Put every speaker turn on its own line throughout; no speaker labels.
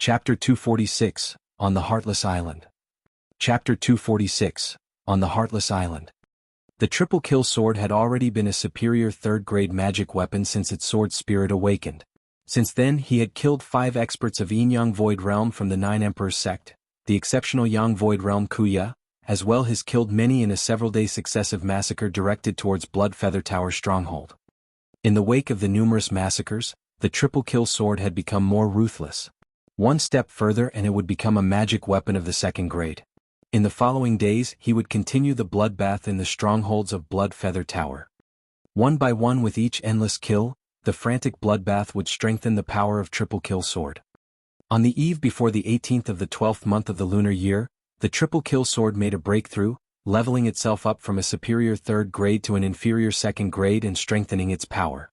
Chapter 246, On the Heartless Island. Chapter 246, On the Heartless Island. The triple kill sword had already been a superior third-grade magic weapon since its sword spirit awakened. Since then he had killed 5 experts of Yang Void Realm from the 9 Emperors sect, the exceptional Yang Void Realm Kuya, as well as killed many in a several-day successive massacre directed towards Blood Feather Tower stronghold. In the wake of the numerous massacres, the triple kill sword had become more ruthless. One step further and it would become a magic weapon of the 2nd grade. In the following days he would continue the bloodbath in the strongholds of Blood Feather Tower. One by one with each endless kill, the frantic bloodbath would strengthen the power of triple kill sword. On the eve before the 18th of the 12th month of the lunar year, the triple kill sword made a breakthrough, leveling itself up from a superior 3rd grade to an inferior 2nd grade and strengthening its power.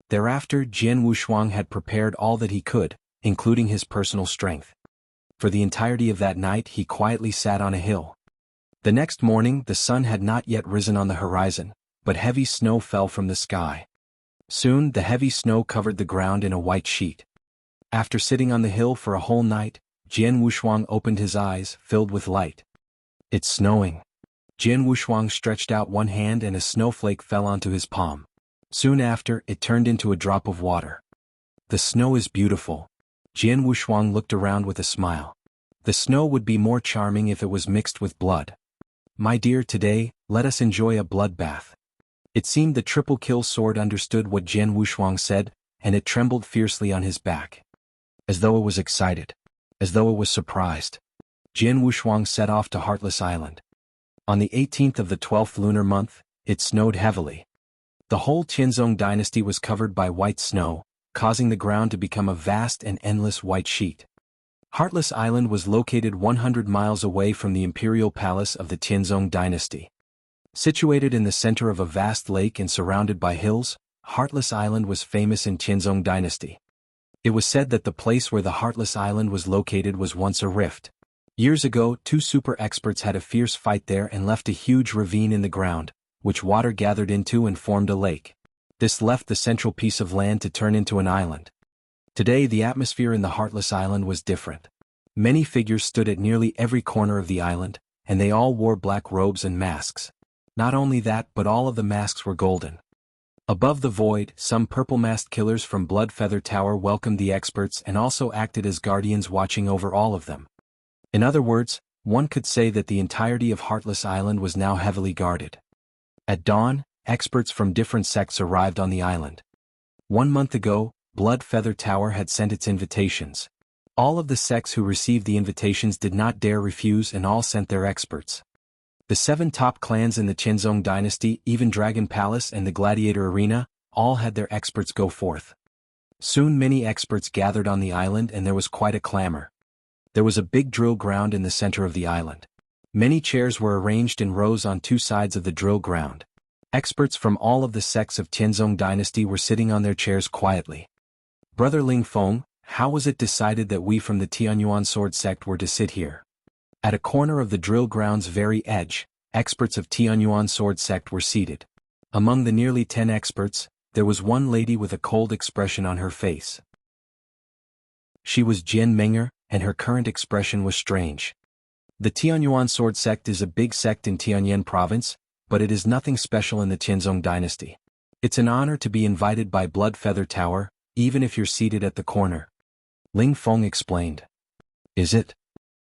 Thereafter Jian Wushuang had prepared all that he could, including his personal strength. For the entirety of that night he quietly sat on a hill. The next morning the sun had not yet risen on the horizon, but heavy snow fell from the sky. Soon the heavy snow covered the ground in a white sheet. After sitting on the hill for a whole night, Jian Wushuang opened his eyes, filled with light. "It's snowing." Jian Wushuang stretched out one hand and a snowflake fell onto his palm. Soon after, it turned into a drop of water. "The snow is beautiful." Jian Wushuang looked around with a smile. "The snow would be more charming if it was mixed with blood. My dear, today, let us enjoy a bloodbath." It seemed the triple kill sword understood what Jian Wushuang said, and it trembled fiercely on his back. As though it was excited. As though it was surprised. Jian Wushuang set off to Heartless Island. On the 18th of the 12th lunar month, it snowed heavily. The whole Tianzong dynasty was covered by white snow, causing the ground to become a vast and endless white sheet. Heartless Island was located 100 miles away from the imperial palace of the Tianzong dynasty. Situated in the center of a vast lake and surrounded by hills, Heartless Island was famous in Tianzong dynasty. It was said that the place where the Heartless Island was located was once a rift. Years ago, 2 super experts had a fierce fight there and left a huge ravine in the ground, which water gathered into and formed a lake. This left the central piece of land to turn into an island. Today the atmosphere in the Heartless Island was different. Many figures stood at nearly every corner of the island, and they all wore black robes and masks. Not only that, but all of the masks were golden. Above the void, some purple-masked killers from Blood Feather Tower welcomed the experts and also acted as guardians watching over all of them. In other words, one could say that the entirety of Heartless Island was now heavily guarded. At dawn, experts from different sects arrived on the island. 1 month ago, Blood Feather Tower had sent its invitations. All of the sects who received the invitations did not dare refuse and all sent their experts. The 7 top clans in the Tianzong dynasty, even Dragon Palace and the Gladiator Arena, all had their experts go forth. Soon many experts gathered on the island and there was quite a clamor. There was a big drill ground in the center of the island. Many chairs were arranged in rows on 2 sides of the drill ground. Experts from all of the sects of Tianzong dynasty were sitting on their chairs quietly. "Brother Ling Feng, how was it decided that we from the Tianyuan sword sect were to sit here?" At a corner of the drill ground's very edge, experts of Tianyuan sword sect were seated. Among the nearly 10 experts, there was one lady with a cold expression on her face. She was Jian Menger, and her current expression was strange. The Tianyuan sword sect is a big sect in Tianyan province, but it is nothing special in the Tianzong dynasty. It's an honor to be invited by Blood Feather Tower, even if you're seated at the corner. Ling Feng explained. "Is it?"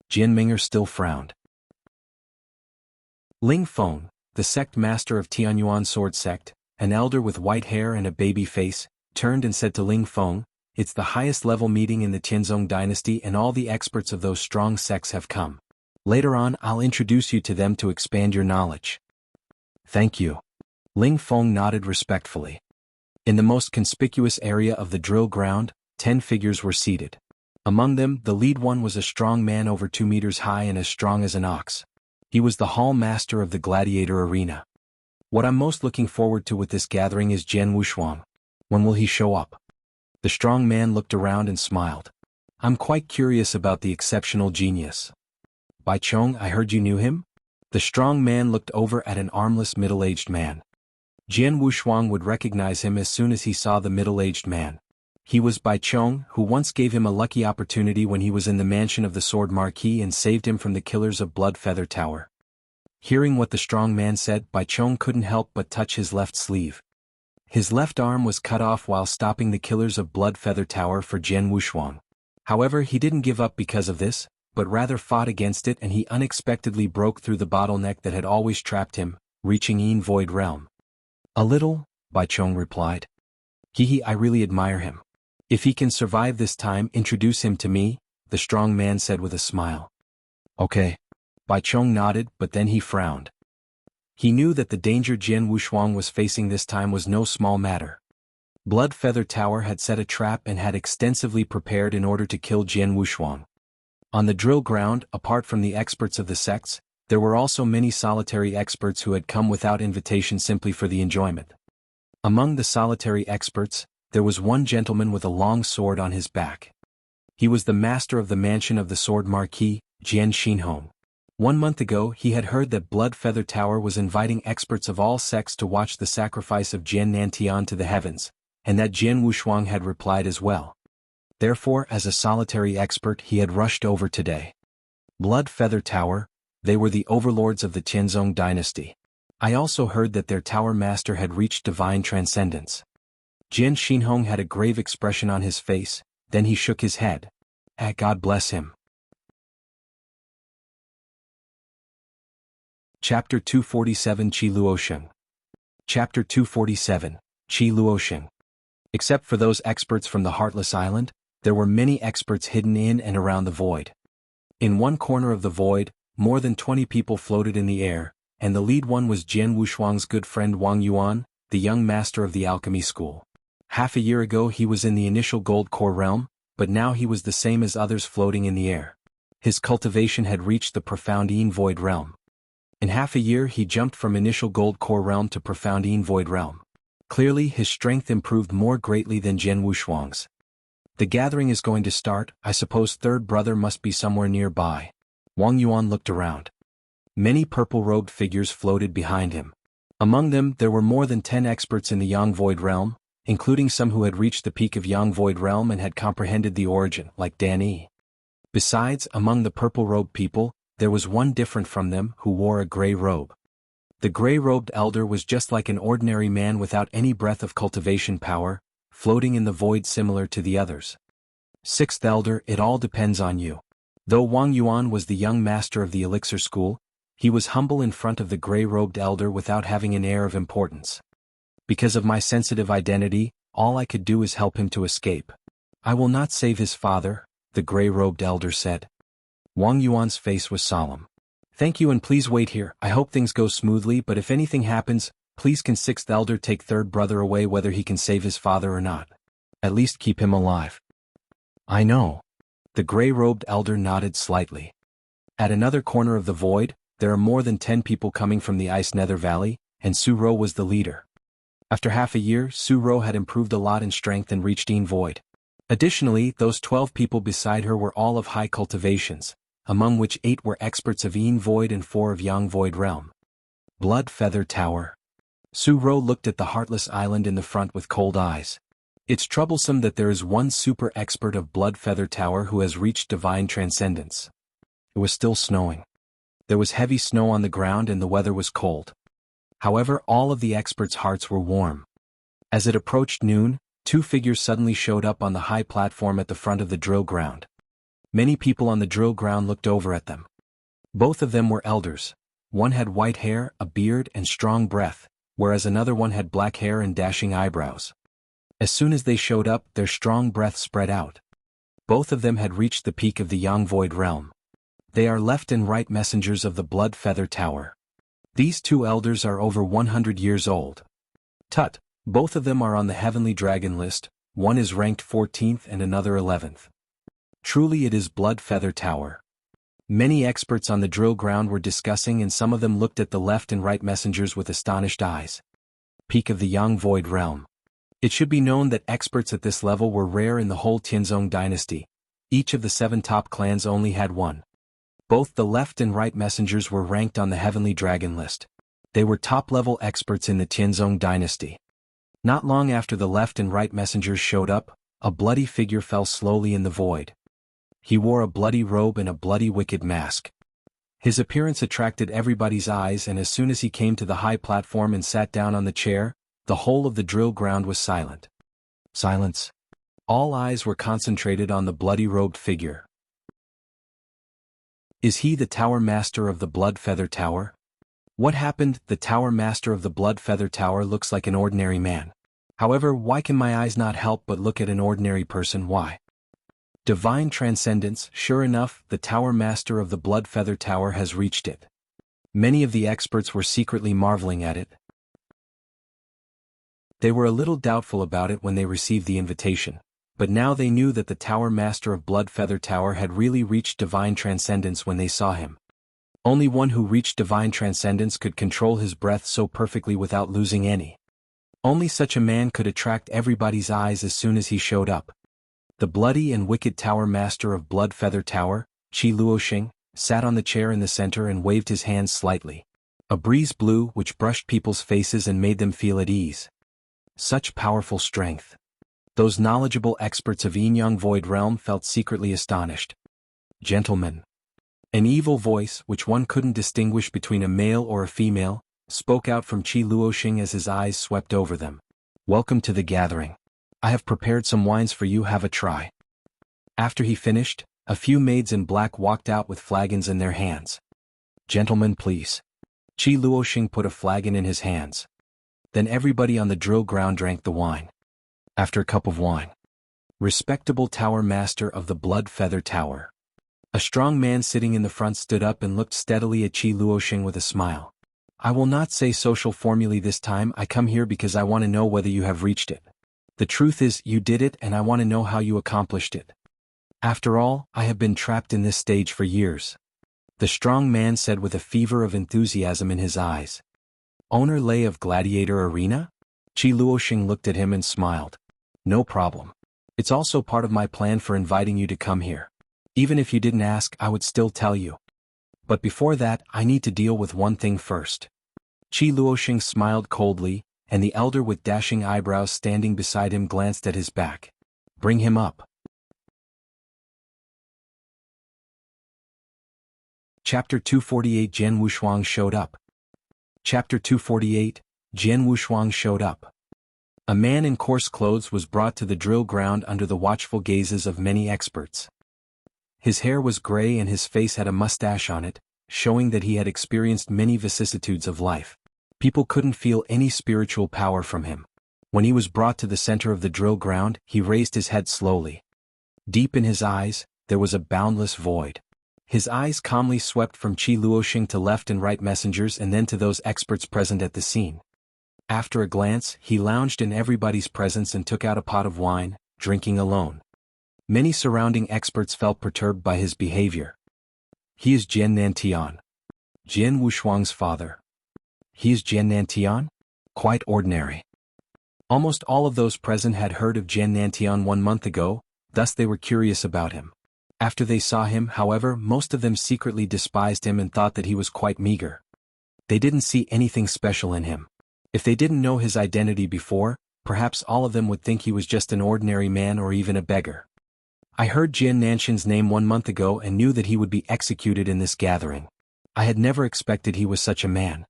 Jian Menger still frowned. Ling Feng, the sect master of Tianyuan sword sect, an elder with white hair and a baby face, turned and said to Ling Feng, "It's the highest level meeting in the Tianzong dynasty and all the experts of those strong sects have come. Later on I'll introduce you to them to expand your knowledge." "Thank you." Ling Feng nodded respectfully. In the most conspicuous area of the drill ground, 10 figures were seated. Among them, the lead one was a strong man over 2 meters high and as strong as an ox. He was the hall master of the Gladiator Arena. "What I'm most looking forward to with this gathering is Jian Wushuang. When will he show up?" The strong man looked around and smiled. "I'm quite curious about the exceptional genius." "Bai Chong, I heard you knew him?" The strong man looked over at an armless middle-aged man. Jian Wushuang would recognize him as soon as he saw the middle-aged man. He was Bai Chong, who once gave him a lucky opportunity when he was in the mansion of the Sword Marquis and saved him from the killers of Blood Feather Tower. Hearing what the strong man said, Bai Chong couldn't help but touch his left sleeve. His left arm was cut off while stopping the killers of Blood Feather Tower for Jian Wushuang. However, he didn't give up because of this, but rather fought against it, and he unexpectedly broke through the bottleneck that had always trapped him, reaching Yin Void Realm. "A little," Bai Chong replied. I really admire him. If he can survive this time, introduce him to me," the strong man said with a smile. "Okay." Bai Chong nodded, but then he frowned. He knew that the danger Jian Wushuang was facing this time was no small matter. Blood Feather Tower had set a trap and had extensively prepared in order to kill Jian Wushuang. On the drill ground, apart from the experts of the sects, there were also many solitary experts who had come without invitation simply for the enjoyment. Among the solitary experts, there was one gentleman with a long sword on his back. He was the master of the mansion of the Sword Marquis, Jian Xinhong. 1 month ago he had heard that Blood Feather Tower was inviting experts of all sects to watch the sacrifice of Jian Nantian to the heavens, and that Jian Wushuang had replied as well. Therefore, as a solitary expert, he had rushed over today. Blood Feather Tower, they were the overlords of the Tianzong dynasty. I also heard that their tower master had reached divine transcendence. Jian Xinhong had a grave expression on his face, then he shook his head. God bless him. Chapter 247 Qi Luosheng. Chapter 247, Qi Luosheng. Except for those experts from the Heartless Island, there were many experts hidden in and around the void. In one corner of the void, more than 20 people floated in the air, and the lead one was Jian Wushuang's good friend Wang Yuan, the young master of the alchemy school. Half a year ago he was in the initial gold core realm, but now he was the same as others floating in the air. His cultivation had reached the profound Yin Void realm. In half a year he jumped from initial gold core realm to profound Yin Void realm. Clearly his strength improved more greatly than Jian Wushuang's. The gathering is going to start. I suppose third brother must be somewhere nearby. Wang Yuan looked around. Many purple-robed figures floated behind him. Among them there were more than 10 experts in the Yang Void realm, including some who had reached the peak of Yang Void realm and had comprehended the origin, like Dan Yi. Besides, among the purple-robed people, there was one different from them who wore a gray robe. The gray-robed elder was just like an ordinary man without any breath of cultivation power, floating in the void similar to the others. Sixth elder, it all depends on you. Though Wang Yuan was the young master of the elixir school, he was humble in front of the gray-robed elder without having an air of importance. Because of my sensitive identity, all I could do is help him to escape. I will not save his father, the gray-robed elder said. Wang Yuan's face was solemn. Thank you, and please wait here. I hope things go smoothly, but if anything happens, please can sixth elder take third brother away whether he can save his father or not. At least keep him alive. I know. The gray-robed elder nodded slightly. At another corner of the void, there are more than 10 people coming from the Ice Nether Valley, and Su Ro was the leader. After half a year, Su Ro had improved a lot in strength and reached Yin Void. Additionally, those 12 people beside her were all of high cultivations, among which 8 were experts of Yin Void and 4 of Yang Void realm. Blood Feather Tower. Su Ro looked at the Heartless Island in the front with cold eyes. It's troublesome that there is one super expert of Blood Feather Tower who has reached divine transcendence. It was still snowing. There was heavy snow on the ground and the weather was cold. However, all of the experts' hearts were warm. As it approached noon, 2 figures suddenly showed up on the high platform at the front of the drill ground. Many people on the drill ground looked over at them. Both of them were elders. One had white hair, a beard, and strong breath, whereas another one had black hair and dashing eyebrows. As soon as they showed up, their strong breath spread out. Both of them had reached the peak of the Yang Void realm. They are left and right messengers of the Blood Feather Tower. These 2 elders are over 100 years old. Tut, both of them are on the Heavenly Dragon list, one is ranked 14th and another 11th. Truly it is Blood Feather Tower. Many experts on the drill ground were discussing, and some of them looked at the left and right messengers with astonished eyes. Peak of the Yang Void realm. It should be known that experts at this level were rare in the whole Tianzong dynasty. Each of the 7 top clans only had one. Both the left and right messengers were ranked on the Heavenly Dragon list. They were top-level experts in the Tianzong dynasty. Not long after the left and right messengers showed up, A bloody figure fell slowly in the void. He wore a bloody robe and a bloody wicked mask. His appearance attracted everybody's eyes, and as soon as he came to the high platform and sat down on the chair, the whole of the drill ground was silent. Silence. All eyes were concentrated on the bloody-robed figure. Is he the Tower Master of the Blood Feather Tower? What happened? The Tower Master of the Blood Feather Tower looks like an ordinary man. However, why can my eyes not help but look at an ordinary person? Why? Divine Transcendence. Sure enough, the Tower Master of the Blood Feather Tower has reached it. Many of the experts were secretly marveling at it. They were a little doubtful about it when they received the invitation, but now they knew that the Tower Master of Blood Feather Tower had really reached Divine Transcendence when they saw him. Only one who reached Divine Transcendence could control his breath so perfectly without losing any. Only such a man could attract everybody's eyes as soon as he showed up. The bloody and wicked Tower Master of Blood Feather Tower, Luosheng, sat on the chair in the center and waved his hands slightly. A breeze blew which brushed people's faces and made them feel at ease. Such powerful strength. Those knowledgeable experts of Yinyang Void Realm felt secretly astonished. Gentlemen. An evil voice, which one couldn't distinguish between a male or a female, spoke out from Luosheng as his eyes swept over them. Welcome to the gathering. I have prepared some wines for you, have a try. After he finished, a few maids in black walked out with flagons in their hands. Gentlemen, please. Luosheng put a flagon in his hands. Then everybody on the drill ground drank the wine. After a cup of wine. Respectable Tower Master of the Blood Feather Tower. A strong man sitting in the front stood up and looked steadily at Luosheng with a smile. I will not say social formulae this time. I come here because I want to know whether you have reached it. The truth is, you did it, and I want to know how you accomplished it. After all, I have been trapped in this stage for years. The strong man said with a fever of enthusiasm in his eyes. Owner Lay of Gladiator Arena? Luosheng looked at him and smiled. No problem. It's also part of my plan for inviting you to come here. Even if you didn't ask, I would still tell you. But before that, I need to deal with one thing first. Luosheng smiled coldly, and the elder with dashing eyebrows standing beside him glanced at his back. Bring him up. Chapter 248 Jian Wushuang showed up. Chapter 248 Jian Wushuang showed up. A man in coarse clothes was brought to the drill ground under the watchful gazes of many experts. His hair was gray and his face had a mustache on it, showing that he had experienced many vicissitudes of life. People couldn't feel any spiritual power from him. When he was brought to the center of the drill ground, he raised his head slowly. Deep in his eyes, there was a boundless void. His eyes calmly swept from Luosheng to left and right messengers and then to those experts present at the scene. After a glance, he lounged in everybody's presence and took out a pot of wine, drinking alone. Many surrounding experts felt perturbed by his behavior. He is Jian Nantian. Jian Wushuang's father. He is Jian Nantian? Quite ordinary. Almost all of those present had heard of Jian Nantian 1 month ago, thus they were curious about him. After they saw him, however, most of them secretly despised him and thought that he was quite meager. They didn't see anything special in him. If they didn't know his identity before, perhaps all of them would think he was just an ordinary man or even a beggar. I heard Jian Nantian's name 1 month ago and knew that he would be executed in this gathering. I had never expected he was such a man.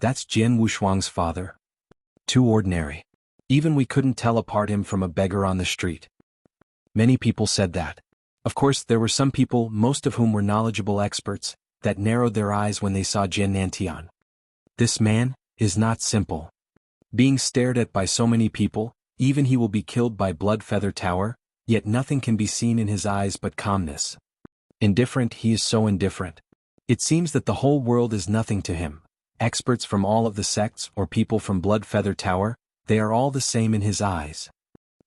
That's Jian Wushuang's father. Too ordinary. Even we couldn't tell apart him from a beggar on the street. Many people said that. Of course, there were some people, most of whom were knowledgeable experts, that narrowed their eyes when they saw Jian Nantian. This man is not simple. Being stared at by so many people, even he will be killed by Blood Feather Tower, yet nothing can be seen in his eyes but calmness. Indifferent, he is so indifferent. It seems that the whole world is nothing to him. Experts from all of the sects or people from Blood Feather Tower, they are all the same in his eyes.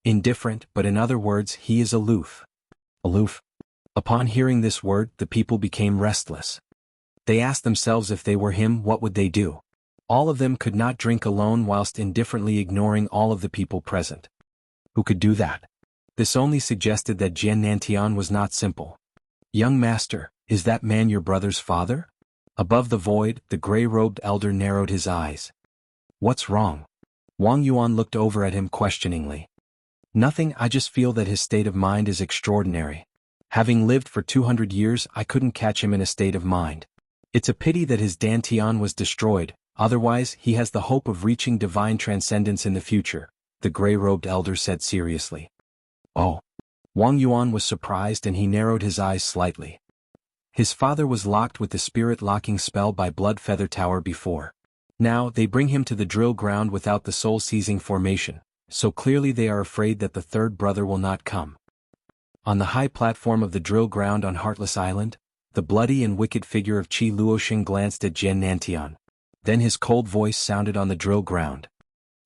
Indifferent, but in other words, he is aloof. Aloof. Upon hearing this word, the people became restless. They asked themselves if they were him, what would they do? All of them could not drink alone whilst indifferently ignoring all of the people present. Who could do that? This only suggested that Jian Nantian was not simple. Young master, is that man your brother's father? Above the void, the gray-robed elder narrowed his eyes. What's wrong? Wang Yuan looked over at him questioningly. Nothing, I just feel that his state of mind is extraordinary. Having lived for 200 years, I couldn't catch him in a state of mind. It's a pity that his dantian was destroyed, otherwise he has the hope of reaching divine transcendence in the future, the gray-robed elder said seriously. Oh. Wang Yuan was surprised and he narrowed his eyes slightly. His father was locked with the spirit-locking spell by Blood Feather Tower before. Now they bring him to the drill ground without the soul-seizing formation, so clearly they are afraid that the third brother will not come. On the high platform of the drill ground on Heartless Island, the bloody and wicked figure of Qi Luosheng glanced at Jian Nantian. Then his cold voice sounded on the drill ground.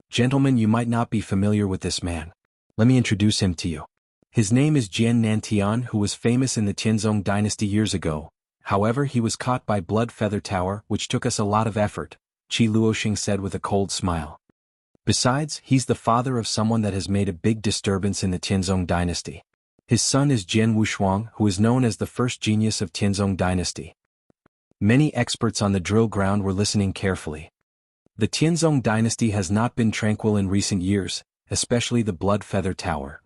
Gentlemen, you might not be familiar with this man. Let me introduce him to you. His name is Jian Nantian, who was famous in the Tianzong dynasty years ago. However, he was caught by Blood Feather Tower, which took us a lot of effort, Qi Luosheng said with a cold smile. Besides, he's the father of someone that has made a big disturbance in the Tianzong dynasty. His son is Jian Wushuang, who is known as the first genius of Tianzong dynasty. Many experts on the drill ground were listening carefully. The Tianzong dynasty has not been tranquil in recent years, especially the Blood Feather Tower.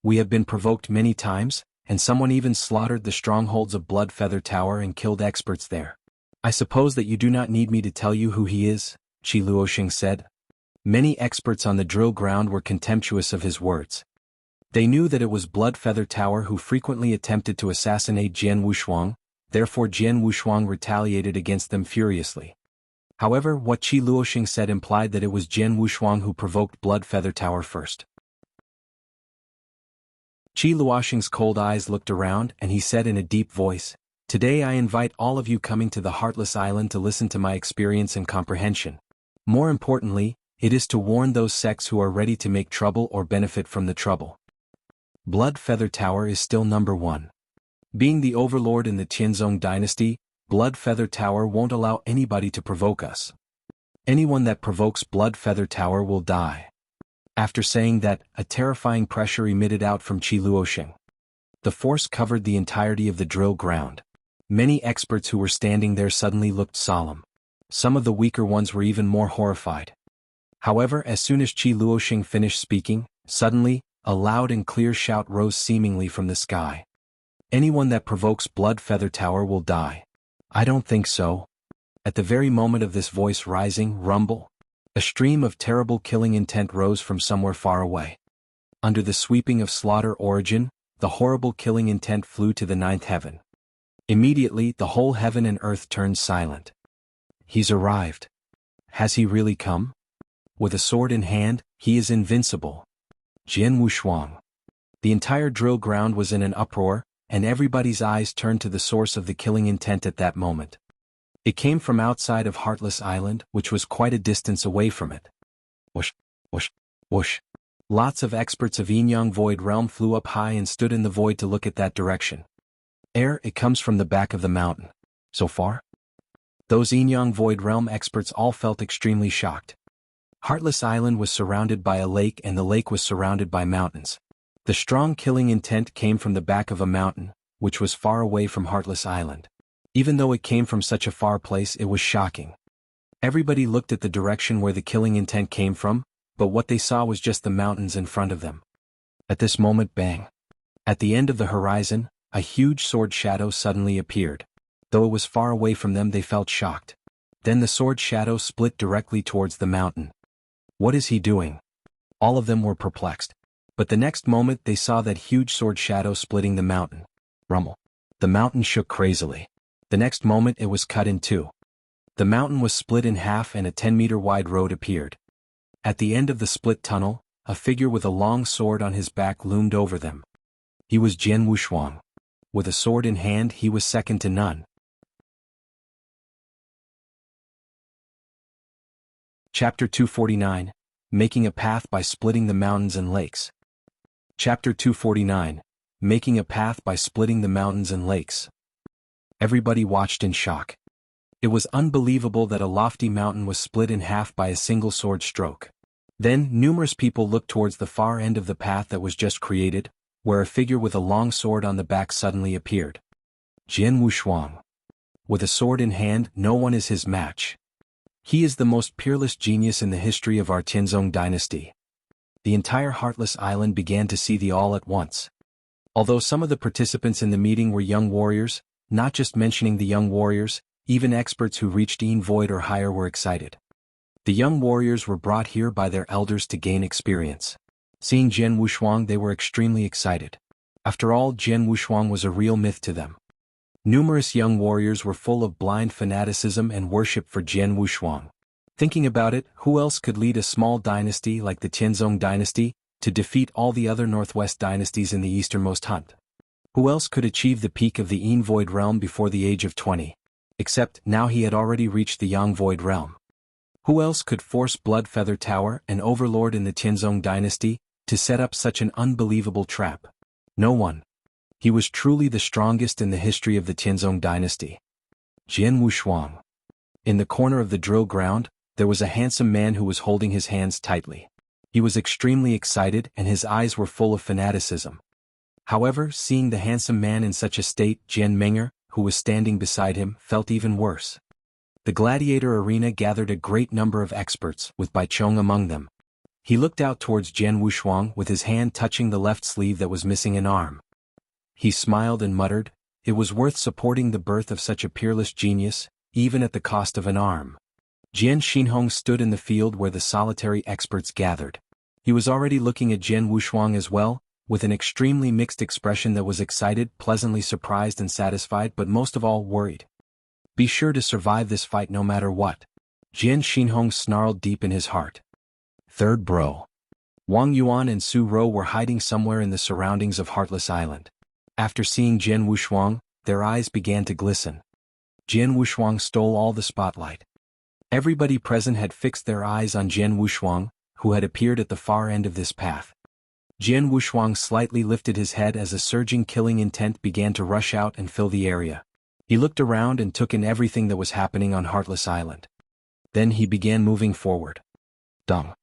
We have been provoked many times, and someone even slaughtered the strongholds of Blood Feather Tower and killed experts there. I suppose that you do not need me to tell you who he is, Qi Luosheng said. Many experts on the drill ground were contemptuous of his words. They knew that it was Blood Feather Tower who frequently attempted to assassinate Jian Wushuang, therefore Jian Wushuang retaliated against them furiously. However, what Qi Luosheng said implied that it was Jian Wushuang who provoked Blood Feather Tower first. Qi Luosheng's cold eyes looked around and he said in a deep voice, "Today I invite all of you coming to the Heartless Island to listen to my experience and comprehension. More importantly, it is to warn those sects who are ready to make trouble or benefit from the trouble. Blood Feather Tower is still number one. Being the overlord in the Tianzong dynasty, Blood Feather Tower won't allow anybody to provoke us. Anyone that provokes Blood Feather Tower will die." After saying that, a terrifying pressure emitted out from Qi Luosheng. The force covered the entirety of the drill ground. Many experts who were standing there suddenly looked solemn. Some of the weaker ones were even more horrified. However, as soon as Qi Luosheng finished speaking, suddenly, a loud and clear shout rose seemingly from the sky. "Anyone that provokes Blood Feather Tower will die." I don't think so. At the very moment of this voice rising, rumble, a stream of terrible killing intent rose from somewhere far away. Under the sweeping of slaughter origin, the horrible killing intent flew to the ninth heaven. Immediately, the whole heaven and earth turned silent. He's arrived. Has he really come? With a sword in hand, he is invincible. Jian Wushuang. The entire drill ground was in an uproar, and everybody's eyes turned to the source of the killing intent at that moment. It came from outside of Heartless Island, which was quite a distance away from it. Whoosh, whoosh, whoosh. Lots of experts of Yinyang Void Realm flew up high and stood in the void to look at that direction. It comes from the back of the mountain. So far? Those Yinyang Void Realm experts all felt extremely shocked. Heartless Island was surrounded by a lake and the lake was surrounded by mountains. The strong killing intent came from the back of a mountain, which was far away from Heartless Island. Even though it came from such a far place, it was shocking. Everybody looked at the direction where the killing intent came from, but what they saw was just the mountains in front of them. At this moment, bang! At the end of the horizon, a huge sword shadow suddenly appeared. Though it was far away from them, they felt shocked. Then the sword shadow split directly towards the mountain. What is he doing? All of them were perplexed. But the next moment they saw that huge sword shadow splitting the mountain. Rumble. The mountain shook crazily. The next moment it was cut in two. The mountain was split in half and a 10-meter wide road appeared. At the end of the split tunnel, a figure with a long sword on his back loomed over them. He was Jian Wushuang. With a sword in hand, he was second to none. Chapter 249, Making a Path by Splitting the Mountains and Lakes. Chapter 249, Making a Path by Splitting the Mountains and Lakes. Everybody watched in shock. It was unbelievable that a lofty mountain was split in half by a single sword stroke. Then, numerous people looked towards the far end of the path that was just created, where a figure with a long sword on the back suddenly appeared. Jian Wushuang. With a sword in hand, no one is his match. He is the most peerless genius in the history of our Tianzong dynasty. the entire Heartless Island began to see the all at once. Although some of the participants in the meeting were young warriors, not just mentioning the young warriors, even experts who reached Yin Void or higher were excited. The young warriors were brought here by their elders to gain experience. Seeing Jian Wushuang, they were extremely excited. After all, Jian Wushuang was a real myth to them. Numerous young warriors were full of blind fanaticism and worship for Jian Wushuang. Thinking about it, who else could lead a small dynasty like the Tianzong dynasty to defeat all the other northwest dynasties in the easternmost hunt? Who else could achieve the peak of the Yin Void realm before the age of 20? Except, now he had already reached the Yang Void realm. Who else could force Bloodfeather Tower, an overlord in the Tianzong dynasty, to set up such an unbelievable trap? No one. He was truly the strongest in the history of the Tianzong dynasty. Jian Wushuang. In the corner of the drill ground, there was a handsome man who was holding his hands tightly. He was extremely excited and his eyes were full of fanaticism. However, seeing the handsome man in such a state, Jian Menger, who was standing beside him, felt even worse. The gladiator arena gathered a great number of experts, with Bai Chong among them. He looked out towards Jian Wushuang with his hand touching the left sleeve that was missing an arm. He smiled and muttered, "It was worth supporting the birth of such a peerless genius, even at the cost of an arm." Jian Xinhong stood in the field where the solitary experts gathered. He was already looking at Jian Wushuang as well, with an extremely mixed expression that was excited, pleasantly surprised and satisfied, but most of all worried. Be sure to survive this fight no matter what. Jian Xinhong snarled deep in his heart. Third bro. Wang Yuan and Su Ro were hiding somewhere in the surroundings of Heartless Island. After seeing Jian Wushuang, their eyes began to glisten. Jian Wushuang stole all the spotlight. Everybody present had fixed their eyes on Jian Wushuang, who had appeared at the far end of this path. Jian Wushuang slightly lifted his head as a surging killing intent began to rush out and fill the area. He looked around and took in everything that was happening on Heartless Island. Then he began moving forward. Dung.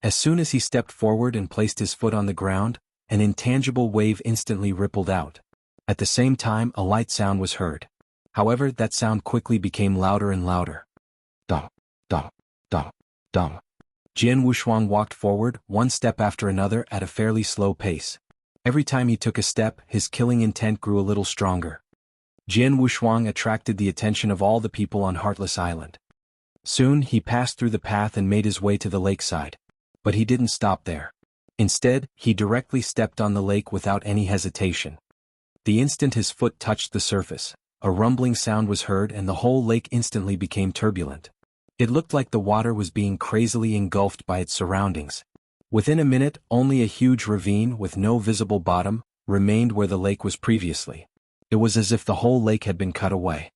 As soon as he stepped forward and placed his foot on the ground, an intangible wave instantly rippled out. At the same time, a light sound was heard. However, that sound quickly became louder and louder. Dung, dung, dung, dung. Jian Wushuang walked forward, one step after another at a fairly slow pace. Every time he took a step, his killing intent grew a little stronger. Jian Wushuang attracted the attention of all the people on Heartless Island. Soon, he passed through the path and made his way to the lakeside. But he didn't stop there. Instead, he directly stepped on the lake without any hesitation. The instant his foot touched the surface, a rumbling sound was heard and the whole lake instantly became turbulent. It looked like the water was being crazily engulfed by its surroundings. Within a minute, only a huge ravine with no visible bottom remained where the lake was previously. It was as if the whole lake had been cut away.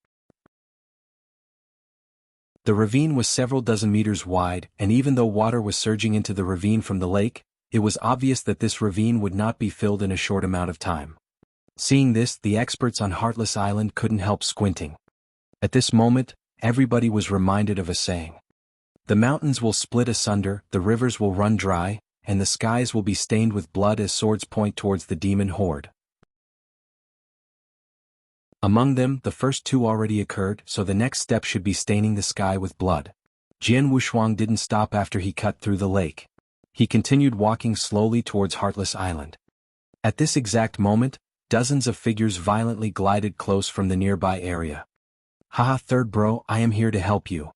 The ravine was several dozen meters wide, and even though water was surging into the ravine from the lake, it was obvious that this ravine would not be filled in a short amount of time. Seeing this, the experts on Heartless Island couldn't help squinting. At this moment, everybody was reminded of a saying. The mountains will split asunder, the rivers will run dry, and the skies will be stained with blood as swords point towards the demon horde. Among them, the first two already occurred, so the next step should be staining the sky with blood. Jian Wushuang didn't stop after he cut through the lake. He continued walking slowly towards Heartless Island. At this exact moment, dozens of figures violently glided close from the nearby area. "Haha, third bro, I am here to help you."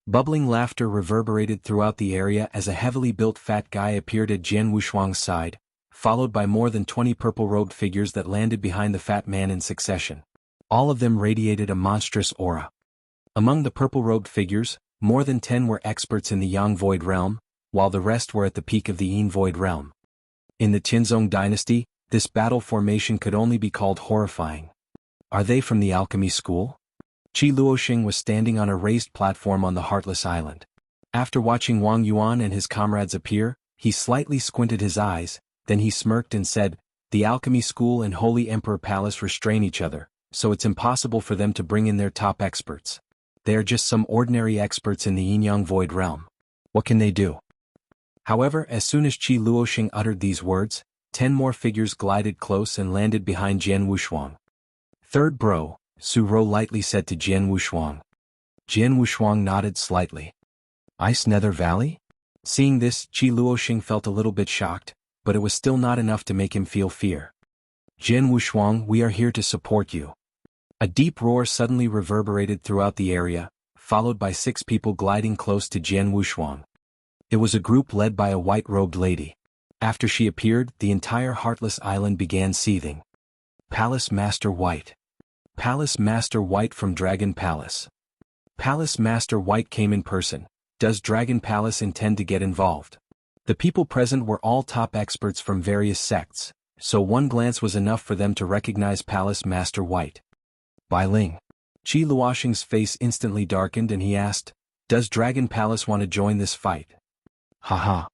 Bubbling laughter reverberated throughout the area as a heavily built fat guy appeared at Jian Wushuang's side, followed by more than 20 purple-robed figures that landed behind the fat man in succession. All of them radiated a monstrous aura. Among the purple-robed figures, more than 10 were experts in the Yang Void realm, while the rest were at the peak of the Yin Void realm. In the Tianzong dynasty, this battle formation could only be called horrifying. Are they from the alchemy school? Luosheng was standing on a raised platform on the Heartless Island. After watching Wang Yuan and his comrades appear, he slightly squinted his eyes, then he smirked and said, "The alchemy school and Holy Emperor Palace restrain each other, so it's impossible for them to bring in their top experts. They are just some ordinary experts in the Yin-Yang Void realm. What can they do?" However, as soon as Luosheng uttered these words, 10 more figures glided close and landed behind Jian Wushuang. "Third bro," Su Ro lightly said to Jian Wushuang. Jian Wushuang nodded slightly. "Ice Nether Valley?" Seeing this, Luosheng felt a little bit shocked, but it was still not enough to make him feel fear. Jian Wushuang, we are here to support you. A deep roar suddenly reverberated throughout the area, followed by 6 people gliding close to Jian Wushuang. It was a group led by a white-robed lady. After she appeared, the entire Heartless Island began seething. Palace Master White. Palace Master White from Dragon Palace. Palace Master White came in person. Does Dragon Palace intend to get involved? The people present were all top experts from various sects, so one glance was enough for them to recognize Palace Master White. Bai Ling. Luosheng's face instantly darkened and he asked, does Dragon Palace want to join this fight? Haha.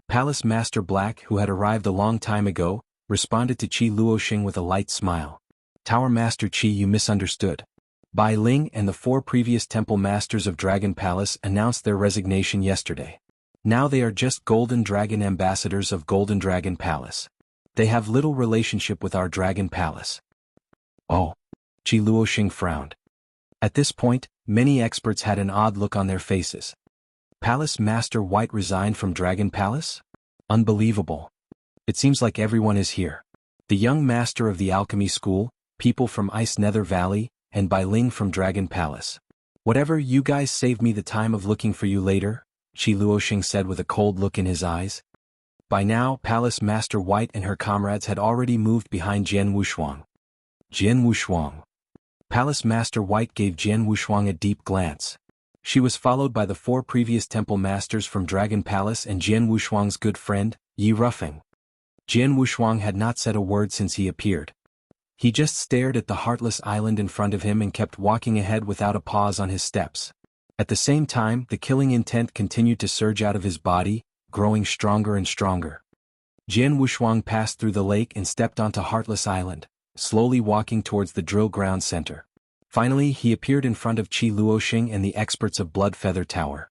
Palace Master Black, who had arrived a long time ago, responded to Luosheng with a light smile. Tower Master Qi, you misunderstood. Bai Ling and the 4 previous temple masters of Dragon Palace announced their resignation yesterday. Now they are just Golden Dragon ambassadors of Golden Dragon Palace. They have little relationship with our Dragon Palace. Oh. Luosheng frowned. At this point, many experts had an odd look on their faces. Palace Master White resigned from Dragon Palace? Unbelievable. It seems like everyone is here. The young master of the alchemy school, people from Ice Nether Valley, and Bai Ling from Dragon Palace. Whatever, you guys saved me the time of looking for you later, Luosheng said with a cold look in his eyes. By now, Palace Master White and her comrades had already moved behind Jian Wushuang. Jian Wushuang. Palace Master White gave Jian Wushuang a deep glance. She was followed by the 4 previous temple masters from Dragon Palace and Jian Wushuang's good friend, Yi Rufeng. Jian Wushuang had not said a word since he appeared. He just stared at the Heartless Island in front of him and kept walking ahead without a pause on his steps. At the same time, the killing intent continued to surge out of his body, growing stronger and stronger. Jian Wushuang passed through the lake and stepped onto Heartless Island, slowly walking towards the drill ground center. Finally, he appeared in front of Luosheng and the experts of Blood Feather Tower.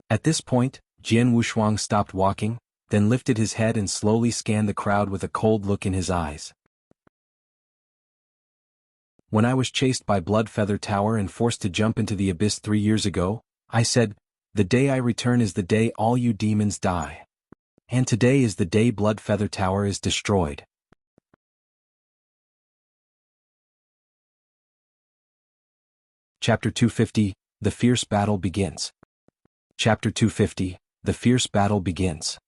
At this point, Jian Wushuang stopped walking, then lifted his head and slowly scanned the crowd with a cold look in his eyes. When I was chased by Blood Feather Tower and forced to jump into the abyss 3 years ago, I said, the day I return is the day all you demons die. And today is the day Blood Feather Tower is destroyed. Chapter 250, The Fierce Battle Begins. Chapter 250, The Fierce Battle Begins.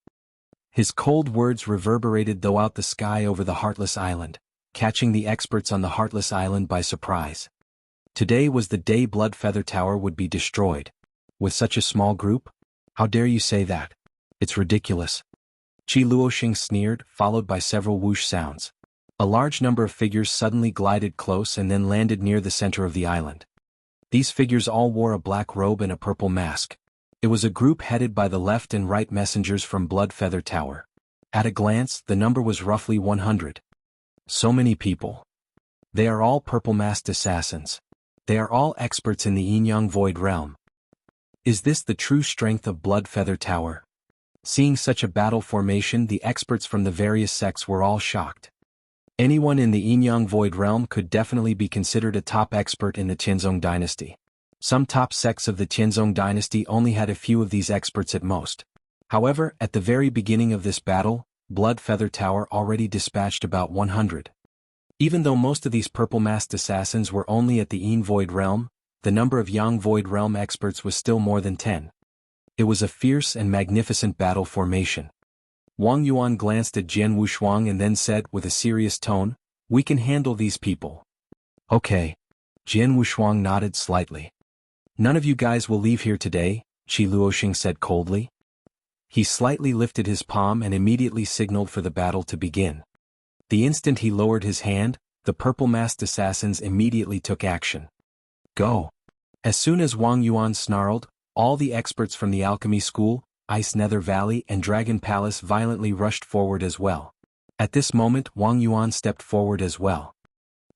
His cold words reverberated throughout the sky over the Heartless Island, catching the experts on the Heartless Island by surprise. Today was the day Blood Feather Tower would be destroyed. With such a small group? How dare you say that? It's ridiculous. Luosheng sneered, followed by several whoosh sounds. A large number of figures suddenly glided close and then landed near the center of the island. These figures all wore a black robe and a purple mask. It was a group headed by the left and right messengers from Blood Feather Tower. At a glance, the number was roughly 100. So many people. They are all purple-masked assassins. They are all experts in the Yin-Yang Void Realm. Is this the true strength of Blood Feather Tower? Seeing such a battle formation, the experts from the various sects were all shocked. Anyone in the Yin-Yang Void Realm could definitely be considered a top expert in the Tianzong dynasty. Some top sects of the Tianzong dynasty only had a few of these experts at most. However, at the very beginning of this battle, Blood Feather Tower already dispatched about 100. Even though most of these purple-masked assassins were only at the Yin Void Realm, the number of Yang Void Realm experts was still more than 10. It was a fierce and magnificent battle formation. Wang Yuan glanced at Jian Wushuang and then said with a serious tone, we can handle these people. Okay. Jian Wushuang nodded slightly. None of you guys will leave here today, Luosheng said coldly. He slightly lifted his palm and immediately signaled for the battle to begin. The instant he lowered his hand, the purple-masked assassins immediately took action. Go. As soon as Wang Yuan snarled, all the experts from the alchemy school, Ice Nether Valley and Dragon Palace violently rushed forward as well. At this moment, Wang Yuan stepped forward as well.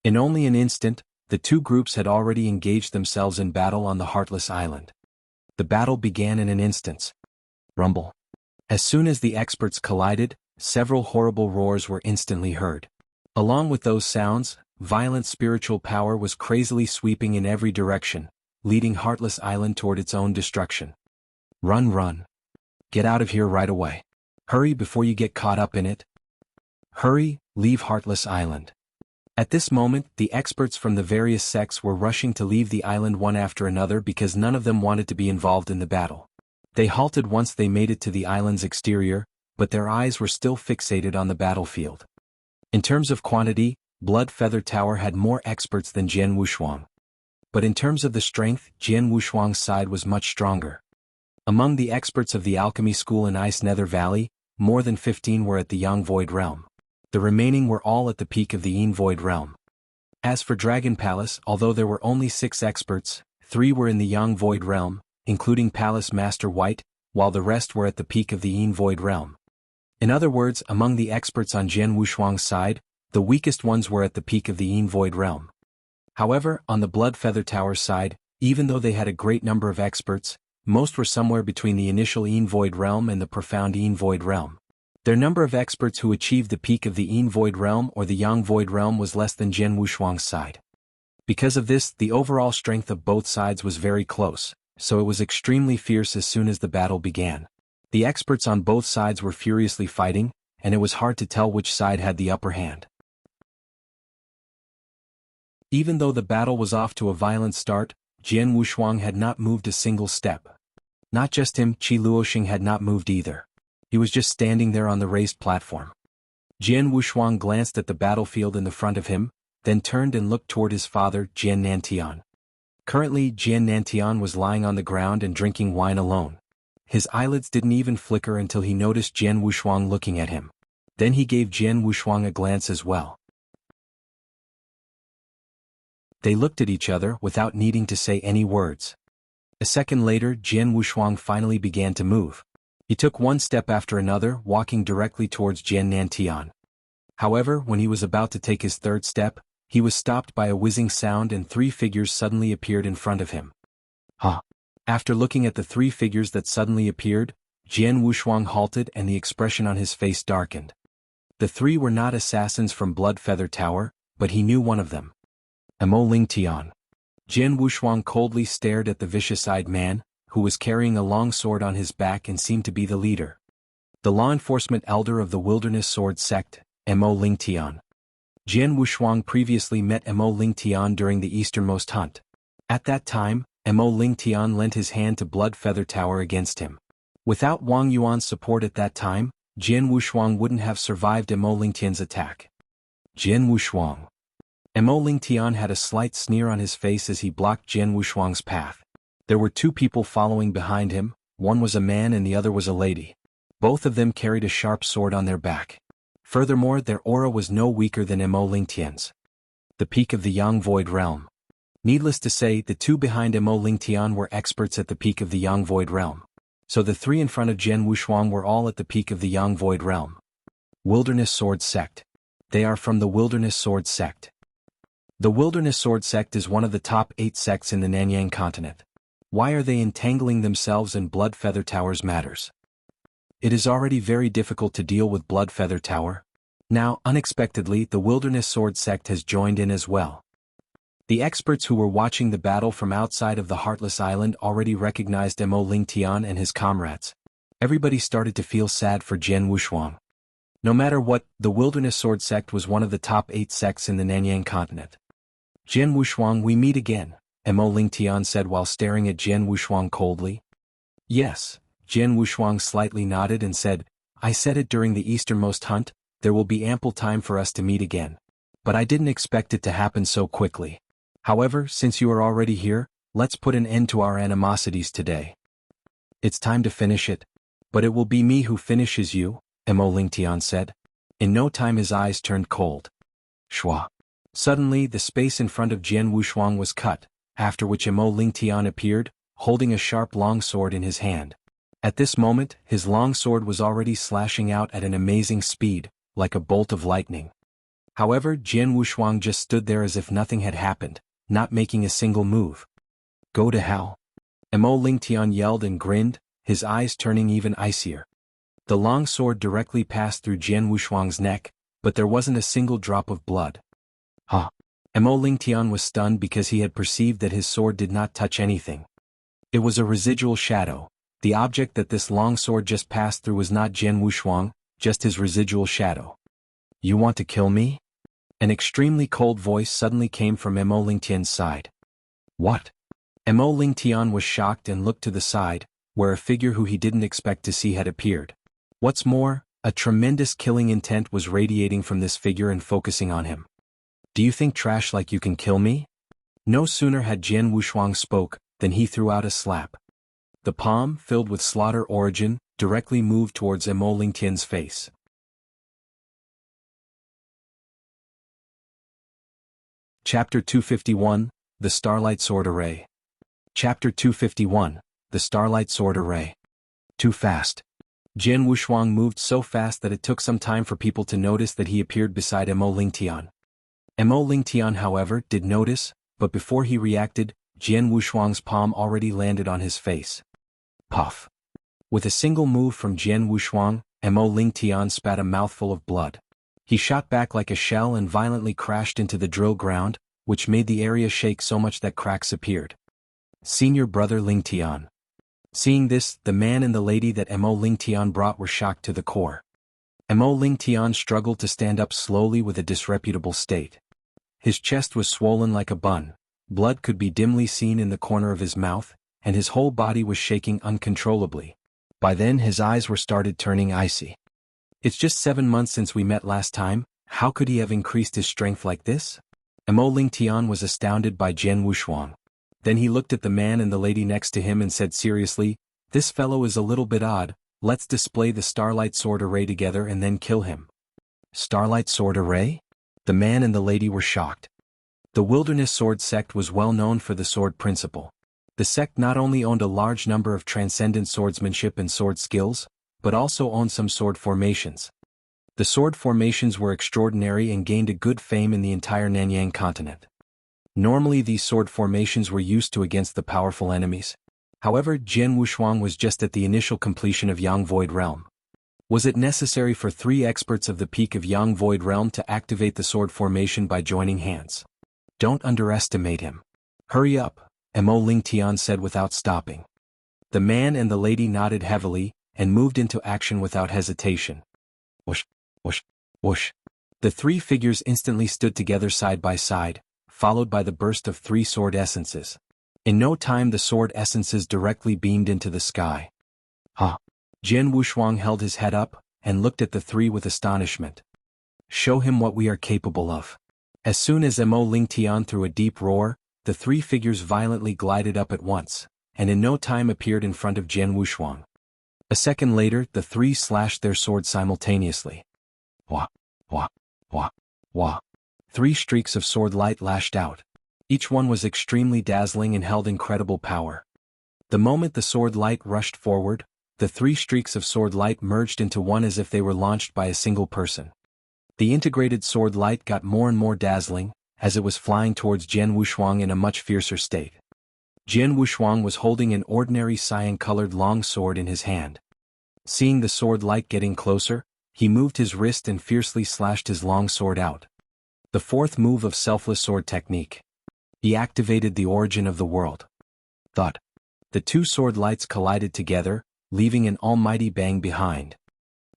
In only an instant, the two groups had already engaged themselves in battle on the Heartless Island. The battle began in an instant. Rumble. As soon as the experts collided, several horrible roars were instantly heard. Along with those sounds, violent spiritual power was crazily sweeping in every direction, leading Heartless Island toward its own destruction. Run, run. Get out of here right away. Hurry before you get caught up in it. Hurry, leave Heartless Island. At this moment, the experts from the various sects were rushing to leave the island one after another because none of them wanted to be involved in the battle. They halted once they made it to the island's exterior, but their eyes were still fixated on the battlefield. In terms of quantity, Blood Feather Tower had more experts than Jian Wushuang. But in terms of the strength, Jian Wushuang's side was much stronger. Among the experts of the alchemy school in Ice Nether Valley, more than 15 were at the Yang Void Realm. The remaining were all at the peak of the Yin Void Realm. As for Dragon Palace, although there were only 6 experts, 3 were in the Yang Void Realm, including Palace Master White, while the rest were at the peak of the Yin Void Realm. In other words, among the experts on Jian Wushuang's side, the weakest ones were at the peak of the Yin Void Realm. However, on the Blood Feather Tower's side, even though they had a great number of experts, most were somewhere between the initial Yin Void Realm and the profound Yin Void Realm. Their number of experts who achieved the peak of the Yin Void Realm or the Yang Void Realm was less than Jian Wushuang's side. Because of this, the overall strength of both sides was very close, so it was extremely fierce as soon as the battle began. The experts on both sides were furiously fighting, and it was hard to tell which side had the upper hand. Even though the battle was off to a violent start, Jian Wushuang had not moved a single step. Not just him, Luosheng had not moved either. He was just standing there on the raised platform. Jian Wushuang glanced at the battlefield in the front of him, then turned and looked toward his father, Jian Nantian. Currently, Jian Nantian was lying on the ground and drinking wine alone. His eyelids didn't even flicker until he noticed Jian Wushuang looking at him. Then he gave Jian Wushuang a glance as well. They looked at each other without needing to say any words. A second later, Jian Wushuang finally began to move. He took one step after another, walking directly towards Jian Nantian. However, when he was about to take his third step, he was stopped by a whizzing sound and 3 figures suddenly appeared in front of him. Huh! After looking at the 3 figures that suddenly appeared, Jian Wushuang halted and the expression on his face darkened. The 3 were not assassins from Blood Feather Tower, but he knew one of them. Tian. Jian Wushuang coldly stared at the vicious-eyed man, who was carrying a long sword on his back and seemed to be the leader. The law enforcement elder of the Wilderness Sword Sect, Tian. Jian Wushuang previously met Tian during the easternmost hunt. At that time, Tian lent his hand to Blood Feather Tower against him. Without Wang Yuan's support at that time, Jian Wushuang wouldn't have survived Tian's attack. Jian Wushuang. Tian had a slight sneer on his face as he blocked Jian Wushuang's path. There were 2 people following behind him, one was a man and the other was a lady. Both of them carried a sharp sword on their back. Furthermore, their aura was no weaker than Tian's. The peak of the Yang Void Realm. Needless to say, the 2 behind Tian were experts at the peak of the Yang Void Realm. So the 3 in front of Jian Wushuang were all at the peak of the Yang Void Realm. Wilderness Sword Sect. They are from the Wilderness Sword Sect. The Wilderness Sword Sect is one of the top 8 sects in the Nanyang continent. Why are they entangling themselves in Blood Feather Tower's matters? It is already very difficult to deal with Blood Feather Tower. Now, unexpectedly, the Wilderness Sword Sect has joined in as well. The experts who were watching the battle from outside of the Heartless Island already recognized Tian and his comrades. Everybody started to feel sad for Jian Wushuang. No matter what, the Wilderness Sword Sect was one of the top 8 sects in the Nanyang continent. Jian Wushuang, we meet again, Tian said while staring at Jian Wushuang coldly. Yes, Jian Wushuang slightly nodded and said, I said it during the easternmost hunt, there will be ample time for us to meet again. But I didn't expect it to happen so quickly. However, since you are already here, let's put an end to our animosities today. It's time to finish it. But it will be me who finishes you, Tian said. In no time his eyes turned cold. Shua. Suddenly the space in front of Jian Wushuang was cut, after which Tian appeared, holding a sharp longsword in his hand. At this moment, his longsword was already slashing out at an amazing speed, like a bolt of lightning. However, Jian Wushuang just stood there as if nothing had happened, not making a single move. Go to hell. Tian yelled and grinned, his eyes turning even icier. The long sword directly passed through Jian Wushuang's neck, but there wasn't a single drop of blood. Huh. Tian was stunned because he had perceived that his sword did not touch anything. It was a residual shadow, The object that this long sword just passed through was not Jian Wushuang, just his residual shadow. You want to kill me? An extremely cold voice suddenly came from Mo Lingtian's side. What? Mo Lingtian was shocked and looked to the side, where a figure who he didn't expect to see had appeared. What's more, a tremendous killing intent was radiating from this figure and focusing on him. Do you think trash like you can kill me? No sooner had Jian Wushuang spoke, than he threw out a slap. The palm, filled with slaughter origin, directly moved towards Mo Lingtian's face. Chapter 251, The Starlight Sword Array. Chapter 251, The Starlight Sword Array. Too fast. Jian Wushuang moved so fast that it took some time for people to notice that he appeared beside Mo Lingtian. Mo Lingtian, however, did notice, but before he reacted, Jian Wushuang's palm already landed on his face. Puff. With a single move from Jian Wushuang, Mo Lingtian spat a mouthful of blood. He shot back like a shell and violently crashed into the drill ground, which made the area shake so much that cracks appeared. Senior brother Lingtian. Seeing this, the man and the lady that Mo Lingtian brought were shocked to the core. Mo Lingtian struggled to stand up slowly with a disreputable state. His chest was swollen like a bun, blood could be dimly seen in the corner of his mouth, and his whole body was shaking uncontrollably. By then his eyes were started turning icy. It's just 7 months since we met last time, how could he have increased his strength like this? Mo Lingtian was astounded by Jian Wushuang. Then he looked at the man and the lady next to him and said seriously, "This fellow is a little bit odd, let's display the Starlight Sword Array together and then kill him." Starlight Sword Array? The man and the lady were shocked. The Wilderness Sword sect was well known for the sword principle. The sect not only owned a large number of transcendent swordsmanship and sword skills, but also owned some sword formations. The sword formations were extraordinary and gained a good fame in the entire Nanyang continent. Normally these sword formations were used to against the powerful enemies. However, Jian Wushuang was just at the initial completion of Yang Void Realm. Was it necessary for 3 experts of the peak of Yang Void Realm to activate the sword formation by joining hands? Don't underestimate him. Hurry up, Mo Lingtian said without stopping. The man and the lady nodded heavily, and moved into action without hesitation. Whoosh, whoosh, whoosh. The 3 figures instantly stood together side by side, followed by the burst of 3 sword essences. In no time the sword essences directly beamed into the sky. Huh. Jian Wushuang held his head up, and looked at the 3 with astonishment. Show him what we are capable of. As soon as Mo Lingtian threw a deep roar, the 3 figures violently glided up at once, and in no time appeared in front of Jian Wushuang. A second later, the 3 slashed their swords simultaneously. Wah, wah, wah, wah. 3 streaks of sword light lashed out. Each one was extremely dazzling and held incredible power. The moment the sword light rushed forward, the 3 streaks of sword light merged into one as if they were launched by a single person. The integrated sword light got more and more dazzling, as it was flying towards Jian Wushuang in a much fiercer state. Jian Wushuang was holding an ordinary cyan-colored long sword in his hand. Seeing the sword light getting closer, he moved his wrist and fiercely slashed his long sword out. The 4th move of selfless sword technique. He activated the origin of the world. Thud. The 2 sword lights collided together, leaving an almighty bang behind.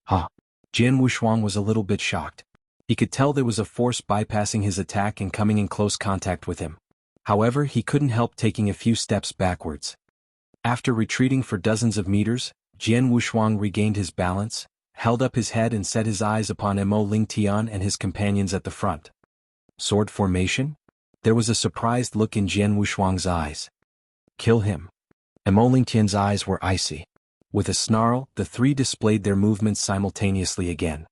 Huh. Jian Wushuang was a little bit shocked. He could tell there was a force bypassing his attack and coming in close contact with him. However, he couldn't help taking a few steps backwards. After retreating for dozens of meters, Jian Wushuang regained his balance, held up his head and set his eyes upon Mo Lingtian and his companions at the front. Sword formation? There was a surprised look in Jian Wushuang's eyes. Kill him. Mo Lingtian's eyes were icy. With a snarl, the 3 displayed their movements simultaneously again.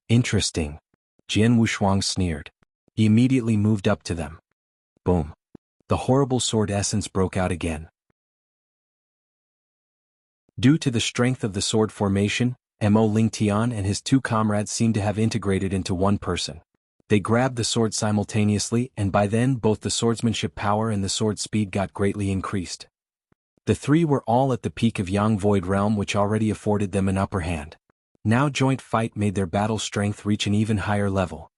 Interesting. Jian Wushuang sneered. He immediately moved up to them. Boom. The horrible sword essence broke out again. Due to the strength of the sword formation, Mo Lingtian and his 2 comrades seemed to have integrated into one person. They grabbed the sword simultaneously, and by then both the swordsmanship power and the sword speed got greatly increased. The 3 were all at the peak of Yang Void Realm, which already afforded them an upper hand. Now joint fight made their battle strength reach an even higher level.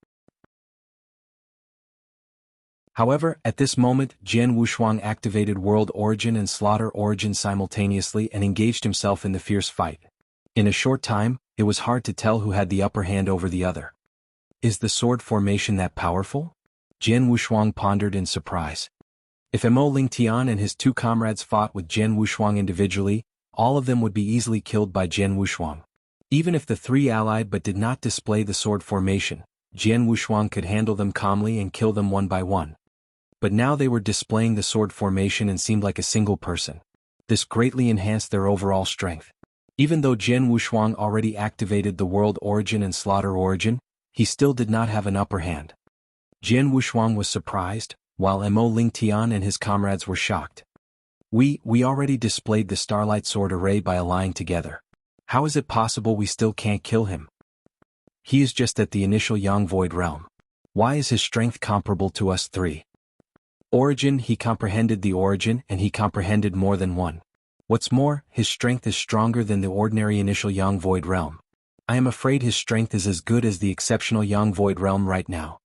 However, at this moment, Jian Wushuang activated World Origin and Slaughter Origin simultaneously and engaged himself in the fierce fight. In a short time, it was hard to tell who had the upper hand over the other. Is the sword formation that powerful? Jian Wushuang pondered in surprise. If Mo Lingtian and his two comrades fought with Jian Wushuang individually, all of them would be easily killed by Jian Wushuang. Even if the three allied but did not display the sword formation, Jian Wushuang could handle them calmly and kill them one by one. But now they were displaying the sword formation and seemed like a single person. This greatly enhanced their overall strength. Even though Jian Wushuang already activated the World Origin and Slaughter Origin, he still did not have an upper hand. Jian Wushuang was surprised, while Mo Lingtian and his comrades were shocked. We already displayed the Starlight sword array by allying together. How is it possible we still can't kill him? He is just at the initial Yang Void realm. Why is his strength comparable to us three? Origin, he comprehended the origin and he comprehended more than one. What's more, his strength is stronger than the ordinary initial Yang Void realm. I am afraid his strength is as good as the exceptional Yang Void realm right now.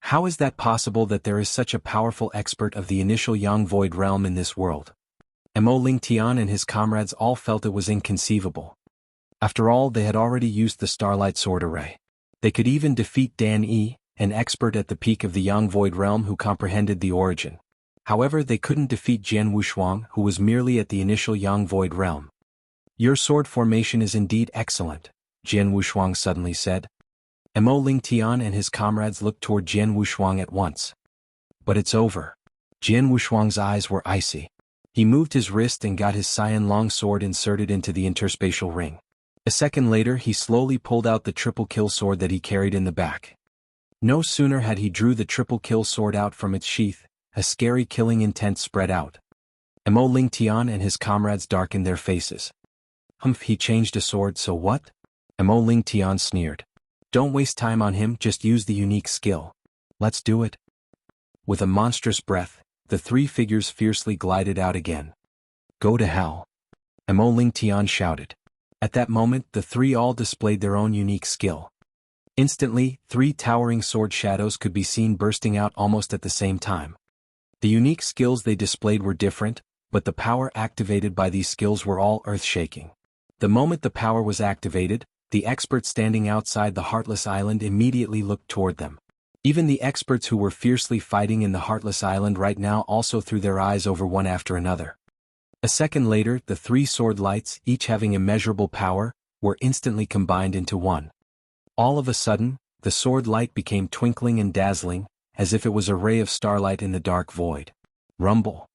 How is that possible that there is such a powerful expert of the initial Yang Void realm in this world? Mo Lingtian and his comrades all felt it was inconceivable. After all, they had already used the Starlight sword array. They could even defeat Dan Yi, an expert at the peak of the Yang Void realm who comprehended the origin. However, they couldn't defeat Jian Wushuang, who was merely at the initial Yang Void realm. Your sword formation is indeed excellent, Jian Wushuang suddenly said. Mo Lingtian and his comrades looked toward Jian Wushuang at once. But it's over. Jian Wushuang's eyes were icy. He moved his wrist and got his cyan long sword inserted into the interspatial ring. A second later, he slowly pulled out the triple kill sword that he carried in the back. No sooner had he drew the triple kill sword out from its sheath, a scary killing intent spread out. Mo Lingtian and his comrades darkened their faces. Humph, he changed a sword, so what? Mo Lingtian sneered. Don't waste time on him, just use the unique skill. Let's do it. With a monstrous breath, the three figures fiercely glided out again. Go to hell. Mo Lingtian shouted. At that moment, the three all displayed their own unique skill. Instantly, three towering sword shadows could be seen bursting out almost at the same time. The unique skills they displayed were different, but the power activated by these skills were all earth-shaking. The moment the power was activated, the experts standing outside the Heartless Island immediately looked toward them. Even the experts who were fiercely fighting in the Heartless Island right now also threw their eyes over one after another. A second later, the three sword lights, each having immeasurable power, were instantly combined into one. All of a sudden, the sword light became twinkling and dazzling, as if it was a ray of starlight in the dark void. Rumble.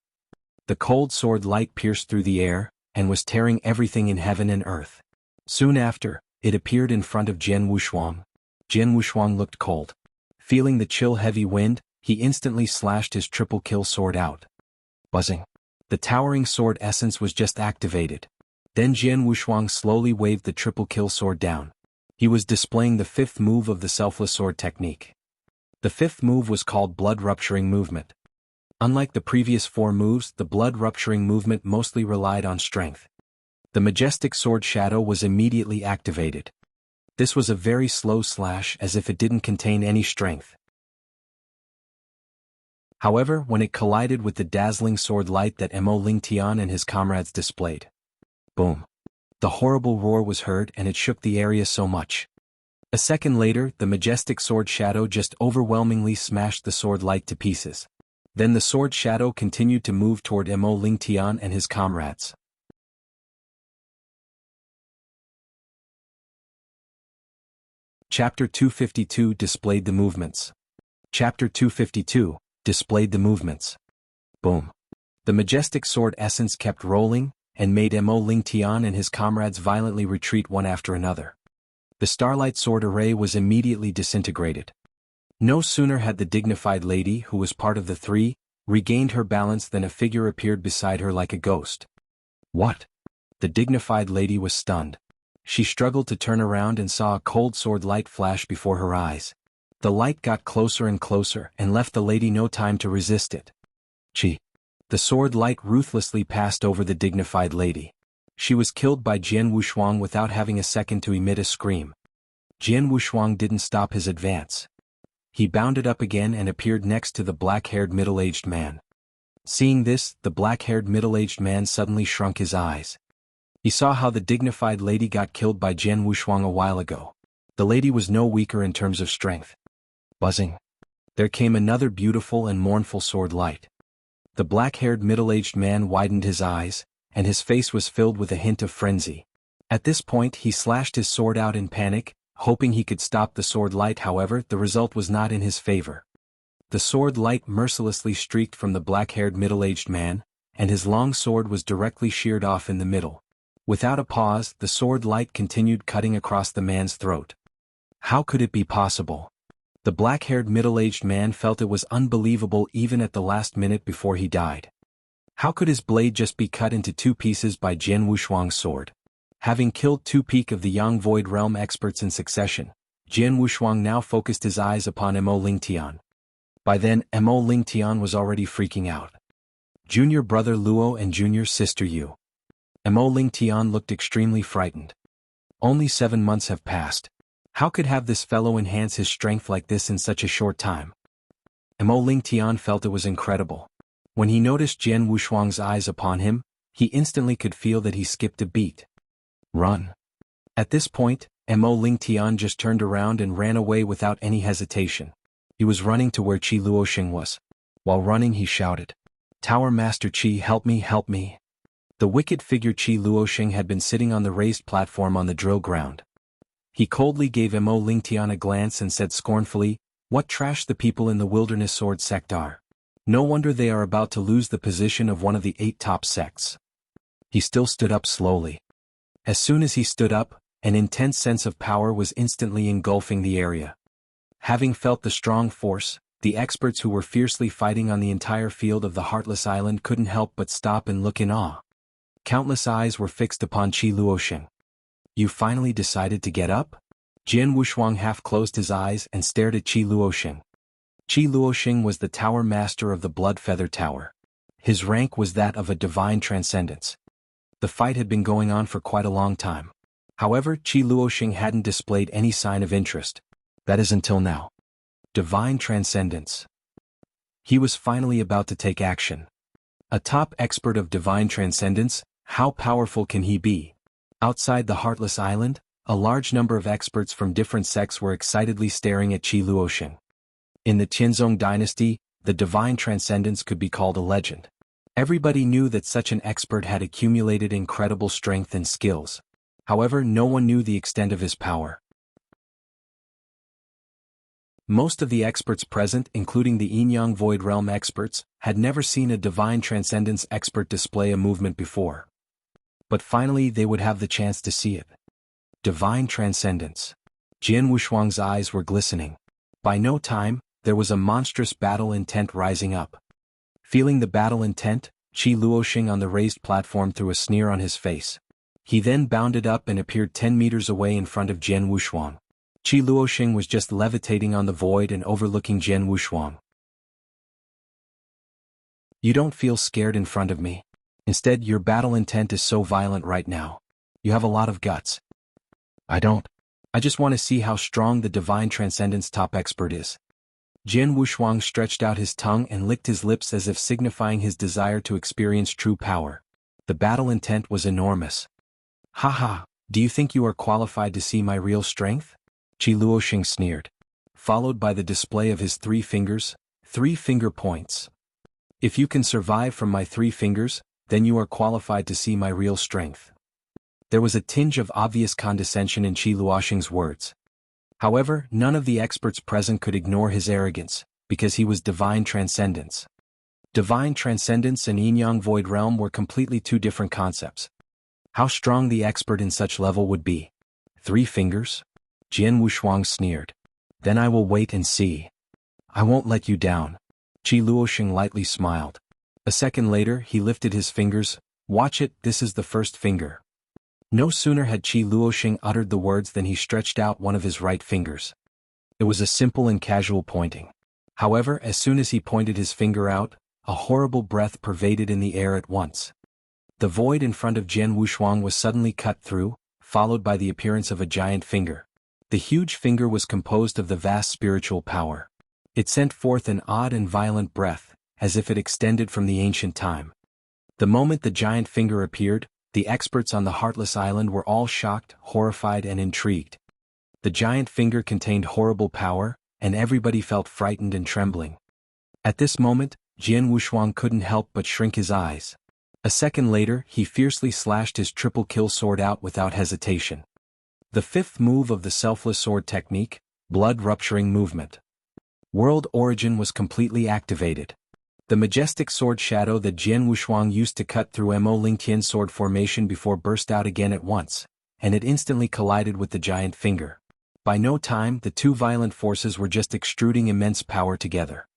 The cold sword light pierced through the air, and was tearing everything in heaven and earth. Soon after, it appeared in front of Jian Wushuang. Jian Wushuang looked cold. Feeling the chill heavy wind, he instantly slashed his triple kill sword out. Buzzing. The towering sword essence was just activated. Then Jian Wushuang slowly waved the triple kill sword down. He was displaying the fifth move of the selfless sword technique. The fifth move was called blood-rupturing movement. Unlike the previous four moves, the blood-rupturing movement mostly relied on strength. The majestic sword shadow was immediately activated. This was a very slow slash, as if it didn't contain any strength. However, when it collided with the dazzling sword light that Mo Lingtian and his comrades displayed. Boom. The horrible roar was heard and it shook the area so much. A second later, the majestic sword shadow just overwhelmingly smashed the sword light to pieces. Then the sword shadow continued to move toward Mo Lingtian and his comrades. Chapter 252 displayed the movements. Chapter 252 displayed the movements. Boom. The majestic sword essence kept rolling, and made Mo Lingtian and his comrades violently retreat one after another. The Starlight sword array was immediately disintegrated. No sooner had the dignified lady, who was part of the three, regained her balance than a figure appeared beside her like a ghost. What? The dignified lady was stunned. She struggled to turn around and saw a cold sword light flash before her eyes. The light got closer and closer and left the lady no time to resist it. Chi. The sword light ruthlessly passed over the dignified lady. She was killed by Jian Wushuang without having a second to emit a scream. Jian Wushuang didn't stop his advance. He bounded up again and appeared next to the black-haired middle-aged man. Seeing this, the black-haired middle-aged man suddenly shrunk his eyes. He saw how the dignified lady got killed by Jian Wushuang a while ago. The lady was no weaker in terms of strength. Buzzing. There came another beautiful and mournful sword light. The black-haired middle-aged man widened his eyes, and his face was filled with a hint of frenzy. At this point he slashed his sword out in panic, hoping he could stop the sword light. However, the result was not in his favor. The sword light mercilessly streaked from the black-haired middle-aged man, and his long sword was directly sheared off in the middle. Without a pause, the sword light continued cutting across the man's throat. How could it be possible? The black-haired middle-aged man felt it was unbelievable even at the last minute before he died. How could his blade just be cut into 2 pieces by Jian Wushuang's sword? Having killed 2 peak of the Yang Void Realm experts in succession, Jian Wushuang now focused his eyes upon Mo Lingtian. By then, Mo Lingtian was already freaking out. Junior brother Luo and junior sister Yu. Mo Lingtian looked extremely frightened. Only 7 months have passed. How could have this fellow enhance his strength like this in such a short time? Mo Lingtian felt it was incredible. When he noticed Jian Wushuang's eyes upon him, he instantly could feel that he skipped a beat. Run. At this point, Mo Lingtian just turned around and ran away without any hesitation. He was running to where Luosheng was. While running he shouted, "Tower Master Qi, help me, help me." The wicked figure Luosheng had been sitting on the raised platform on the drill ground. He coldly gave Mo Lingtian a glance and said scornfully, "What trash the people in the wilderness sword sect are. No wonder they are about to lose the position of one of the 8 top sects." He still stood up slowly. As soon as he stood up, an intense sense of power was instantly engulfing the area. Having felt the strong force, the experts who were fiercely fighting on the entire field of the Heartless Island couldn't help but stop and look in awe. Countless eyes were fixed upon Luosheng. "You finally decided to get up?" Jian Wushuang half closed his eyes and stared at Luosheng. Luosheng was the tower master of the Blood Feather Tower. His rank was that of a divine transcendence. The fight had been going on for quite a long time. However, Luosheng hadn't displayed any sign of interest. That is until now. Divine transcendence. He was finally about to take action. A top expert of divine transcendence, how powerful can he be? Outside the Heartless Island, a large number of experts from different sects were excitedly staring at Luosheng. In the Qianzong dynasty, the divine transcendence could be called a legend. Everybody knew that such an expert had accumulated incredible strength and skills. However, no one knew the extent of his power. Most of the experts present, including the Yang Void Realm experts, had never seen a divine transcendence expert display a movement before. But finally they would have the chance to see it. Divine transcendence. Jian Wushuang's eyes were glistening. By no time, there was a monstrous battle intent rising up. Feeling the battle intent, Luosheng on the raised platform threw a sneer on his face. He then bounded up and appeared 10 meters away in front of Jian Wushuang. Luosheng was just levitating on the void and overlooking Jian Wushuang. "You don't feel scared in front of me. Instead, your battle intent is so violent right now. You have a lot of guts." "I don't. I just want to see how strong the divine transcendence top expert is." Jian Wushuang stretched out his tongue and licked his lips as if signifying his desire to experience true power. The battle intent was enormous. "Haha, do you think you are qualified to see my real strength?" Luosheng sneered. Followed by the display of his 3 fingers, 3 finger points. "If you can survive from my 3 fingers, then you are qualified to see my real strength." There was a tinge of obvious condescension in Luosheng's words. However, none of the experts present could ignore his arrogance, because he was divine transcendence. Divine transcendence and Yang Void Realm were completely 2 different concepts. How strong the expert in such level would be? 3 fingers? Jian Wushuang sneered. "Then I will wait and see. I won't let you down." Luosheng lightly smiled. A second later he lifted his fingers. "Watch it, this is the first finger." No sooner had Luosheng uttered the words than he stretched out one of his right fingers. It was a simple and casual pointing. However, as soon as he pointed his finger out, a horrible breath pervaded in the air at once. The void in front of Jian Wushuang was suddenly cut through, followed by the appearance of a giant finger. The huge finger was composed of the vast spiritual power. It sent forth an odd and violent breath, as if it extended from the ancient time. The moment the giant finger appeared, the experts on the Heartless Island were all shocked, horrified and intrigued. The giant finger contained horrible power, and everybody felt frightened and trembling. At this moment, Jian Wushuang couldn't help but shrink his eyes. A second later, he fiercely slashed his triple kill sword out without hesitation. The fifth move of the selfless sword technique, blood-rupturing movement. World origin was completely activated. The majestic sword shadow that Jian Wushuang used to cut through Mo Lingtian's sword formation before burst out again at once, and it instantly collided with the giant finger. By no time, the two violent forces were just extruding immense power together.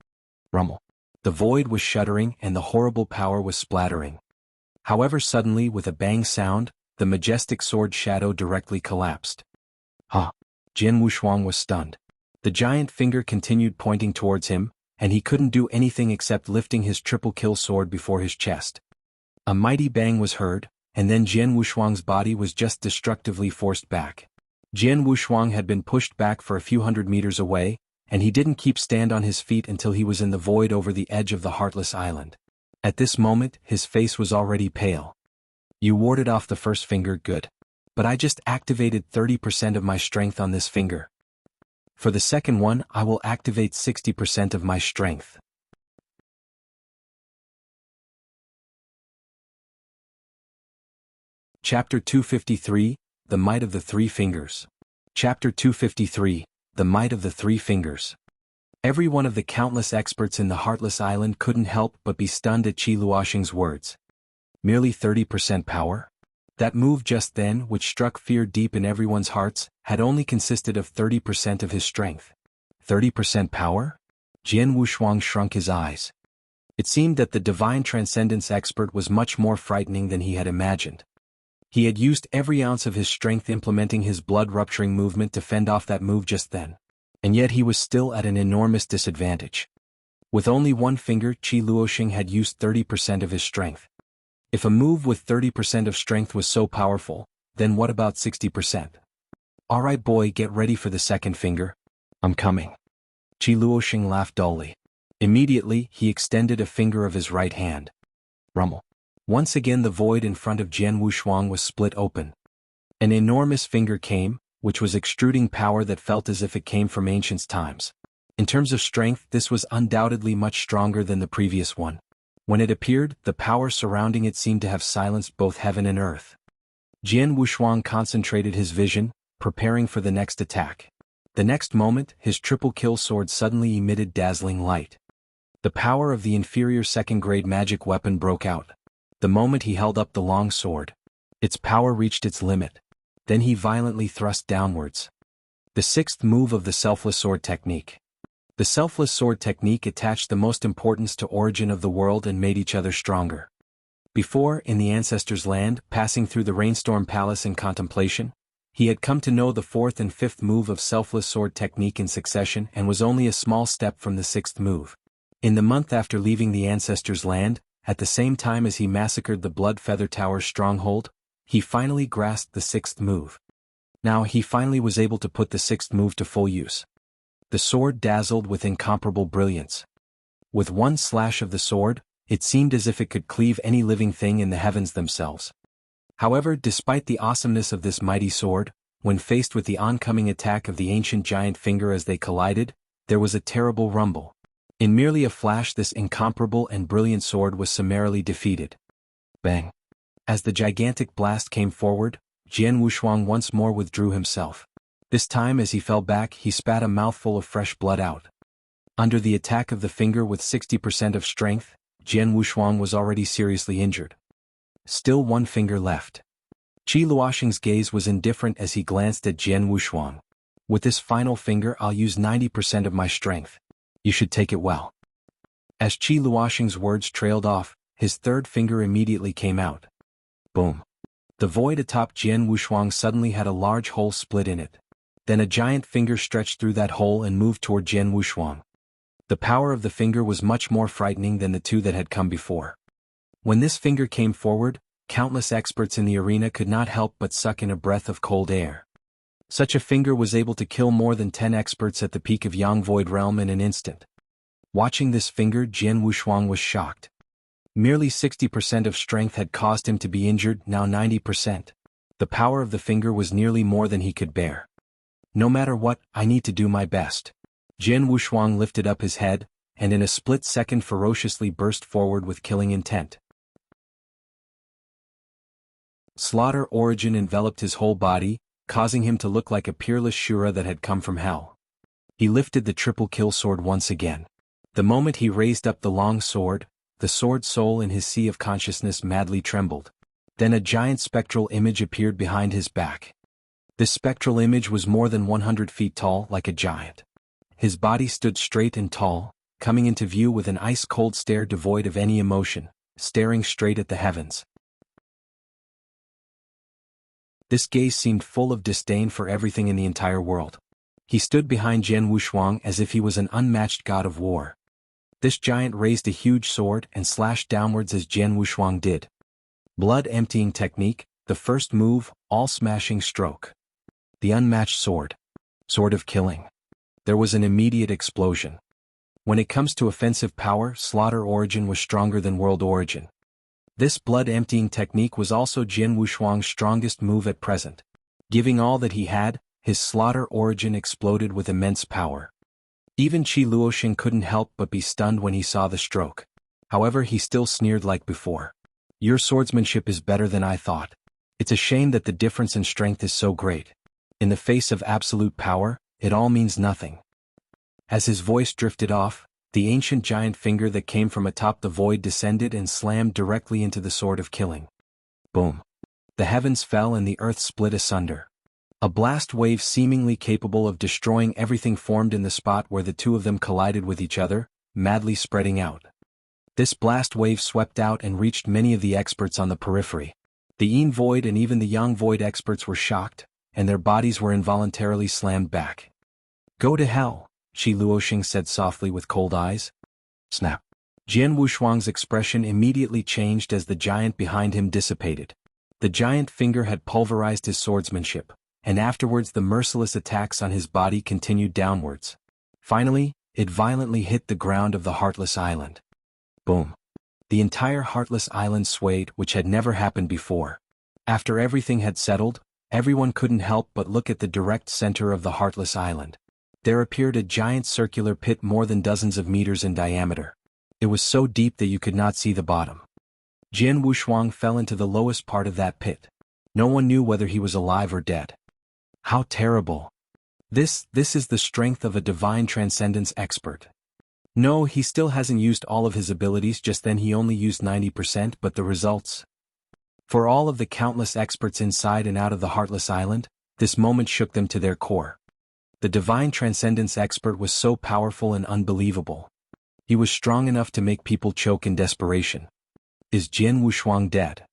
Rumble. The void was shuddering and the horrible power was splattering. However, suddenly, with a bang sound, the majestic sword shadow directly collapsed. Jian Wushuang was stunned. The giant finger continued pointing towards him, and he couldn't do anything except lifting his triple kill sword before his chest. A mighty bang was heard, and then Jian Wushuang's body was just destructively forced back. Jian Wushuang had been pushed back for a few hundred meters away, and he didn't keep stand on his feet until he was in the void over the edge of the Heartless Island. At this moment, his face was already pale. You warded off the first finger, good. But I just activated 30% of my strength on this finger. For the second one, I will activate 60% of my strength. Chapter 253, The Might of the Three Fingers. Chapter 253, The Might of the Three Fingers. Every one of the countless experts in the Heartless Island couldn't help but be stunned at Luosheng's words. Merely 30% power? That move just then, which struck fear deep in everyone's hearts, had only consisted of 30% of his strength. 30% power? Jian Wushuang shrunk his eyes. It seemed that the divine transcendence expert was much more frightening than he had imagined. He had used every ounce of his strength implementing his blood-rupturing movement to fend off that move just then. And yet he was still at an enormous disadvantage. With only one finger, Luosheng had used 30% of his strength. If a move with 30% of strength was so powerful, then what about 60%? Alright boy, get ready for the second finger. I'm coming. Luosheng laughed dully. Immediately, he extended a finger of his right hand. Rumble. Once again the void in front of Jian Wushuang was split open. An enormous finger came, which was extruding power that felt as if it came from ancient times. In terms of strength, this was undoubtedly much stronger than the previous one. When it appeared, the power surrounding it seemed to have silenced both heaven and earth. Jian Wushuang concentrated his vision, preparing for the next attack. The next moment, his triple kill sword suddenly emitted dazzling light. The power of the inferior second-grade magic weapon broke out. The moment he held up the long sword, its power reached its limit. Then he violently thrust downwards. The sixth move of the selfless sword technique. The selfless sword technique attached the most importance to origin of the world and made each other stronger. Before, in the ancestors' land, passing through the rainstorm palace in contemplation, he had come to know the fourth and fifth move of selfless sword technique in succession and was only a small step from the sixth move. In the month after leaving the ancestors' land, at the same time as he massacred the Blood Feather Tower's stronghold, he finally grasped the sixth move. Now he finally was able to put the sixth move to full use. The sword dazzled with incomparable brilliance. With one slash of the sword, it seemed as if it could cleave any living thing in the heavens themselves. However, despite the awesomeness of this mighty sword, when faced with the oncoming attack of the ancient giant finger as they collided, there was a terrible rumble. In merely a flash, this incomparable and brilliant sword was summarily defeated. Bang! As the gigantic blast came forward, Jian Wushuang once more withdrew himself. This time as he fell back, he spat a mouthful of fresh blood out. Under the attack of the finger with 60% of strength, Jian Wushuang was already seriously injured. Still one finger left. Luosheng's gaze was indifferent as he glanced at Jian Wushuang. With this final finger I'll use 90% of my strength. You should take it well. As Luosheng's words trailed off, his third finger immediately came out. Boom. The void atop Jian Wushuang suddenly had a large hole split in it. Then a giant finger stretched through that hole and moved toward Jian Wushuang. The power of the finger was much more frightening than the two that had come before. When this finger came forward, countless experts in the arena could not help but suck in a breath of cold air. Such a finger was able to kill more than 10 experts at the peak of Yang Void Realm in an instant. Watching this finger, Jian Wushuang was shocked. Merely 60% of strength had caused him to be injured, now 90%. The power of the finger was nearly more than he could bear. No matter what, I need to do my best. Jian Wushuang lifted up his head, and in a split second ferociously burst forward with killing intent. Slaughter origin enveloped his whole body, causing him to look like a peerless Shura that had come from hell. He lifted the triple kill sword once again. The moment he raised up the long sword, the sword soul in his sea of consciousness madly trembled. Then a giant spectral image appeared behind his back. This spectral image was more than 100 feet tall, like a giant. His body stood straight and tall, coming into view with an ice-cold stare devoid of any emotion, staring straight at the heavens. This gaze seemed full of disdain for everything in the entire world. He stood behind Jian Wushuang as if he was an unmatched god of war. This giant raised a huge sword and slashed downwards as Jian Wushuang did. Blood-emptying technique, the first move, all-smashing stroke. The unmatched sword. Sword of killing. There was an immediate explosion. When it comes to offensive power, Slaughter Origin was stronger than World Origin. This blood-emptying technique was also Jian Wushuang's strongest move at present. Giving all that he had, his Slaughter Origin exploded with immense power. Even Luosheng couldn't help but be stunned when he saw the stroke. However, he still sneered like before. Your swordsmanship is better than I thought. It's a shame that the difference in strength is so great. In the face of absolute power, it all means nothing. As his voice drifted off, the ancient giant finger that came from atop the void descended and slammed directly into the sword of killing. Boom. The heavens fell and the earth split asunder. A blast wave seemingly capable of destroying everything formed in the spot where the two of them collided with each other, madly spreading out. This blast wave swept out and reached many of the experts on the periphery. The Yin Void and even the Yang Void experts were shocked, and their bodies were involuntarily slammed back. Go to hell, Luosheng said softly with cold eyes. Snap. Jian Wushuang's expression immediately changed as the giant behind him dissipated. The giant finger had pulverized his swordsmanship, and afterwards the merciless attacks on his body continued downwards. Finally, it violently hit the ground of the Heartless Island. Boom. The entire Heartless Island swayed, which had never happened before. After everything had settled, everyone couldn't help but look at the direct center of the Heartless Island. There appeared a giant circular pit more than dozens of meters in diameter. It was so deep that you could not see the bottom. Jian Wushuang fell into the lowest part of that pit. No one knew whether he was alive or dead. How terrible. This is the strength of a divine transcendence expert. No, he still hasn't used all of his abilities, just then he only used 90%, but the results. For all of the countless experts inside and out of the Heartless Island, this moment shook them to their core. The divine transcendence expert was so powerful and unbelievable. He was strong enough to make people choke in desperation. Is Jian Wushuang dead?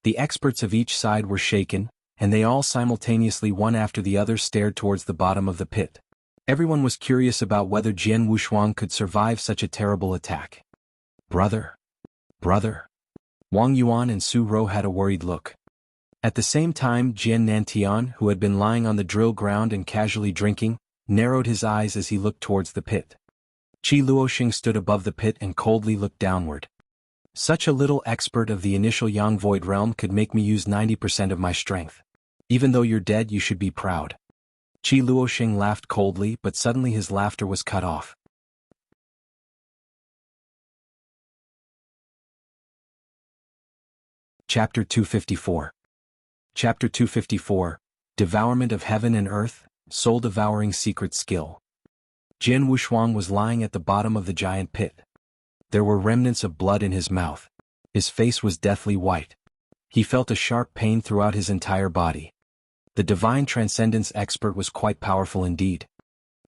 The experts of each side were shaken, and they all simultaneously one after the other stared towards the bottom of the pit. Everyone was curious about whether Jian Wushuang could survive such a terrible attack. Brother. Wang Yuan and Su Ro had a worried look. At the same time, Jian Nantian, who had been lying on the drill ground and casually drinking, narrowed his eyes as he looked towards the pit. Luosheng stood above the pit and coldly looked downward. Such a little expert of the initial Yang Void realm could make me use 90% of my strength. Even though you're dead, you should be proud. Luosheng laughed coldly, but suddenly his laughter was cut off. Chapter 254. Chapter 254, Devourment of Heaven and Earth, Soul-Devouring Secret Skill. Jian Wushuang was lying at the bottom of the giant pit. There were remnants of blood in his mouth. His face was deathly white. He felt a sharp pain throughout his entire body. The divine transcendence expert was quite powerful indeed.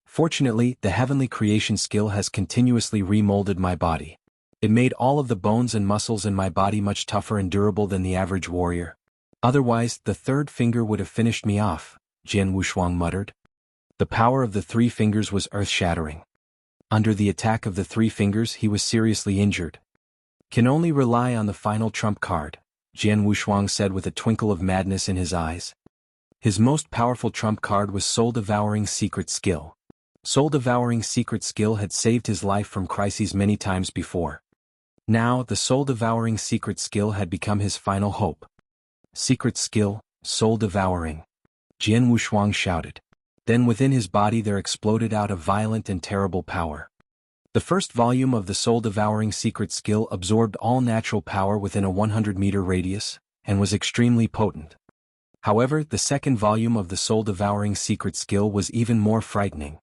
Fortunately, the heavenly creation skill has continuously remolded my body. It made all of the bones and muscles in my body much tougher and durable than the average warrior. Otherwise, the third finger would have finished me off, Jian Wushuang muttered. The power of the three fingers was earth-shattering. Under the attack of the three fingers, he was seriously injured. Can only rely on the final trump card, Jian Wushuang said with a twinkle of madness in his eyes. His most powerful trump card was Soul-Devouring Secret Skill. Soul-Devouring Secret Skill had saved his life from crises many times before. Now, the Soul-Devouring Secret Skill had become his final hope. Secret Skill, Soul-Devouring. Jian Wushuang shouted. Then within his body there exploded out a violent and terrible power. The first volume of the Soul-Devouring Secret Skill absorbed all natural power within a 100-meter radius, and was extremely potent. However, the second volume of the Soul-Devouring Secret Skill was even more frightening.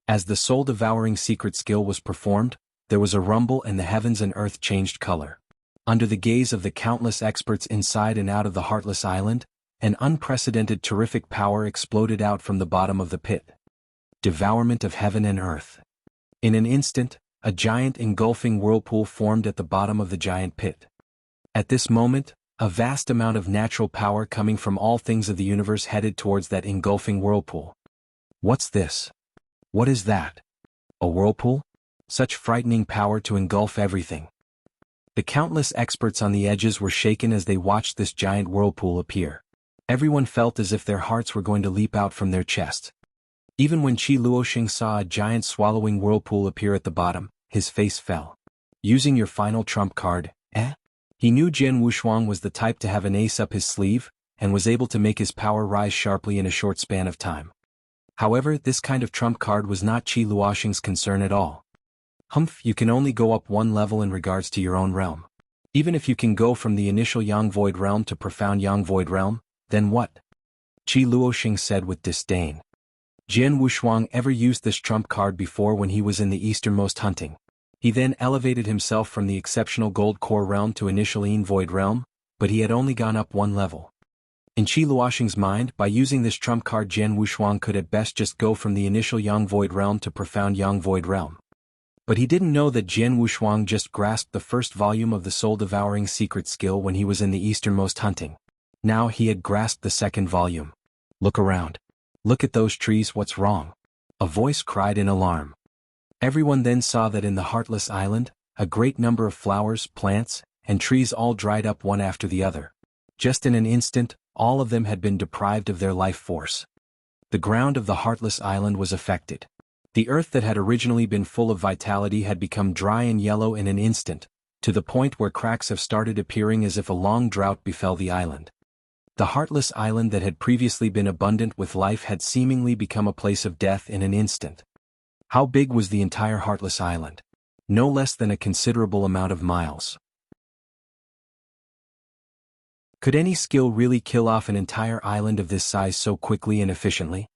As the Soul-Devouring Secret Skill was performed, there was a rumble and the heavens and earth changed color. Under the gaze of the countless experts inside and out of the Heartless Island, an unprecedented terrific power exploded out from the bottom of the pit. Devourment of heaven and earth. In an instant, a giant engulfing whirlpool formed at the bottom of the giant pit. At this moment, a vast amount of natural power coming from all things of the universe headed towards that engulfing whirlpool. What's this? What is that? A whirlpool? Such frightening power to engulf everything. The countless experts on the edges were shaken as they watched this giant whirlpool appear. Everyone felt as if their hearts were going to leap out from their chests. Even when Luosheng saw a giant swallowing whirlpool appear at the bottom, his face fell. Using your final trump card, eh? He knew Jian Wushuang was the type to have an ace up his sleeve, and was able to make his power rise sharply in a short span of time. However, this kind of trump card was not Luosheng's concern at all. Humph, you can only go up one level in regards to your own realm. Even if you can go from the initial Yang Void Realm to Profound Yang Void Realm, then what? Luosheng said with disdain. Jian Wushuang ever used this trump card before when he was in the easternmost hunting. He then elevated himself from the exceptional Gold Core Realm to initial Yin Void Realm, but he had only gone up one level. In Luosheng's mind, by using this trump card Jian Wushuang could at best just go from the initial Yang Void Realm to Profound Yang Void Realm. But he didn't know that Jian Wushuang just grasped the first volume of the Soul-Devouring Secret Skill when he was in the easternmost hunting. Now he had grasped the second volume. Look around. Look at those trees, what's wrong? A voice cried in alarm. Everyone then saw that in the Heartless Island, a great number of flowers, plants, and trees all dried up one after the other. Just in an instant, all of them had been deprived of their life force. The ground of the Heartless Island was affected. The earth that had originally been full of vitality had become dry and yellow in an instant, to the point where cracks have started appearing as if a long drought befell the island. The Heartless Island that had previously been abundant with life had seemingly become a place of death in an instant. How big was the entire Heartless Island? No less than a considerable amount of miles. Could any skill really kill off an entire island of this size so quickly and efficiently?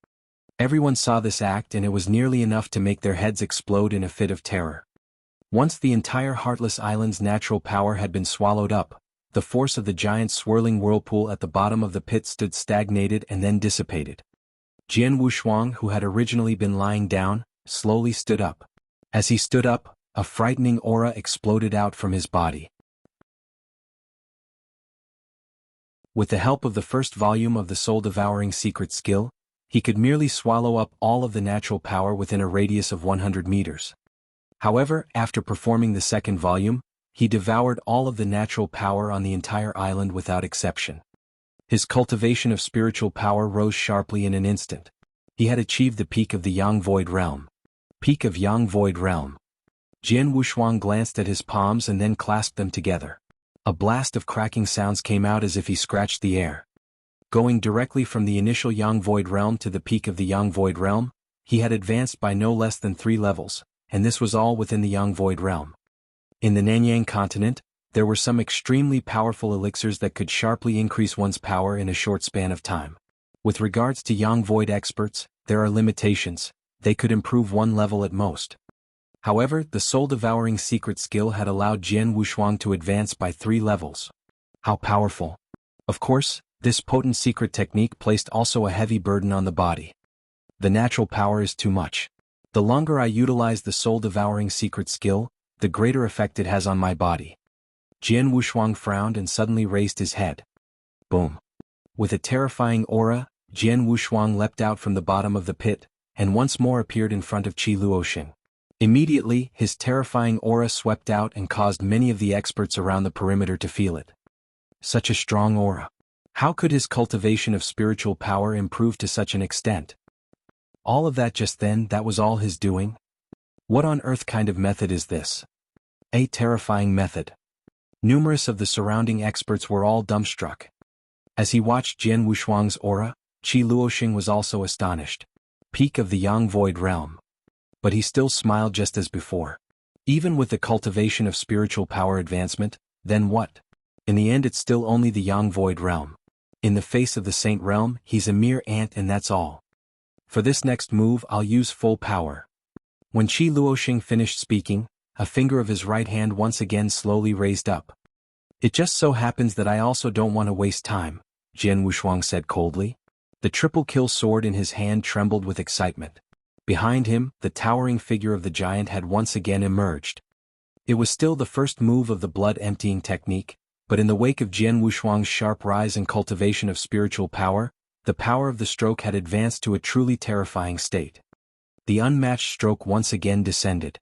Everyone saw this act and it was nearly enough to make their heads explode in a fit of terror. Once the entire Heartless Island's natural power had been swallowed up, the force of the giant swirling whirlpool at the bottom of the pit stood stagnated and then dissipated. Jian Wushuang, who had originally been lying down, slowly stood up. As he stood up, a frightening aura exploded out from his body. With the help of the first volume of the Soul-Devouring Secret Skill, he could merely swallow up all of the natural power within a radius of 100 meters. However, after performing the second volume, he devoured all of the natural power on the entire island without exception. His cultivation of spiritual power rose sharply in an instant. He had achieved the peak of the Yang Void Realm. Peak of Yang Void Realm. Jian Wushuang glanced at his palms and then clasped them together. A blast of cracking sounds came out as if he scratched the air. Going directly from the initial Yang Void Realm to the peak of the Yang Void Realm, he had advanced by no less than 3 levels, and this was all within the Yang Void Realm. In the Nanyang continent, there were some extremely powerful elixirs that could sharply increase one's power in a short span of time. With regards to Yang Void experts, there are limitations. They could improve 1 level at most. However, the Soul-Devouring Secret Skill had allowed Jian Wushuang to advance by 3 levels. How powerful! Of course, this potent secret technique placed also a heavy burden on the body. The natural power is too much. The longer I utilize the Soul-Devouring Secret Skill, the greater effect it has on my body. Jian Wushuang frowned and suddenly raised his head. Boom! With a terrifying aura, Jian Wushuang leapt out from the bottom of the pit, and once more appeared in front of Luosheng. Immediately, his terrifying aura swept out and caused many of the experts around the perimeter to feel it. Such a strong aura. How could his cultivation of spiritual power improve to such an extent? All of that just then, that was all his doing? What on earth kind of method is this? A terrifying method. Numerous of the surrounding experts were all dumbstruck. As he watched Jian Wushuang's aura, Luosheng was also astonished. Peak of the Yang Void Realm. But he still smiled just as before. Even with the cultivation of spiritual power advancement, then what? In the end it's still only the Yang Void Realm. In the face of the Saint Realm, he's a mere ant and that's all. For this next move I'll use full power. When Luosheng finished speaking, a finger of his right hand once again slowly raised up. It just so happens that I also don't want to waste time, Jian Wushuang said coldly. The triple kill sword in his hand trembled with excitement. Behind him, the towering figure of the giant had once again emerged. It was still the first move of the blood-emptying technique, but in the wake of Jian Wushuang's sharp rise and cultivation of spiritual power, the power of the stroke had advanced to a truly terrifying state. The unmatched stroke once again descended.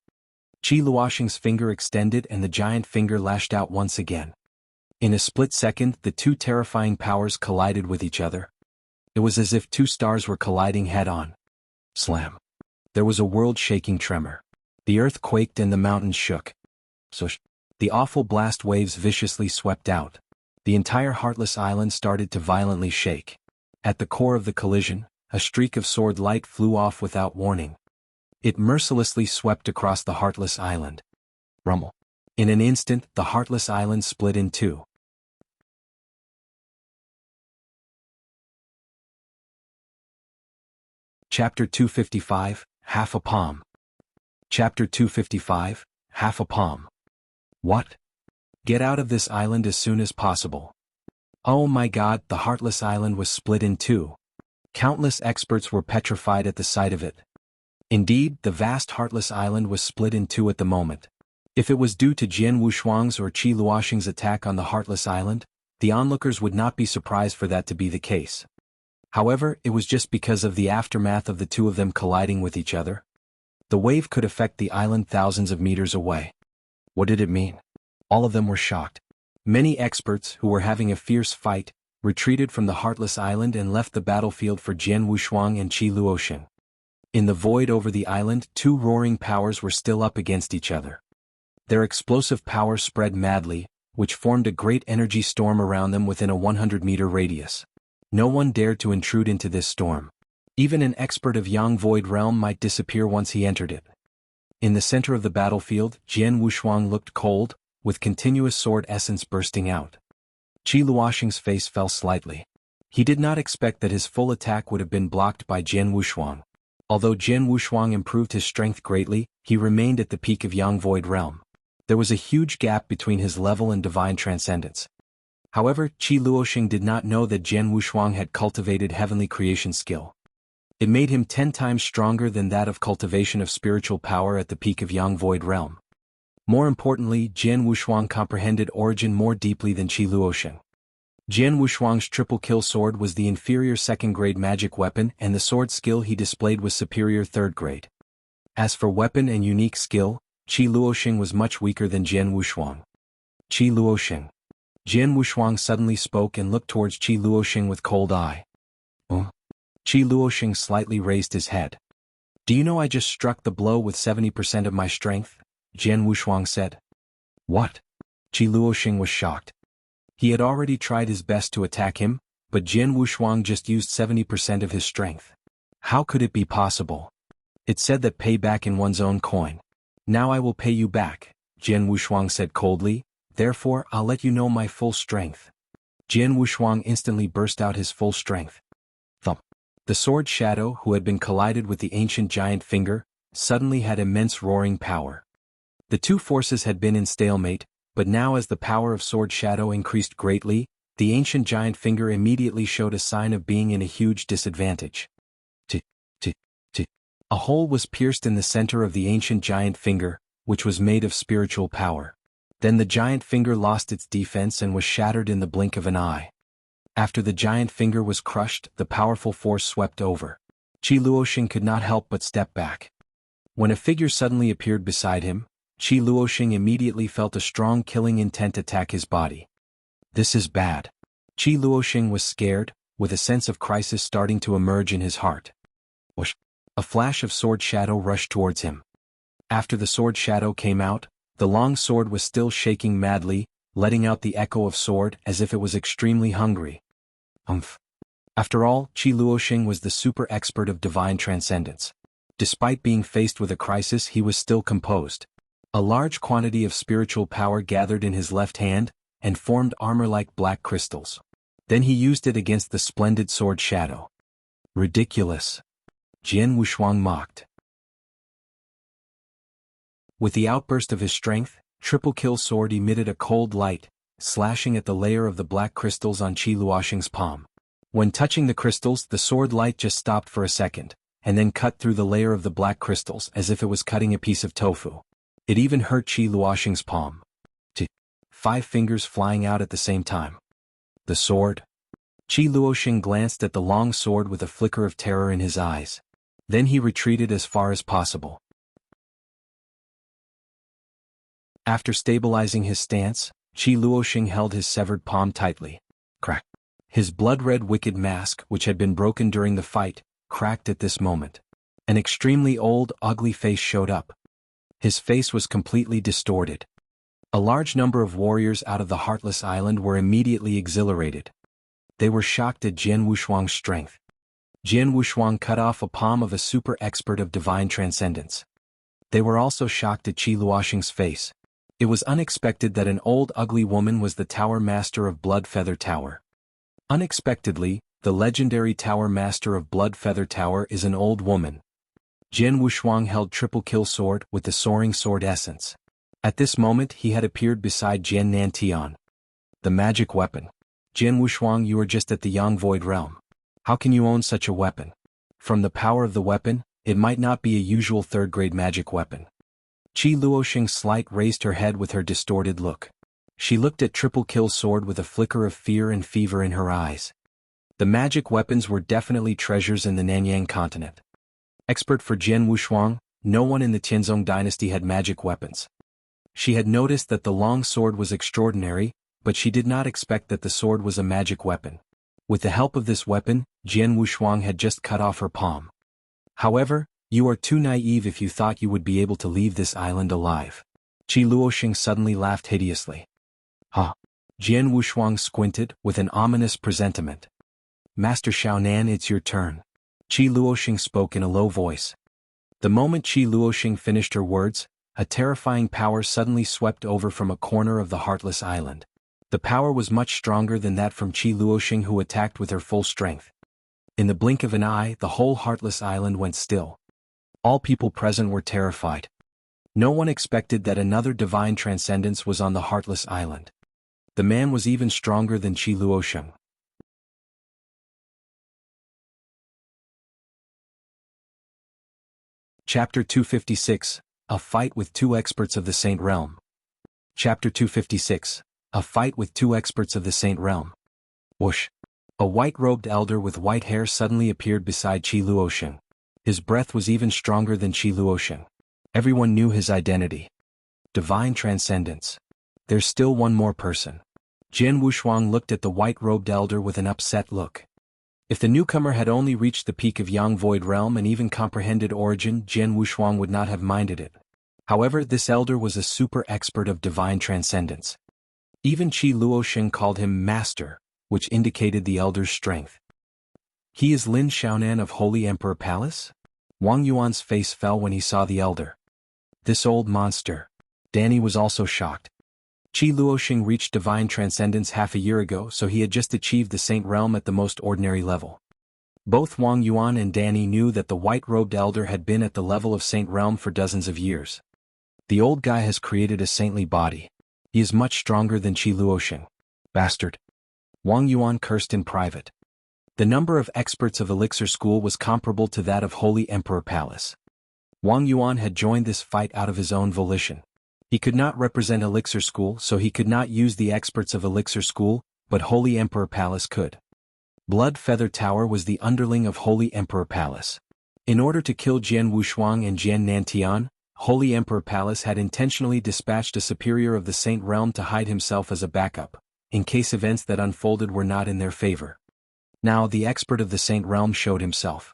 Luosheng's finger extended and the giant finger lashed out once again. In a split second, the two terrifying powers collided with each other. It was as if two stars were colliding head-on. Slam. There was a world-shaking tremor. The earth quaked and the mountains shook. The awful blast waves viciously swept out. The entire Heartless Island started to violently shake. At the core of the collision, a streak of sword light flew off without warning. It mercilessly swept across the Heartless Island. Rumble. In an instant, the Heartless Island split in two. Chapter 255, Half a Palm. Chapter 255, Half a Palm. What? Get out of this island as soon as possible. Oh my God, the Heartless Island was split in two. Countless experts were petrified at the sight of it. Indeed, the vast Heartless Island was split in two at the moment. If it was due to Jian Wushuang's or Luosheng's attack on the Heartless Island, the onlookers would not be surprised for that to be the case. However, it was just because of the aftermath of the two of them colliding with each other. The wave could affect the island thousands of meters away. What did it mean? All of them were shocked. Many experts, who were having a fierce fight, retreated from the Heartless Island and left the battlefield for Jian Wushuang and Luosheng. In the void over the island, two roaring powers were still up against each other. Their explosive power spread madly, which formed a great energy storm around them within a 100-meter radius. No one dared to intrude into this storm. Even an expert of Yang Void Realm might disappear once he entered it. In the center of the battlefield, Jian Wushuang looked cold, with continuous sword essence bursting out. Luosheng's face fell slightly. He did not expect that his full attack would have been blocked by Jian Wushuang. Although Jian Wushuang improved his strength greatly, he remained at the peak of Yang Void Realm. There was a huge gap between his level and divine transcendence. However, Luosheng did not know that Jian Wushuang had cultivated heavenly creation skill. It made him 10 times stronger than that of cultivation of spiritual power at the peak of Yang Void Realm. More importantly, Jian Wushuang comprehended origin more deeply than Luosheng. Jian Wushuang's triple kill sword was the inferior second-grade magic weapon and the sword skill he displayed was superior third-grade. As for weapon and unique skill, Luosheng was much weaker than Jian Wushuang. Luosheng. Jian Wushuang suddenly spoke and looked towards Luosheng with cold eye. Luosheng slightly raised his head. Do you know I just struck the blow with 70% of my strength? Jian Wushuang said. What? Luosheng was shocked. He had already tried his best to attack him, but Jian Wushuang just used 70% of his strength. How could it be possible? It said that pay back in one's own coin. Now I will pay you back, Jian Wushuang said coldly, therefore I'll let you know my full strength. Jian Wushuang instantly burst out his full strength. Thump. The sword shadow, who had been collided with the ancient giant finger, suddenly had immense roaring power. The two forces had been in stalemate, but now as the power of sword shadow increased greatly, the ancient giant finger immediately showed a sign of being in a huge disadvantage. A hole was pierced in the center of the ancient giant finger, which was made of spiritual power. Then the giant finger lost its defense and was shattered in the blink of an eye. After the giant finger was crushed, the powerful force swept over. Luosheng could not help but step back. When a figure suddenly appeared beside him, Luosheng immediately felt a strong killing intent attack his body. This is bad. Qi Luosheng was scared, with a sense of crisis starting to emerge in his heart. Whoosh! A flash of sword shadow rushed towards him. After the sword shadow came out, the long sword was still shaking madly, letting out the echo of sword as if it was extremely hungry. After all, Qi Luosheng was the super expert of divine transcendence. Despite being faced with a crisis, he was still composed. A large quantity of spiritual power gathered in his left hand, and formed armor-like black crystals. Then he used it against the splendid sword shadow. Ridiculous. Jian Wushuang mocked. With the outburst of his strength, Triple Kill Sword emitted a cold light, slashing at the layer of the black crystals on Qi Luosheng's palm. When touching the crystals, the sword light just stopped for a second, and then cut through the layer of the black crystals as if it was cutting a piece of tofu. It even hurt Qi Luosheng's palm. 5 fingers flying out at the same time. The sword? Qi Luosheng glanced at the long sword with a flicker of terror in his eyes. Then he retreated as far as possible. After stabilizing his stance, Qi Luosheng held his severed palm tightly. Crack. His blood-red wicked mask, which had been broken during the fight, cracked at this moment. An extremely old, ugly face showed up. His face was completely distorted. A large number of warriors out of the Heartless Island were immediately exhilarated. They were shocked at Jian Wushuang's strength. Jian Wushuang cut off a palm of a super expert of divine transcendence. They were also shocked at Qi Luosheng's face. It was unexpected that an old ugly woman was the Tower Master of Blood Feather Tower. Unexpectedly, the legendary Tower Master of Blood Feather Tower is an old woman. Jian Wushuang held Triple Kill Sword with the Soaring Sword essence. At this moment he had appeared beside Jian Nantian. The magic weapon. Jian Wushuang, you are just at the Yang Void Realm. How can you own such a weapon? From the power of the weapon, it might not be a usual third-grade magic weapon. Qi Luosheng slight raised her head with her distorted look. She looked at Triple Kill Sword with a flicker of fear and fever in her eyes. The magic weapons were definitely treasures in the Nanyang continent. Expert for Jian Wushuang, no one in the Tianzong dynasty had magic weapons. She had noticed that the long sword was extraordinary, but she did not expect that the sword was a magic weapon. With the help of this weapon, Jian Wushuang had just cut off her palm. However, you are too naive if you thought you would be able to leave this island alive. Qi Luosheng suddenly laughed hideously. Ha! Jian Wushuang squinted, with an ominous presentiment. Master Xiaonan, it's your turn. Qi Luosheng spoke in a low voice. The moment Qi Luosheng finished her words, a terrifying power suddenly swept over from a corner of the Heartless Island. The power was much stronger than that from Qi Luosheng, who attacked with her full strength. In the blink of an eye, the whole Heartless Island went still. All people present were terrified. No one expected that another divine transcendence was on the Heartless Island. The man was even stronger than Qi Luosheng. Chapter 256, A Fight with Two Experts of the Saint Realm. Chapter 256, A Fight with Two Experts of the Saint Realm. Whoosh! A white-robed elder with white hair suddenly appeared beside Qi Luosheng. His breath was even stronger than Qi Luosheng. Everyone knew his identity. Divine transcendence. There's still one more person. Jian Wushuang looked at the white-robed elder with an upset look. If the newcomer had only reached the peak of Yang Void Realm and even comprehended origin, Jian Wushuang would not have minded it. However, this elder was a super expert of divine transcendence. Even Qi Luosheng called him Master, which indicated the elder's strength. He is Lin Xiaonan of Holy Emperor Palace? Wang Yuan's face fell when he saw the elder. This old monster. Danny was also shocked. Qi Luosheng reached divine transcendence half a year ago, so he had just achieved the Saint Realm at the most ordinary level. Both Wang Yuan and Danny knew that the white-robed elder had been at the level of Saint Realm for dozens of years. The old guy has created a saintly body. He is much stronger than Qi Luosheng. Bastard. Wang Yuan cursed in private. The number of experts of Elixir School was comparable to that of Holy Emperor Palace. Wang Yuan had joined this fight out of his own volition. He could not represent Elixir School, so he could not use the experts of Elixir School, but Holy Emperor Palace could. Blood Feather Tower was the underling of Holy Emperor Palace. In order to kill Jian Wushuang and Jian Nantian, Holy Emperor Palace had intentionally dispatched a superior of the Saint Realm to hide himself as a backup, in case events that unfolded were not in their favor. Now the expert of the Saint Realm showed himself.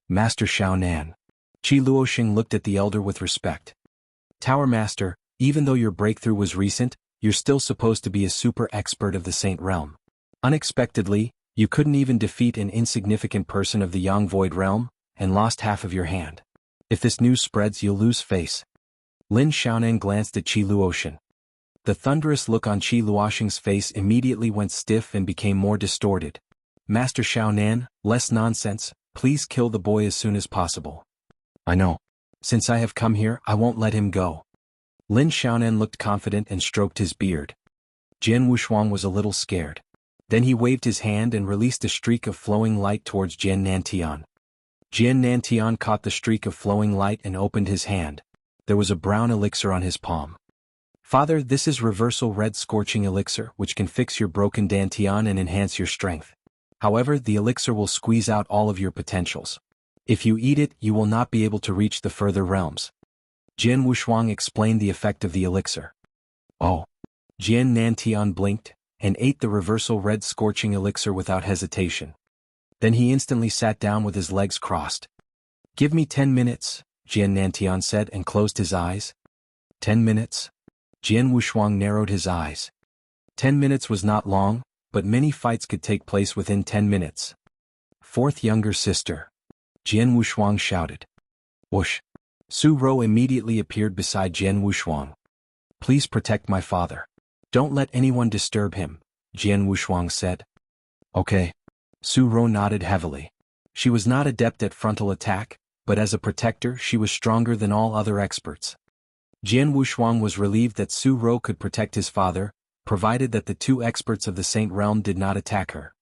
Master Xiaonan. Qi Luosheng looked at the elder with respect. Tower Master, even though your breakthrough was recent, you're still supposed to be a super expert of the Saint Realm. Unexpectedly, you couldn't even defeat an insignificant person of the Yang Void Realm, and lost half of your hand. If this news spreads, you'll lose face. Lin Xiaonan glanced at Qi Luosheng. The thunderous look on Qi Luosheng's face immediately went stiff and became more distorted. Master Xiaonan, less nonsense, please kill the boy as soon as possible. I know. Since I have come here, I won't let him go. Lin Xiaonan looked confident and stroked his beard. Jian Wushuang was a little scared. Then he waved his hand and released a streak of flowing light towards Jian Nantian. Jian Nantian caught the streak of flowing light and opened his hand. There was a brown elixir on his palm. Father, this is Reversal Red Scorching Elixir, which can fix your broken Dantian and enhance your strength. However, the elixir will squeeze out all of your potentials. If you eat it, you will not be able to reach the further realms. Jian Wushuang explained the effect of the elixir. Oh. Jian Nantian blinked, and ate the Reversal Red Scorching Elixir without hesitation. Then he instantly sat down with his legs crossed. Give me 10 minutes, Jian Nantian said and closed his eyes. 10 minutes? Jian Wushuang narrowed his eyes. 10 minutes was not long, but many fights could take place within 10 minutes. Fourth younger sister. Jian Wushuang shouted. Whoosh. Su Ro immediately appeared beside Jian Wushuang. Please protect my father. Don't let anyone disturb him, Jian Wushuang said. Okay. Su Ro nodded heavily. She was not adept at frontal attack, but as a protector she was stronger than all other experts. Jian Wushuang was relieved that Su Ro could protect his father, provided that the two experts of the Saint Realm did not attack her.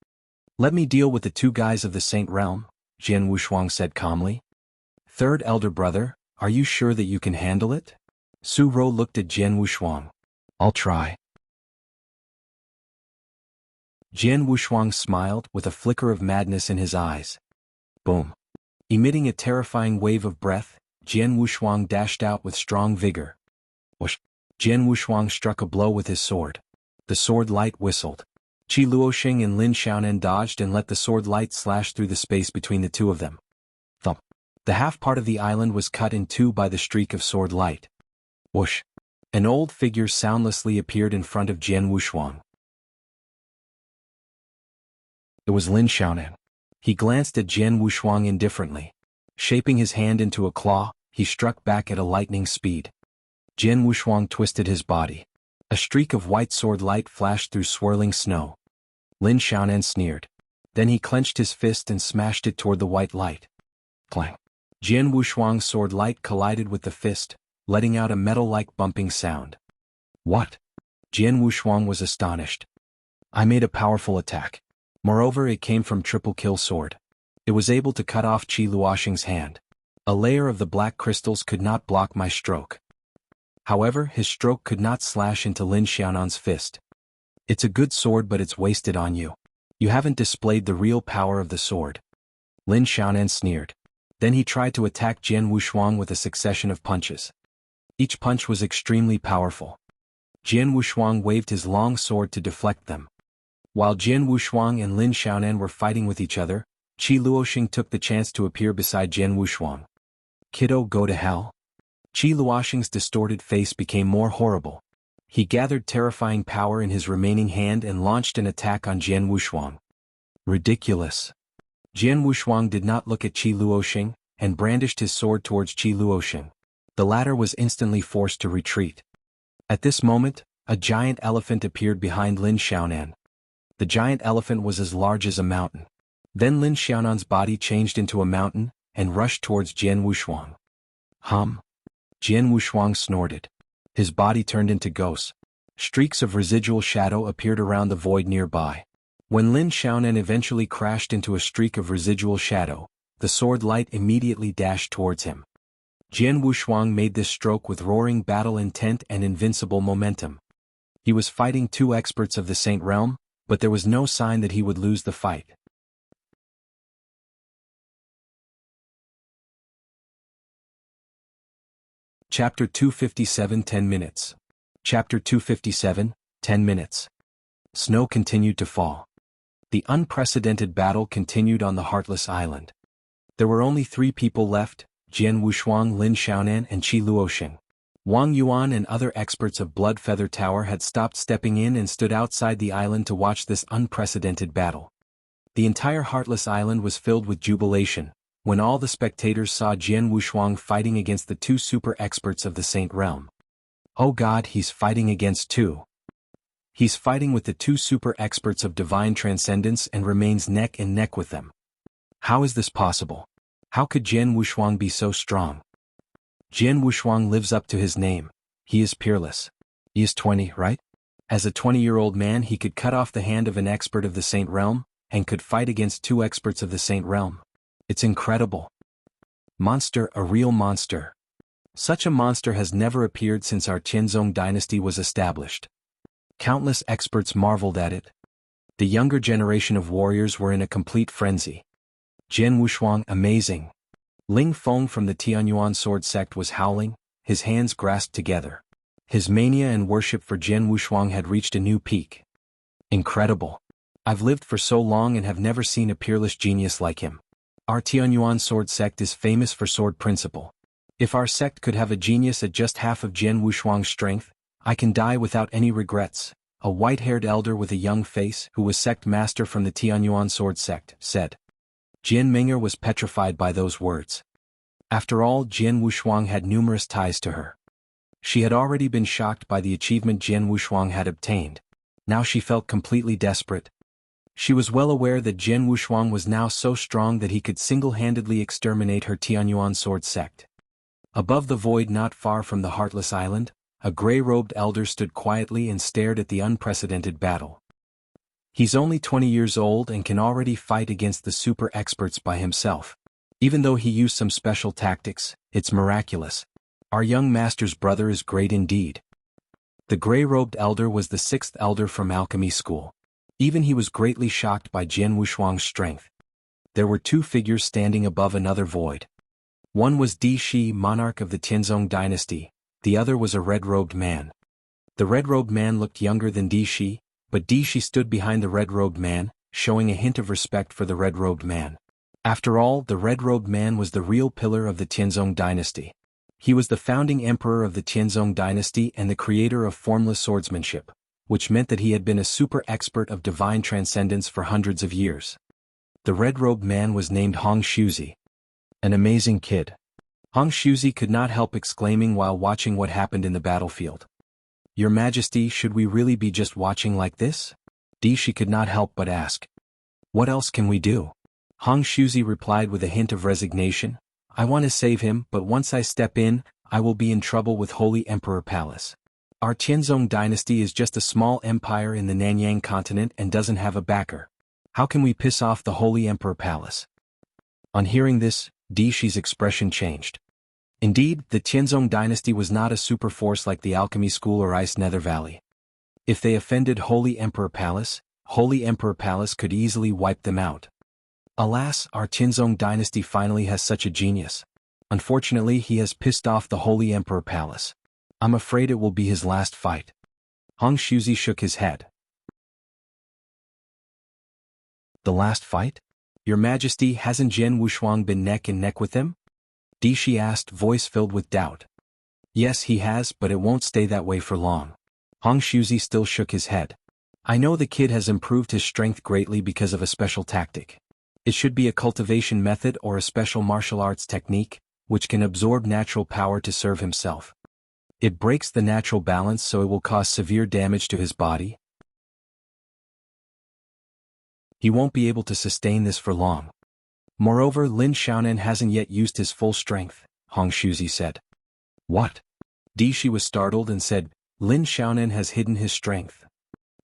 Let me deal with the two guys of the Saint Realm, Jian Wushuang said calmly. Third elder brother, are you sure that you can handle it? Su Ro looked at Jian Wushuang. I'll try. Jian Wushuang smiled with a flicker of madness in his eyes. Boom. Emitting a terrifying wave of breath, Jian Wushuang dashed out with strong vigor. Whoosh. Jian Wushuang struck a blow with his sword. The sword light whistled. Qi Luosheng and Lin Xiaonan dodged and let the sword light slash through the space between the two of them. Thump. The half part of the island was cut in two by the streak of sword light. Whoosh. An old figure soundlessly appeared in front of Jian Wushuang. It was Lin Xiaonan. He glanced at Jian Wushuang indifferently. Shaping his hand into a claw, he struck back at a lightning speed. Jian Wushuang twisted his body. A streak of white sword light flashed through swirling snow. Lin Xiaonan sneered. Then he clenched his fist and smashed it toward the white light. Clang. Jian Wushuang's sword light collided with the fist, letting out a metal-like bumping sound. What? Jian Wushuang was astonished. I made a powerful attack. Moreover, it came from triple kill sword. It was able to cut off Qi Luosheng's hand. A layer of the black crystals could not block my stroke. However, his stroke could not slash into Lin Xiaonan's fist. It's a good sword, but it's wasted on you. You haven't displayed the real power of the sword. Lin Xiaonan sneered. Then he tried to attack Jian Wushuang with a succession of punches. Each punch was extremely powerful. Jian Wushuang waved his long sword to deflect them. While Jian Wushuang and Lin Xiaonan were fighting with each other, Qi Luosheng took the chance to appear beside Jian Wushuang. Kiddo, go to hell? Qi Luosheng's distorted face became more horrible. He gathered terrifying power in his remaining hand and launched an attack on Jian Wushuang. Ridiculous. Jian Wushuang did not look at Qi Luosheng, and brandished his sword towards Qi Luosheng. The latter was instantly forced to retreat. At this moment, a giant elephant appeared behind Lin Xiaonan. The giant elephant was as large as a mountain. Then Lin Xiaonan's body changed into a mountain, and rushed towards Jian Wushuang. Hum. Jian Wushuang snorted. His body turned into ghosts. Streaks of residual shadow appeared around the void nearby. When Lin Xiaonan eventually crashed into a streak of residual shadow, the sword light immediately dashed towards him. Jian Wushuang made this stroke with roaring battle intent and invincible momentum. He was fighting two experts of the Saint Realm, but there was no sign that he would lose the fight. Chapter 257 10 minutes. Chapter 257, 10 minutes. Snow continued to fall. The unprecedented battle continued on the Heartless Island. There were only 3 people left, Jian Wushuang, Lin Xiaonan and Qi Luosheng. Wang Yuan and other experts of Blood Feather Tower had stopped stepping in and stood outside the island to watch this unprecedented battle. The entire Heartless Island was filled with jubilation, when all the spectators saw Jian Wushuang fighting against the 2 super experts of the Saint Realm. Oh God, he's fighting against 2. He's fighting with the 2 super experts of divine transcendence and remains neck and neck with them. How is this possible? How could Jian Wushuang be so strong? Jian Wushuang lives up to his name. He is peerless. He is 20, right? As a 20-year-old man he could cut off the hand of an expert of the Saint Realm, and could fight against 2 experts of the Saint Realm. It's incredible. Monster, a real monster. Such a monster has never appeared since our Tianzong dynasty was established. Countless experts marveled at it. The younger generation of warriors were in a complete frenzy. Jian Wushuang, amazing. Ling Feng from the Tianyuan sword sect was howling, his hands grasped together. His mania and worship for Jian Wushuang had reached a new peak. Incredible. I've lived for so long and have never seen a peerless genius like him. Our Tianyuan sword sect is famous for sword principle. If our sect could have a genius at just half of Jian Wushuang's strength, I can die without any regrets, a white-haired elder with a young face who was sect master from the Tianyuan sword sect, said. Jian Ming'er was petrified by those words. After all, Jian Wushuang had numerous ties to her. She had already been shocked by the achievement Jian Wushuang had obtained. Now she felt completely desperate. She was well aware that Jian Wushuang was now so strong that he could single-handedly exterminate her Tianyuan sword sect. Above the void not far from the Heartless Island, a gray-robed elder stood quietly and stared at the unprecedented battle. He's only 20 years old and can already fight against the super experts by himself. Even though he used some special tactics, it's miraculous. Our young master's brother is great indeed. The gray-robed elder was the 6th elder from alchemy school. Even he was greatly shocked by Jian Wushuang's strength. There were 2 figures standing above another void. One was Di Shi, monarch of the Tianzong dynasty, the other was a red-robed man. The red-robed man looked younger than Di Shi, but Di Shi stood behind the red-robed man, showing a hint of respect for the red-robed man. After all, the red-robed man was the real pillar of the Tianzong dynasty. He was the founding emperor of the Tianzong dynasty and the creator of formless swordsmanship, which meant that he had been a super expert of divine transcendence for hundreds of years. The red-robed man was named Hong Shuzi. An amazing kid. Hong Shuzi could not help exclaiming while watching what happened in the battlefield. Your Majesty, should we really be just watching like this? Di Shi could not help but ask. What else can we do? Hong Shuzi replied with a hint of resignation. I want to save him, but once I step in, I will be in trouble with Holy Emperor Palace. Our Tianzong dynasty is just a small empire in the Nanyang continent and doesn't have a backer. How can we piss off the Holy Emperor Palace? On hearing this, Di Shi's expression changed. Indeed, the Tianzong dynasty was not a super force like the Alchemy School or Ice Nether Valley. If they offended Holy Emperor Palace could easily wipe them out. Alas, our Tianzong dynasty finally has such a genius. Unfortunately, he has pissed off the Holy Emperor Palace. I'm afraid it will be his last fight. Hong Shuzi shook his head. The last fight? Your Majesty, hasn't Jian Wushuang been neck and neck with him? Di Shi asked, voice filled with doubt. Yes, he has, but it won't stay that way for long. Hong Shuzi still shook his head. I know the kid has improved his strength greatly because of a special tactic. It should be a cultivation method or a special martial arts technique, which can absorb natural power to serve himself. It breaks the natural balance, so it will cause severe damage to his body. He won't be able to sustain this for long. Moreover, Lin Xiaonan hasn't yet used his full strength, Hong Shuzi said. What? Di Shi was startled and said, Lin Xiaonan has hidden his strength.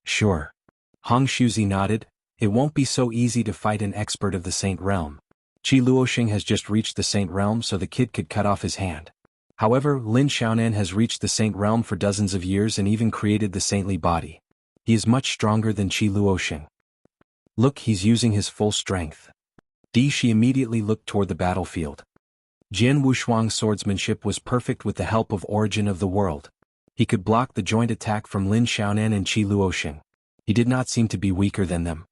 Sure. Hong Shuzi nodded. It won't be so easy to fight an expert of the Saint Realm. Qi Luosheng has just reached the Saint Realm, so the kid could cut off his hand. However, Lin Xiaonan has reached the Saint Realm for dozens of years and even created the saintly body. He is much stronger than Qi Luosheng. Look, he's using his full strength. Di Shi immediately looked toward the battlefield. Jian Wushuang's swordsmanship was perfect with the help of Origin of the World. He could block the joint attack from Lin Xiaonan and Qi Luosheng. He did not seem to be weaker than them.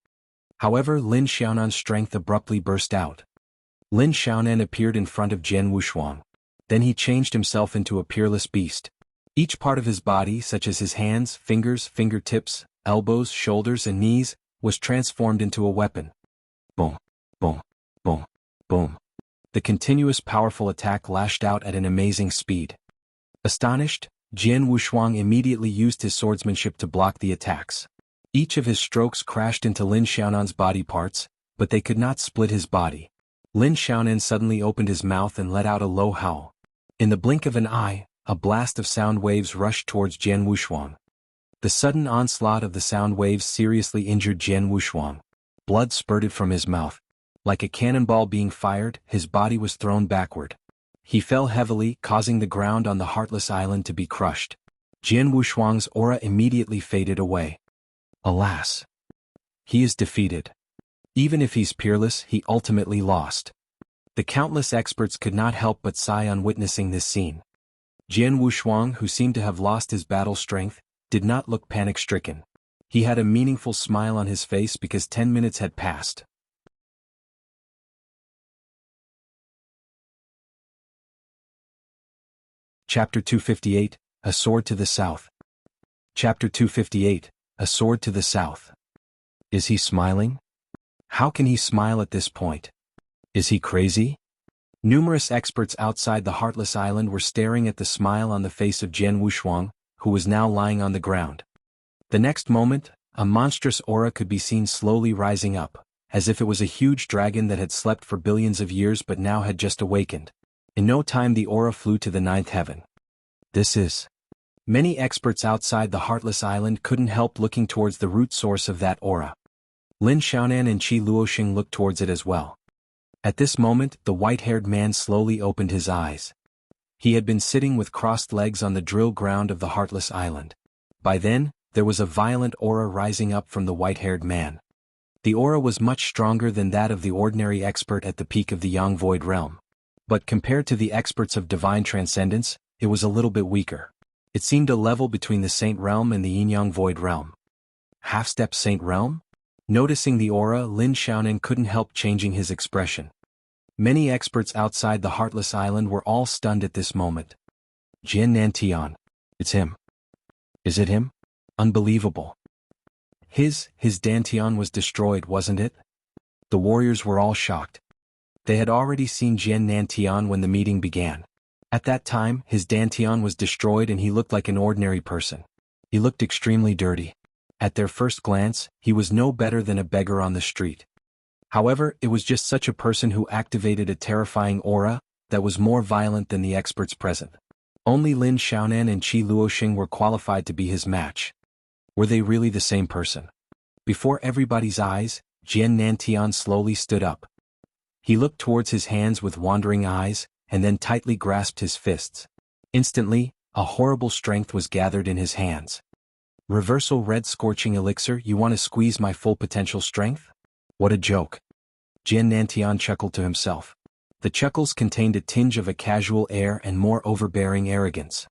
However, Lin Xiaonan's strength abruptly burst out. Lin Xiaonan appeared in front of Jian Wushuang. Then he changed himself into a peerless beast. Each part of his body, such as his hands, fingers, fingertips, elbows, shoulders, and knees, was transformed into a weapon. Boom, boom, boom, boom. The continuous powerful attack lashed out at an amazing speed. Astonished, Jian Wushuang immediately used his swordsmanship to block the attacks. Each of his strokes crashed into Lin Xiaonan's body parts, but they could not split his body. Lin Xiaonan suddenly opened his mouth and let out a low howl. In the blink of an eye, a blast of sound waves rushed towards Jian Wushuang. The sudden onslaught of the sound waves seriously injured Jian Wushuang. Blood spurted from his mouth. Like a cannonball being fired, his body was thrown backward. He fell heavily, causing the ground on the Heartless Island to be crushed. Jian Wushuang's aura immediately faded away. Alas! He is defeated. Even if he's peerless, he ultimately lost. The countless experts could not help but sigh on witnessing this scene. Jian Wushuang, who seemed to have lost his battle strength, did not look panic-stricken. He had a meaningful smile on his face because 10 minutes had passed. Chapter 258, A Sword to the South. Chapter 258, A Sword to the South. Is he smiling? How can he smile at this point? Is he crazy? Numerous experts outside the Heartless Island were staring at the smile on the face of Jian Wushuang, who was now lying on the ground. The next moment, a monstrous aura could be seen slowly rising up, as if it was a huge dragon that had slept for billions of years but now had just awakened. In no time the aura flew to the ninth heaven. This is... Many experts outside the Heartless Island couldn't help looking towards the root source of that aura. Lin Xiaonan and Luosheng looked towards it as well. At this moment, the white-haired man slowly opened his eyes. He had been sitting with crossed legs on the drill ground of the Heartless Island. By then, there was a violent aura rising up from the white-haired man. The aura was much stronger than that of the ordinary expert at the peak of the Yang Void Realm. But compared to the experts of divine transcendence, it was a little bit weaker. It seemed a level between the Saint Realm and the Yin-Yang Void Realm. Half-step Saint Realm? Noticing the aura, Lin Xiaonan couldn't help changing his expression. Many experts outside the Heartless Island were all stunned at this moment. Jian Nantian. It's him. Is it him? Unbelievable. His Dantian was destroyed, wasn't it? The warriors were all shocked. They had already seen Jian Nantian when the meeting began. At that time, his Dantian was destroyed and he looked like an ordinary person. He looked extremely dirty. At their first glance, he was no better than a beggar on the street. However, it was just such a person who activated a terrifying aura that was more violent than the experts present. Only Lin Xiaonan and Luosheng were qualified to be his match. Were they really the same person? Before everybody's eyes, Jian Nantian slowly stood up. He looked towards his hands with wandering eyes, and then tightly grasped his fists. Instantly, a horrible strength was gathered in his hands. Reversal Red Scorching Elixir, you want to squeeze my full potential strength? What a joke. Jian Nantian chuckled to himself. The chuckles contained a tinge of a casual air and more overbearing arrogance.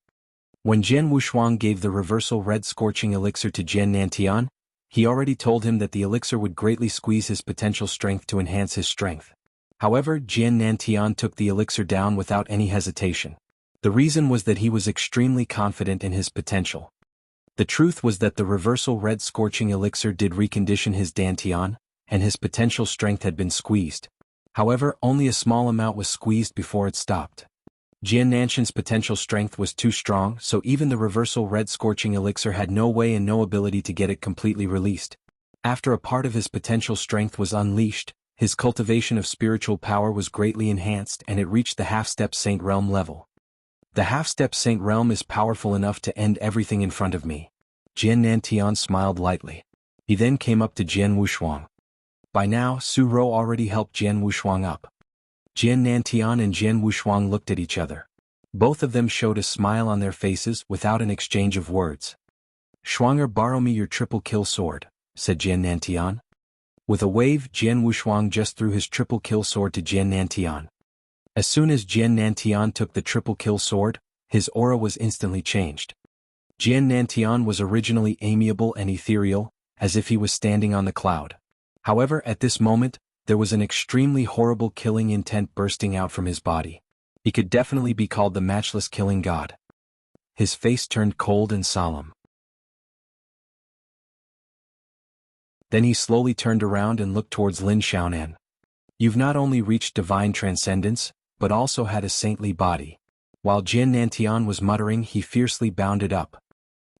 When Jian Wushuang gave the Reversal Red Scorching Elixir to Jian Nantian, he already told him that the elixir would greatly squeeze his potential strength to enhance his strength. However, Jian Nantian took the elixir down without any hesitation. The reason was that he was extremely confident in his potential. The truth was that the Reversal Red Scorching Elixir did recondition his Dantian, and his potential strength had been squeezed. However, only a small amount was squeezed before it stopped. Jian Nantian's potential strength was too strong, so even the Reversal Red Scorching Elixir had no way and no ability to get it completely released. After a part of his potential strength was unleashed, his cultivation of spiritual power was greatly enhanced and it reached the half-step Saint Realm level. The half-step Saint Realm is powerful enough to end everything in front of me. Jian Nantian smiled lightly. He then came up to Jian Wushuang. By now, Su Rou already helped Jian Wushuang up. Jian Nantian and Jian Wushuang looked at each other. Both of them showed a smile on their faces without an exchange of words. Shuanger, borrow me your triple kill sword, said Jian Nantian. With a wave, Jian Wushuang just threw his triple kill sword to Jian Nantian. As soon as Jian Nantian took the triple kill sword, his aura was instantly changed. Jian Nantian was originally amiable and ethereal, as if he was standing on the cloud. However, at this moment, there was an extremely horrible killing intent bursting out from his body. He could definitely be called the matchless killing god. His face turned cold and solemn. Then he slowly turned around and looked towards Lin Xiaonan. You've not only reached divine transcendence, but also had a saintly body. While Jian Nantian was muttering, he fiercely bounded up.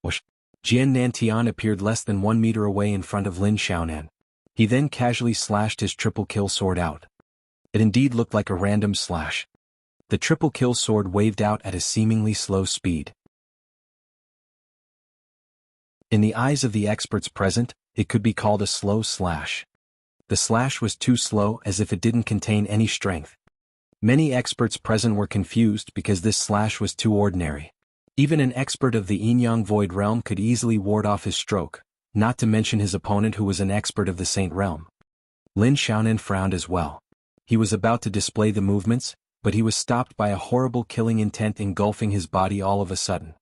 Whoosh! Jian Nantian appeared less than 1 meter away in front of Lin Xiaonan. He then casually slashed his triple kill sword out. It indeed looked like a random slash. The triple kill sword waved out at a seemingly slow speed. In the eyes of the experts present, it could be called a slow slash. The slash was too slow, as if it didn't contain any strength. Many experts present were confused because this slash was too ordinary. Even an expert of the Yin-Yang Void Realm could easily ward off his stroke, not to mention his opponent who was an expert of the Saint Realm. Lin Xiaonan frowned as well. He was about to display the movements, but he was stopped by a horrible killing intent engulfing his body all of a sudden.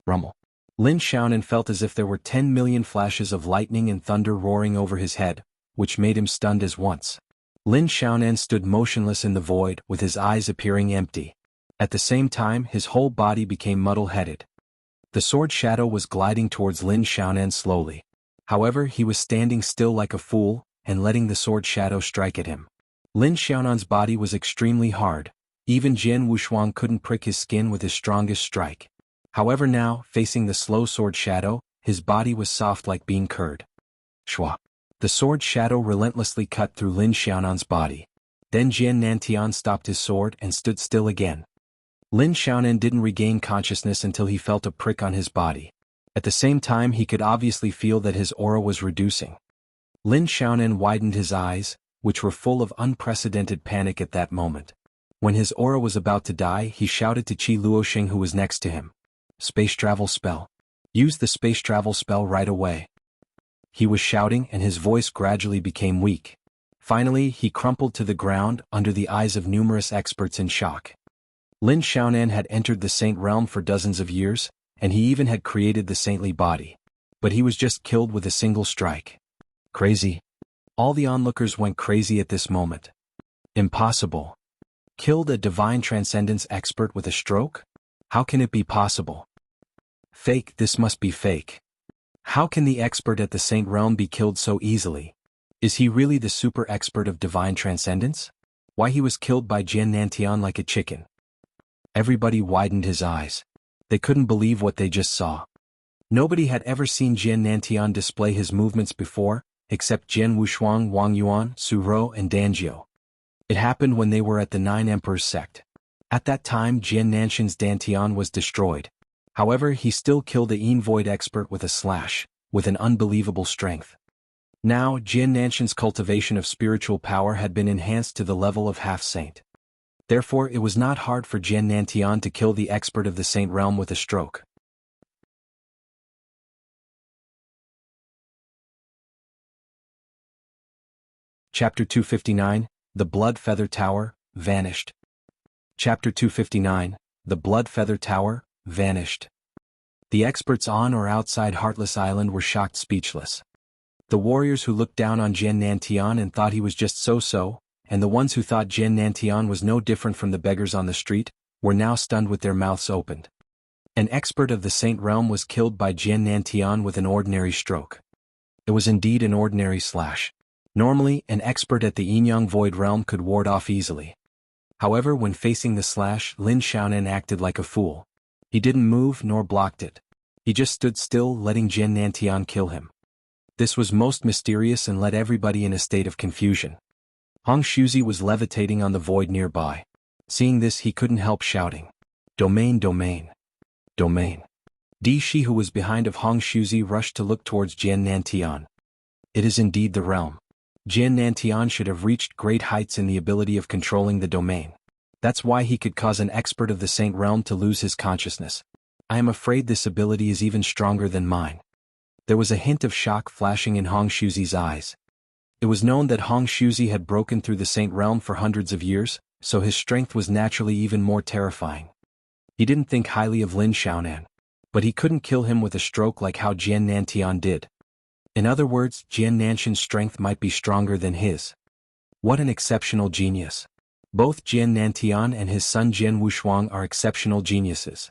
Rumble. Lin Xiaonan felt as if there were 10 million flashes of lightning and thunder roaring over his head, which made him stunned as once. Lin Xiaonan stood motionless in the void, with his eyes appearing empty. At the same time, his whole body became muddle-headed. The sword shadow was gliding towards Lin Xiaonan slowly. However, he was standing still like a fool, and letting the sword shadow strike at him. Lin Xiaonan's body was extremely hard. Even Jian Wushuang couldn't prick his skin with his strongest strike. However now, facing the slow sword shadow, his body was soft like being curd. Shwa! The sword shadow relentlessly cut through Lin Xiaonan's body. Then Jian Nantian stopped his sword and stood still again. Lin Xiaonan didn't regain consciousness until he felt a prick on his body. At the same time, he could obviously feel that his aura was reducing. Lin Xiaonan widened his eyes, which were full of unprecedented panic at that moment. When his aura was about to die, he shouted to Qi Luosheng, who was next to him. Space travel spell. Use the space travel spell right away. He was shouting, and his voice gradually became weak. Finally, he crumpled to the ground under the eyes of numerous experts in shock. Lin Xiaonan had entered the Saint Realm for dozens of years, and he even had created the saintly body. But he was just killed with a single strike. Crazy. All the onlookers went crazy at this moment. Impossible. Killed a divine transcendence expert with a stroke? How can it be possible? Fake, this must be fake. How can the expert at the Saint Realm be killed so easily? Is he really the super expert of divine transcendence? Why he was killed by Jian Nantian like a chicken? Everybody widened his eyes. They couldn't believe what they just saw. Nobody had ever seen Jian Nantian display his movements before, except Jian Wushuang, Wang Yuan, Su Rou, and Danjiu. It happened when they were at the Nine Emperors sect. At that time, Jian Nanshan's Dantian was destroyed. However, he still killed the Yin Void expert with a slash, with an unbelievable strength. Now, Jian Nanshan's cultivation of spiritual power had been enhanced to the level of half-saint. Therefore, it was not hard for Jian Nantian to kill the expert of the Saint Realm with a stroke. Chapter 259, The Blood Feather Tower, Vanished. Chapter 259, The Blood Feather Tower, Vanished. The experts on or outside Heartless Island were shocked speechless. The warriors who looked down on Jian Nantian and thought he was just so-so, and the ones who thought Jian Nantian was no different from the beggars on the street, were now stunned with their mouths opened. An expert of the Saint Realm was killed by Jian Nantian with an ordinary stroke. It was indeed an ordinary slash. Normally, an expert at the Yin-Yang Void Realm could ward off easily. However, when facing the slash, Lin Xiaonan acted like a fool. He didn't move nor blocked it. He just stood still, letting Jian Nantian kill him. This was most mysterious and led everybody in a state of confusion. Hong Shuzi was levitating on the void nearby. Seeing this, he couldn't help shouting, "Domain, domain, domain." Di Shi, who was behind of Hong Shuzi, rushed to look towards Jian Nantian. It is indeed the realm. Jian Nantian should have reached great heights in the ability of controlling the domain. That's why he could cause an expert of the Saint Realm to lose his consciousness. I am afraid this ability is even stronger than mine. There was a hint of shock flashing in Hong Shuzi's eyes. It was known that Hong Shuzi had broken through the Saint Realm for hundreds of years, so his strength was naturally even more terrifying. He didn't think highly of Lin Xiaonan, but he couldn't kill him with a stroke like how Jian Nantian did. In other words, Jian Nanshan's strength might be stronger than his. What an exceptional genius. Both Jian Nantian and his son Jian Wushuang are exceptional geniuses.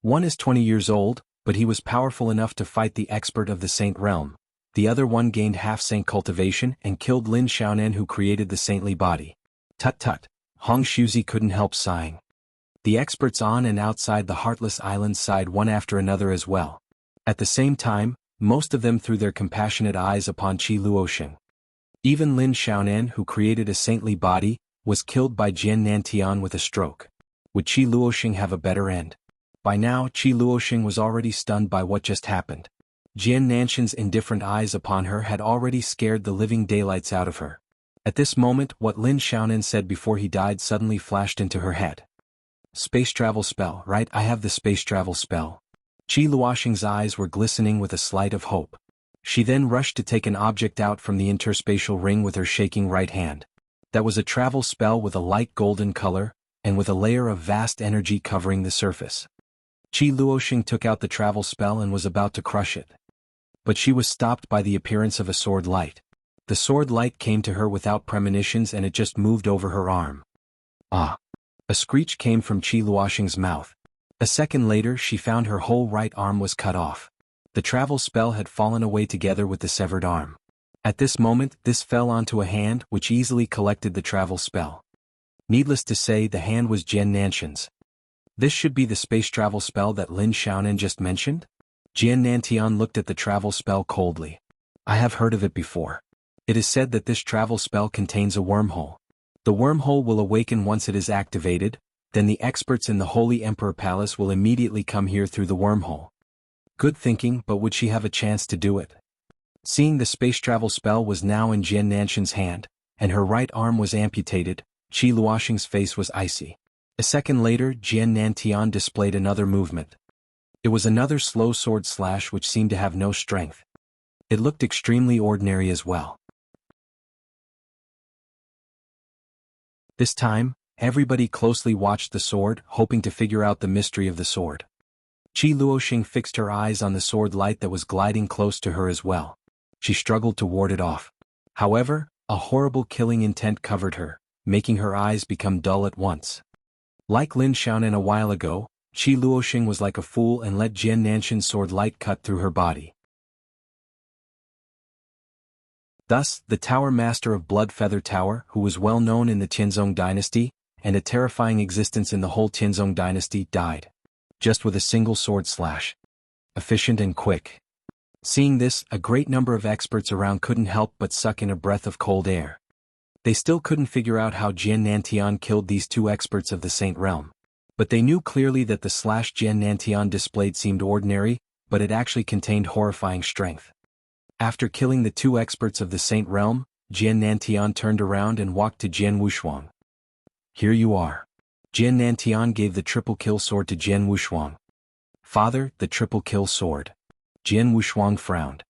One is 20 years old, but he was powerful enough to fight the expert of the Saint Realm. The other one gained half-saint cultivation and killed Lin Xiaonan, who created the saintly body. Tut-tut, Hong Shuzi couldn't help sighing. The experts on and outside the Heartless Island sighed one after another as well. At the same time, most of them threw their compassionate eyes upon Qi Luosheng. Even Lin Xiaonan, who created a saintly body, was killed by Jian Nantian with a stroke. Would Qi Luosheng have a better end? By now, Qi Luosheng was already stunned by what just happened. Jian Nanshan's indifferent eyes upon her had already scared the living daylights out of her. At this moment, what Lin Xiaonan said before he died suddenly flashed into her head. Space travel spell, right? I have the space travel spell. Qi Luosheng's eyes were glistening with a slight of hope. She then rushed to take an object out from the interspatial ring with her shaking right hand. That was a travel spell with a light golden color, and with a layer of vast energy covering the surface. Qi Luosheng took out the travel spell and was about to crush it. But she was stopped by the appearance of a sword light. The sword light came to her without premonitions and it just moved over her arm. Ah! A screech came from Qi Luosheng's mouth. A second later she found her whole right arm was cut off. The travel spell had fallen away together with the severed arm. At this moment this fell onto a hand which easily collected the travel spell. Needless to say, the hand was Jian Nanshan's. This should be the space travel spell that Lin Xiaonan just mentioned? Jian Nantian looked at the travel spell coldly. I have heard of it before. It is said that this travel spell contains a wormhole. The wormhole will awaken once it is activated, then the experts in the Holy Emperor Palace will immediately come here through the wormhole. Good thinking, but would she have a chance to do it? Seeing the space travel spell was now in Jian Nanshan's hand, and her right arm was amputated, Qi Luosheng's face was icy. A second later, Jian Nantian displayed another movement. It was another slow sword slash which seemed to have no strength. It looked extremely ordinary as well. This time, everybody closely watched the sword, hoping to figure out the mystery of the sword. Qi Luosheng fixed her eyes on the sword light that was gliding close to her as well. She struggled to ward it off. However, a horrible killing intent covered her, making her eyes become dull at once. Like Lin Xiaonan a while ago, Qi Luosheng was like a fool and let Jian Nanshan's sword light cut through her body. Thus, the Tower Master of Blood Feather Tower, who was well known in the Tianzong dynasty, and a terrifying existence in the whole Tianzong dynasty, died. Just with a single sword slash. Efficient and quick. Seeing this, a great number of experts around couldn't help but suck in a breath of cold air. They still couldn't figure out how Jian Nantian killed these two experts of the Saint Realm. But they knew clearly that the slash Jian Nantian displayed seemed ordinary, but it actually contained horrifying strength. After killing the two experts of the Saint Realm, Jian Nantian turned around and walked to Jian Wushuang. Here you are. Jian Nantian gave the triple kill sword to Jian Wushuang. Father, the triple kill sword. Jian Wushuang frowned.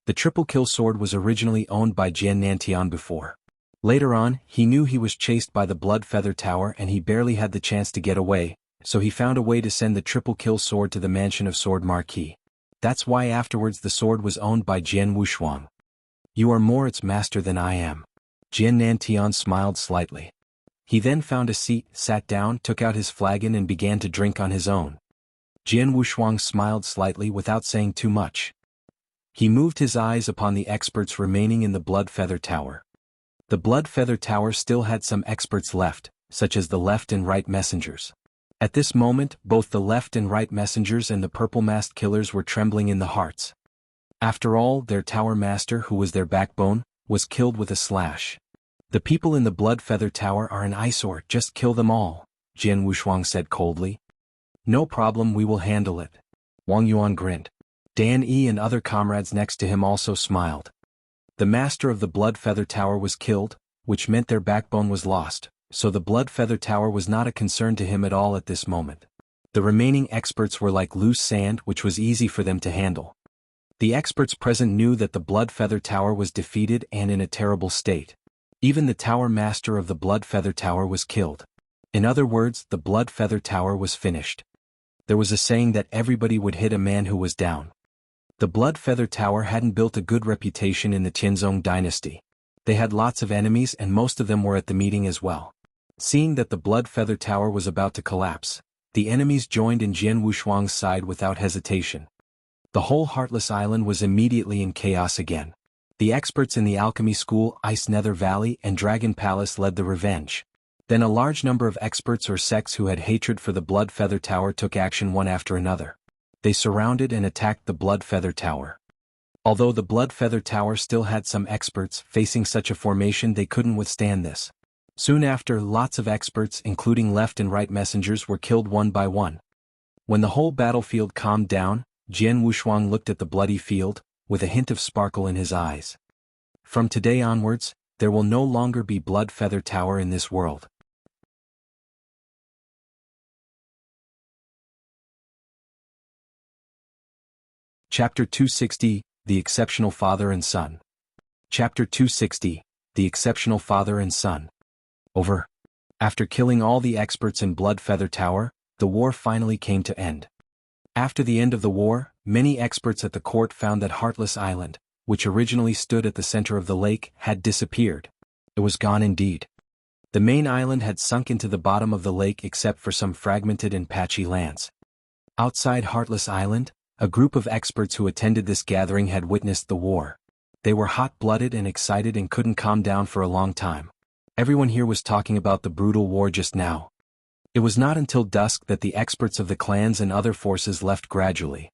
The triple kill sword was originally owned by Jian Nantian before. Later on, he knew he was chased by the Blood Feather Tower and he barely had the chance to get away, so he found a way to send the triple kill sword to the mansion of Sword Marquis. That's why afterwards the sword was owned by Jian Wushuang. You are more its master than I am. Jian Nantian smiled slightly. He then found a seat, sat down, took out his flagon and began to drink on his own. Jian Wushuang smiled slightly without saying too much. He moved his eyes upon the experts remaining in the Blood Feather Tower. The Blood Feather Tower still had some experts left, such as the left and right messengers. At this moment, both the left and right messengers and the purple-masked killers were trembling in the hearts. After all, their tower master, who was their backbone, was killed with a slash. The people in the Blood Feather Tower are an eyesore, just kill them all, Jian Wushuang said coldly. No problem, we will handle it. Wang Yuan grinned. Dan Yi and other comrades next to him also smiled. The master of the Blood Feather Tower was killed, which meant their backbone was lost, so the Blood Feather Tower was not a concern to him at all at this moment. The remaining experts were like loose sand, which was easy for them to handle. The experts present knew that the Blood Feather Tower was defeated and in a terrible state. Even the tower master of the Blood Feather Tower was killed. In other words, the Blood Feather Tower was finished. There was a saying that everybody would hit a man who was down. The Blood Feather Tower hadn't built a good reputation in the Tianzong dynasty. They had lots of enemies and most of them were at the meeting as well. Seeing that the Blood Feather Tower was about to collapse, the enemies joined in Jian Wushuang's side without hesitation. The whole Heartless Island was immediately in chaos again. The experts in the alchemy school, Ice Nether Valley and Dragon Palace led the revenge. Then a large number of experts or sects who had hatred for the Blood Feather Tower took action one after another. They surrounded and attacked the Blood Feather Tower. Although the Blood Feather Tower still had some experts facing such a formation, they couldn't withstand this. Soon after, lots of experts including left and right messengers were killed one by one. When the whole battlefield calmed down, Jian Wushuang looked at the bloody field, with a hint of sparkle in his eyes. From today onwards, there will no longer be Blood Feather Tower in this world. Chapter 260, The Exceptional Father and Son. Chapter 260, The Exceptional Father and Son. Over. After killing all the experts in Blood Feather Tower, the war finally came to end. After the end of the war, many experts at the court found that Heartless Island, which originally stood at the center of the lake, had disappeared. It was gone indeed. The main island had sunk into the bottom of the lake except for some fragmented and patchy lands. Outside Heartless Island, a group of experts who attended this gathering had witnessed the war. They were hot-blooded and excited and couldn't calm down for a long time. Everyone here was talking about the brutal war just now. It was not until dusk that the experts of the clans and other forces left gradually.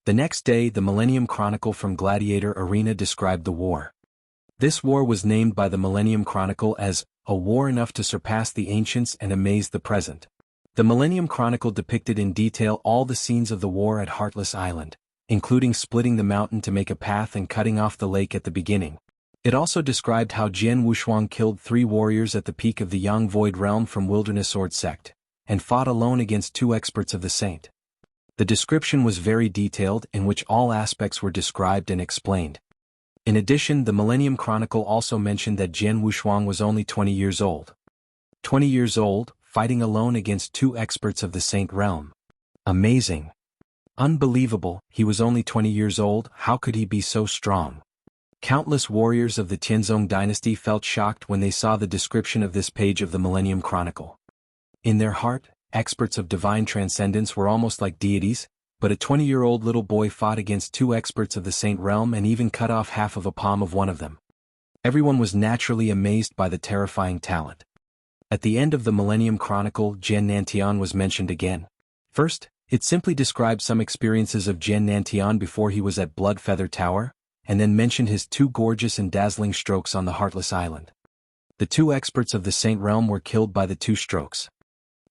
The next day, the Millennium Chronicle from Gladiator Arena described the war. This war was named by the Millennium Chronicle as a war enough to surpass the ancients and amaze the present. The Millennium Chronicle depicted in detail all the scenes of the war at Heartless Island, including splitting the mountain to make a path and cutting off the lake at the beginning. It also described how Jian Wushuang killed 3 warriors at the peak of the Yang Void Realm from Wilderness Sword Sect, and fought alone against 2 experts of the Saint. The description was very detailed, in which all aspects were described and explained. In addition, the Millennium Chronicle also mentioned that Jian Wushuang was only 20 years old. 20 years old, fighting alone against 2 experts of the Saint Realm. Amazing. Unbelievable, he was only 20 years old, how could he be so strong? Countless warriors of the Tianzong dynasty felt shocked when they saw the description of this page of the Millennium Chronicle. In their heart, experts of divine transcendence were almost like deities, but a 20-year-old little boy fought against 2 experts of the Saint Realm and even cut off half of a palm of one of them. Everyone was naturally amazed by the terrifying talent. At the end of the Millennium Chronicle, Jian Nantian was mentioned again. First, it simply described some experiences of Jian Nantian before he was at Blood Feather Tower, and then mentioned his 2 gorgeous and dazzling strokes on the Heartless Island. The 2 experts of the Saint Realm were killed by the 2 strokes.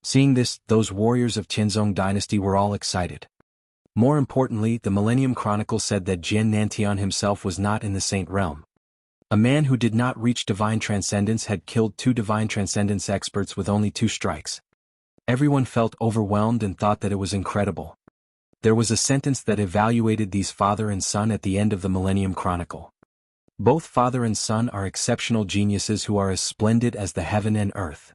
Seeing this, those warriors of Tianzong dynasty were all excited. More importantly, the Millennium Chronicle said that Jian Nantian himself was not in the Saint Realm. A man who did not reach divine transcendence had killed 2 divine transcendence experts with only 2 strikes. Everyone felt overwhelmed and thought that it was incredible. There was a sentence that evaluated these father and son at the end of the Millennium Chronicle. Both father and son are exceptional geniuses who are as splendid as the heaven and earth.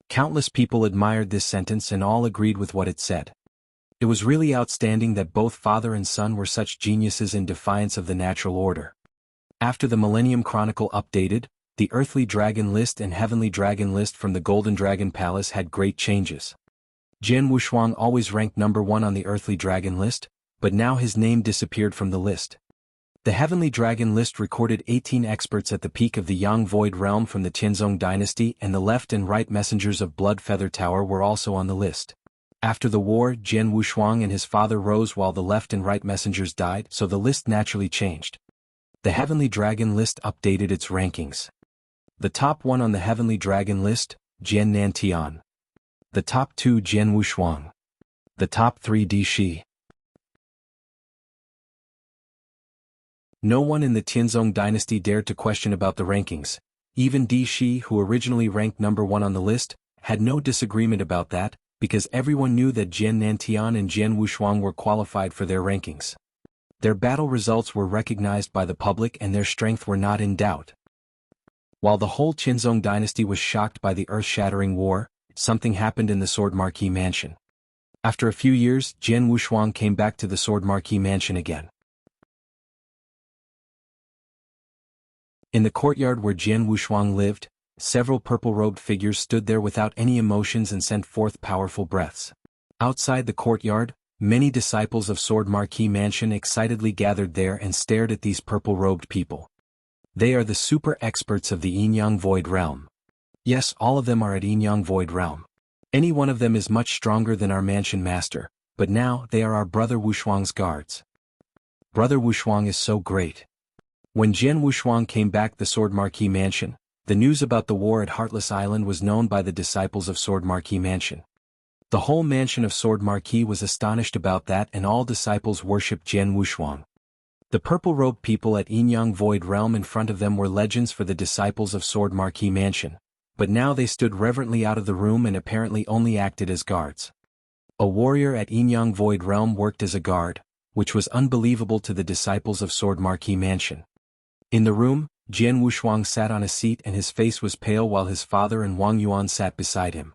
Countless people admired this sentence and all agreed with what it said. It was really outstanding that both father and son were such geniuses in defiance of the natural order. After the Millennium Chronicle updated, the Earthly Dragon List and Heavenly Dragon List from the Golden Dragon Palace had great changes. Jian Wushuang always ranked number 1 on the Earthly Dragon List, but now his name disappeared from the list. The Heavenly Dragon List recorded 18 experts at the peak of the Yang Void Realm from the Tianzong dynasty, and the left and right messengers of Blood Feather Tower were also on the list. After the war, Jian Wushuang and his father rose while the left and right messengers died, so the list naturally changed. The Heavenly Dragon List updated its rankings. The top 1 on the Heavenly Dragon List, Jian Nantian. The top 2 Jian Wushuang. The top 3 Di Shi. No one in the Tianzong dynasty dared to question about the rankings. Even Di Shi, who originally ranked number 1 on the list, had no disagreement about that, because everyone knew that Jian Nantian and Jian Wushuang were qualified for their rankings. Their battle results were recognized by the public and their strength were not in doubt. While the whole Tianzong dynasty was shocked by the earth-shattering war, something happened in the Sword Marquis Mansion. After a few years, Jian Wushuang came back to the Sword Marquis Mansion again. In the courtyard where Jian Wushuang lived, several purple-robed figures stood there without any emotions and sent forth powerful breaths. Outside the courtyard, many disciples of Sword Marquis Mansion excitedly gathered there and stared at these purple-robed people. They are the super experts of the Yinyang Void Realm. Yes, all of them are at Yinyang Void Realm. Any one of them is much stronger than our mansion master, but now they are our brother Wushuang's guards. Brother Wushuang is so great. When Jian Wushuang came back the Sword Marquis Mansion, the news about the war at Heartless Island was known by the disciples of Sword Marquis Mansion. The whole mansion of Sword Marquis was astonished about that, and all disciples worshipped Jian Wushuang. The purple-robed people at Yinyang Void Realm in front of them were legends for the disciples of Sword Marquis Mansion, but now they stood reverently out of the room and apparently only acted as guards. A warrior at Yinyang Void Realm worked as a guard, which was unbelievable to the disciples of Sword Marquis Mansion. In the room, Jian Wushuang sat on a seat and his face was pale while his father and Wang Yuan sat beside him.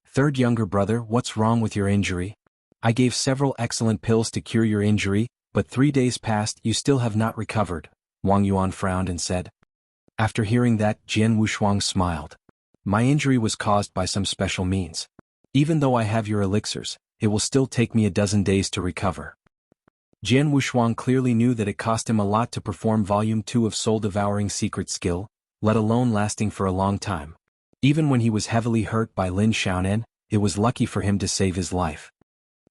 Third younger brother, what's wrong with your injury? I gave several excellent pills to cure your injury, but 3 days passed, you still have not recovered, Wang Yuan frowned and said. After hearing that, Jian Wushuang smiled. My injury was caused by some special means. Even though I have your elixirs, it will still take me a dozen days to recover. Jian Wushuang clearly knew that it cost him a lot to perform Volume 2 of Soul-Devouring Secret Skill, let alone lasting for a long time. Even when he was heavily hurt by Lin Xiaonan, it was lucky for him to save his life.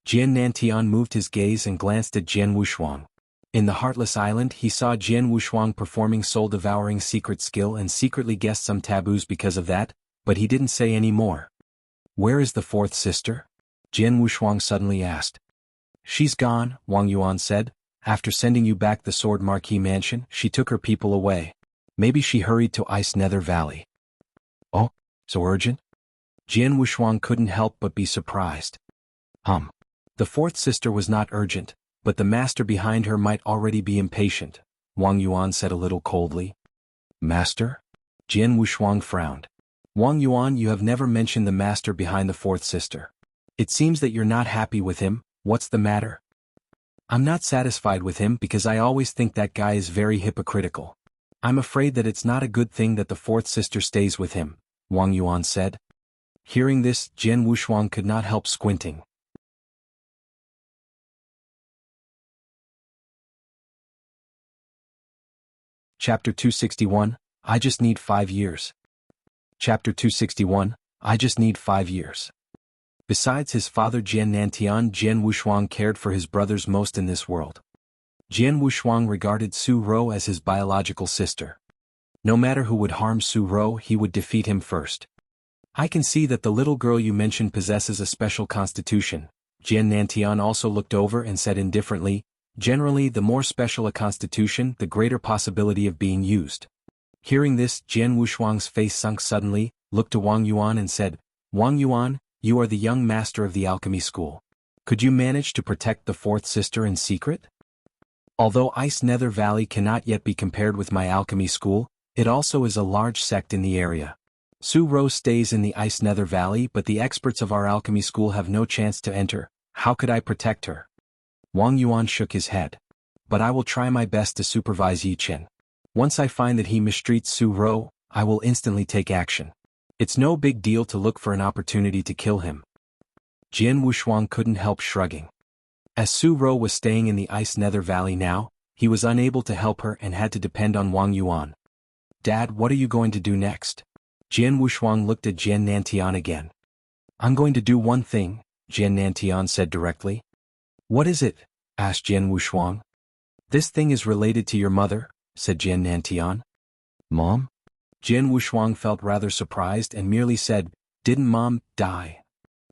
Jian Nantian moved his gaze and glanced at Jian Wushuang. In the Heartless Island he saw Jian Wushuang performing Soul-Devouring Secret Skill and secretly guessed some taboos because of that, but he didn't say any more. Where is the fourth sister? Jian Wushuang suddenly asked. She's gone, Wang Yuan said. After sending you back the Sword Marquis Mansion, she took her people away. Maybe she hurried to Ice Nether Valley. Oh, so urgent? Jian Wushuang couldn't help but be surprised. The fourth sister was not urgent, but the master behind her might already be impatient, Wang Yuan said a little coldly. Master? Jian Wushuang frowned. Wang Yuan, you have never mentioned the master behind the fourth sister. It seems that you're not happy with him. What's the matter? I'm not satisfied with him because I always think that guy is very hypocritical. I'm afraid that it's not a good thing that the fourth sister stays with him, Wang Yuan said. Hearing this, Jian Wushuang could not help squinting. Chapter 261, I just need 5 years. Chapter 261, I just need 5 years. Besides his father Jian Nantian, Jian Wushuang cared for his brothers most in this world. Jian Wushuang regarded Su Ro as his biological sister. No matter who would harm Su Ro, he would defeat him first. I can see that the little girl you mentioned possesses a special constitution. Jian Nantian also looked over and said indifferently, generally the more special a constitution, the greater possibility of being used. Hearing this, Jian Wushuang's face sunk suddenly, looked to Wang Yuan and said, Wang Yuan, you are the young master of the alchemy school. Could you manage to protect the fourth sister in secret? Although Ice Nether Valley cannot yet be compared with my alchemy school, it also is a large sect in the area. Su Ro stays in the Ice Nether Valley, but the experts of our alchemy school have no chance to enter. How could I protect her? Wang Yuan shook his head. But I will try my best to supervise Yi Chen. Once I find that he mistreats Su Ro, I will instantly take action. It's no big deal to look for an opportunity to kill him. Jian Wushuang couldn't help shrugging. As Su Ro was staying in the Ice Nether Valley now, he was unable to help her and had to depend on Wang Yuan. Dad, what are you going to do next? Jian Wushuang looked at Jian Nantian again. I'm going to do one thing, Jian Nantian said directly. What is it? Asked Jian Wushuang. This thing is related to your mother, said Jian Nantian. Mom? Jian Wushuang felt rather surprised and merely said, Didn't Mom die?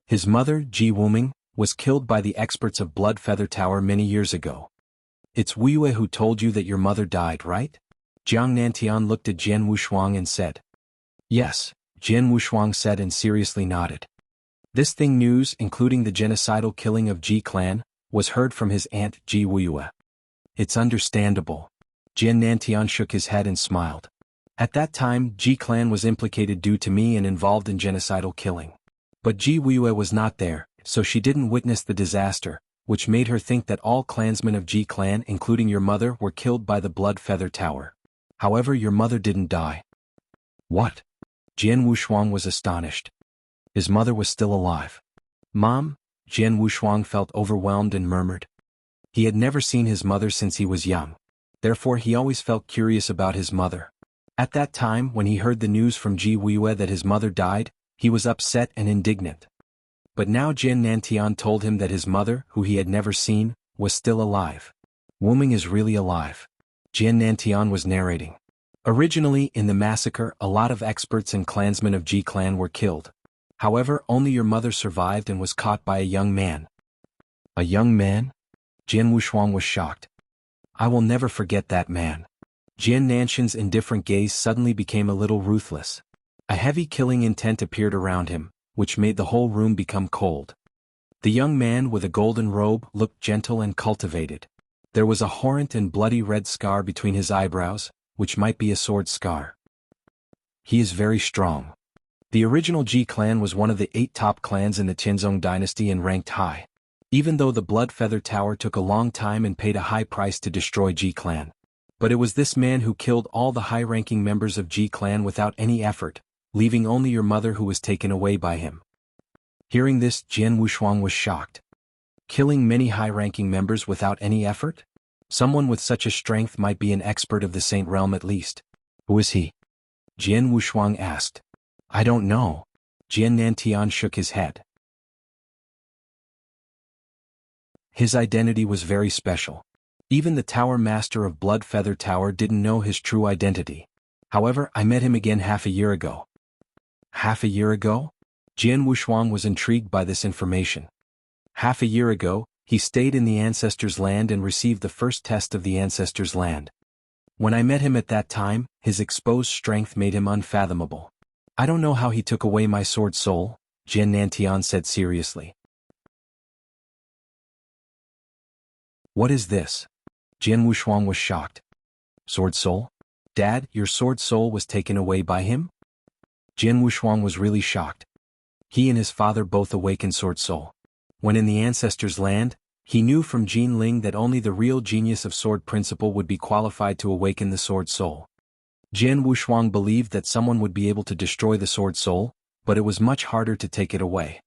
His mother, Ji Wuming, was killed by the experts of Blood Feather Tower many years ago. It's Wuyue who told you that your mother died, right? Jiang Nantian looked at Jian Wushuang and said. Yes, Jian Wushuang said and seriously nodded. This thing news, including the genocidal killing of Ji clan, was heard from his aunt, Ji Wuyue. It's understandable. Jian Nantian shook his head and smiled. At that time, Ji clan was implicated due to me and involved in genocidal killing. But Ji Wuyue was not there, so she didn't witness the disaster, which made her think that all clansmen of Ji clan including your mother were killed by the Blood Feather Tower. However, your mother didn't die. What? Jian Wushuang was astonished. His mother was still alive. Mom? Jian Wushuang felt overwhelmed and murmured. He had never seen his mother since he was young. Therefore he always felt curious about his mother. At that time, when he heard the news from Ji Weiwei that his mother died, he was upset and indignant. But now Jian Nantian told him that his mother, who he had never seen, was still alive. Wuming is really alive. Jian Nantian was narrating. Originally, in the massacre, a lot of experts and clansmen of Ji clan were killed. However, only your mother survived and was caught by a young man. A young man? Jian Wushuang was shocked. I will never forget that man. Jian Nanshan's indifferent gaze suddenly became a little ruthless. A heavy killing intent appeared around him, which made the whole room become cold. The young man with a golden robe looked gentle and cultivated. There was a horrent and bloody red scar between his eyebrows, which might be a sword scar. He is very strong. The original Ji clan was one of the 8 top clans in the Tianzong dynasty and ranked high. Even though the Blood Feather Tower took a long time and paid a high price to destroy Ji clan. But it was this man who killed all the high-ranking members of Ji clan without any effort, leaving only your mother who was taken away by him. Hearing this, Jian Wushuang was shocked. Killing many high-ranking members without any effort? Someone with such a strength might be an expert of the Saint Realm at least. Who is he? Jian Wushuang asked. I don't know. Jian Nantian shook his head. His identity was very special. Even the Tower Master of Blood Feather Tower didn't know his true identity. However, I met him again half a year ago. Half a year ago? Jian Wushuang was intrigued by this information. Half a year ago, he stayed in the Ancestors' Land and received the first test of the Ancestors' Land. When I met him at that time, his exposed strength made him unfathomable. I don't know how he took away my sword soul, Jian Nantian said seriously. What is this? Jian Wushuang was shocked. Sword soul? Dad, your sword soul was taken away by him? Jian Wushuang was really shocked. He and his father both awakened sword soul. When in the Ancestors' Land, he knew from Jin Ling that only the real genius of sword principle would be qualified to awaken the sword soul. Jian Wushuang believed that someone would be able to destroy the sword soul, but it was much harder to take it away.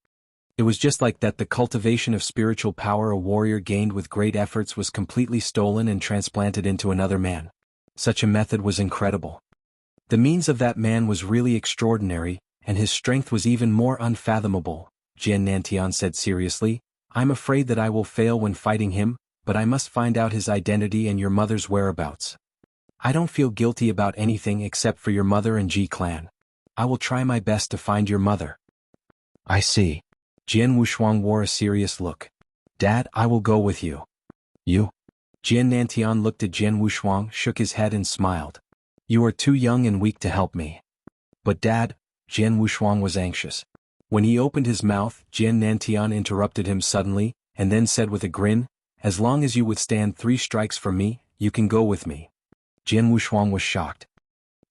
It was just like that the cultivation of spiritual power a warrior gained with great efforts was completely stolen and transplanted into another man. Such a method was incredible. The means of that man was really extraordinary, and his strength was even more unfathomable, Jian Nantian said seriously. I'm afraid that I will fail when fighting him, but I must find out his identity and your mother's whereabouts. I don't feel guilty about anything except for your mother and Ji clan. I will try my best to find your mother. I see. Jian Wushuang wore a serious look. Dad, I will go with you. You? Jian Nantian looked at Jian Wushuang, shook his head and smiled. You are too young and weak to help me. But Dad, Jian Wushuang was anxious. When he opened his mouth, Jian Nantian interrupted him suddenly, and then said with a grin, as long as you withstand 3 strikes from me, you can go with me. Jian Wushuang was shocked.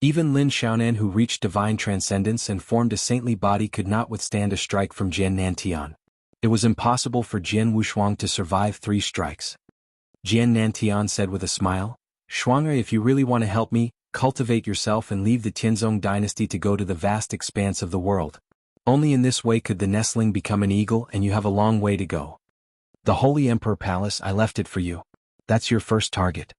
Even Lin Xiaonan, who reached divine transcendence and formed a saintly body, could not withstand a strike from Jian Nantian. It was impossible for Jian Wushuang to survive 3 strikes. Jian Nantian said with a smile, Shuang'er, if you really want to help me, cultivate yourself and leave the Tianzong dynasty to go to the vast expanse of the world. Only in this way could the nestling become an eagle, and you have a long way to go. The Holy Emperor Palace, I left it for you. That's your first target.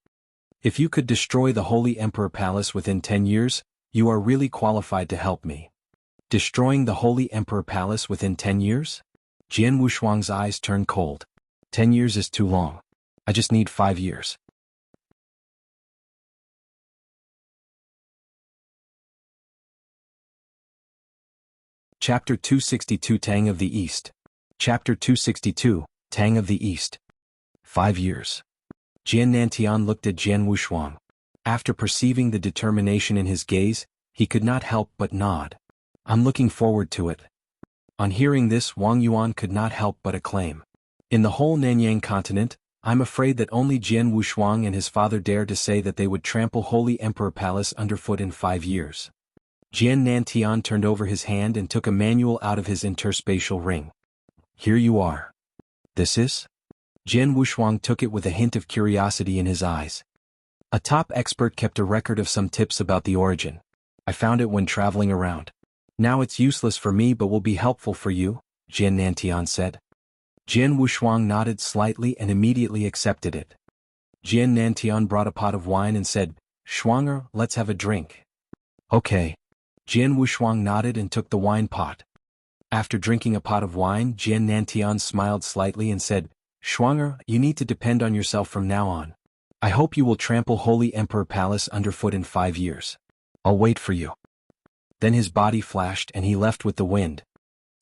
If you could destroy the Holy Emperor Palace within 10 years, you are really qualified to help me. Destroying the Holy Emperor Palace within 10 years? Jian Wushuang's eyes turned cold. 10 years is too long. I just need 5 years. Chapter 262 Tang of the East. Chapter 262, Tang of the East. 5 years. Jian Nantian looked at Jian Wushuang. After perceiving the determination in his gaze, he could not help but nod. I'm looking forward to it. On hearing this, Wang Yuan could not help but acclaim. In the whole Nanyang continent, I'm afraid that only Jian Wushuang and his father dared to say that they would trample Holy Emperor Palace underfoot in 5 years. Jian Nantian turned over his hand and took a manual out of his interspatial ring. Here you are. This is? Jian Wushuang took it with a hint of curiosity in his eyes. A top expert kept a record of some tips about the origin. I found it when traveling around. Now it's useless for me but will be helpful for you, Jian Nantian said. Jian Wushuang nodded slightly and immediately accepted it. Jian Nantian brought a pot of wine and said, "Shuanger, let's have a drink." Okay. Jian Wushuang nodded and took the wine pot. After drinking a pot of wine, Jian Nantian smiled slightly and said, "Shuanger, you need to depend on yourself from now on. I hope you will trample Holy Emperor Palace underfoot in 5 years. I'll wait for you." Then his body flashed and he left with the wind.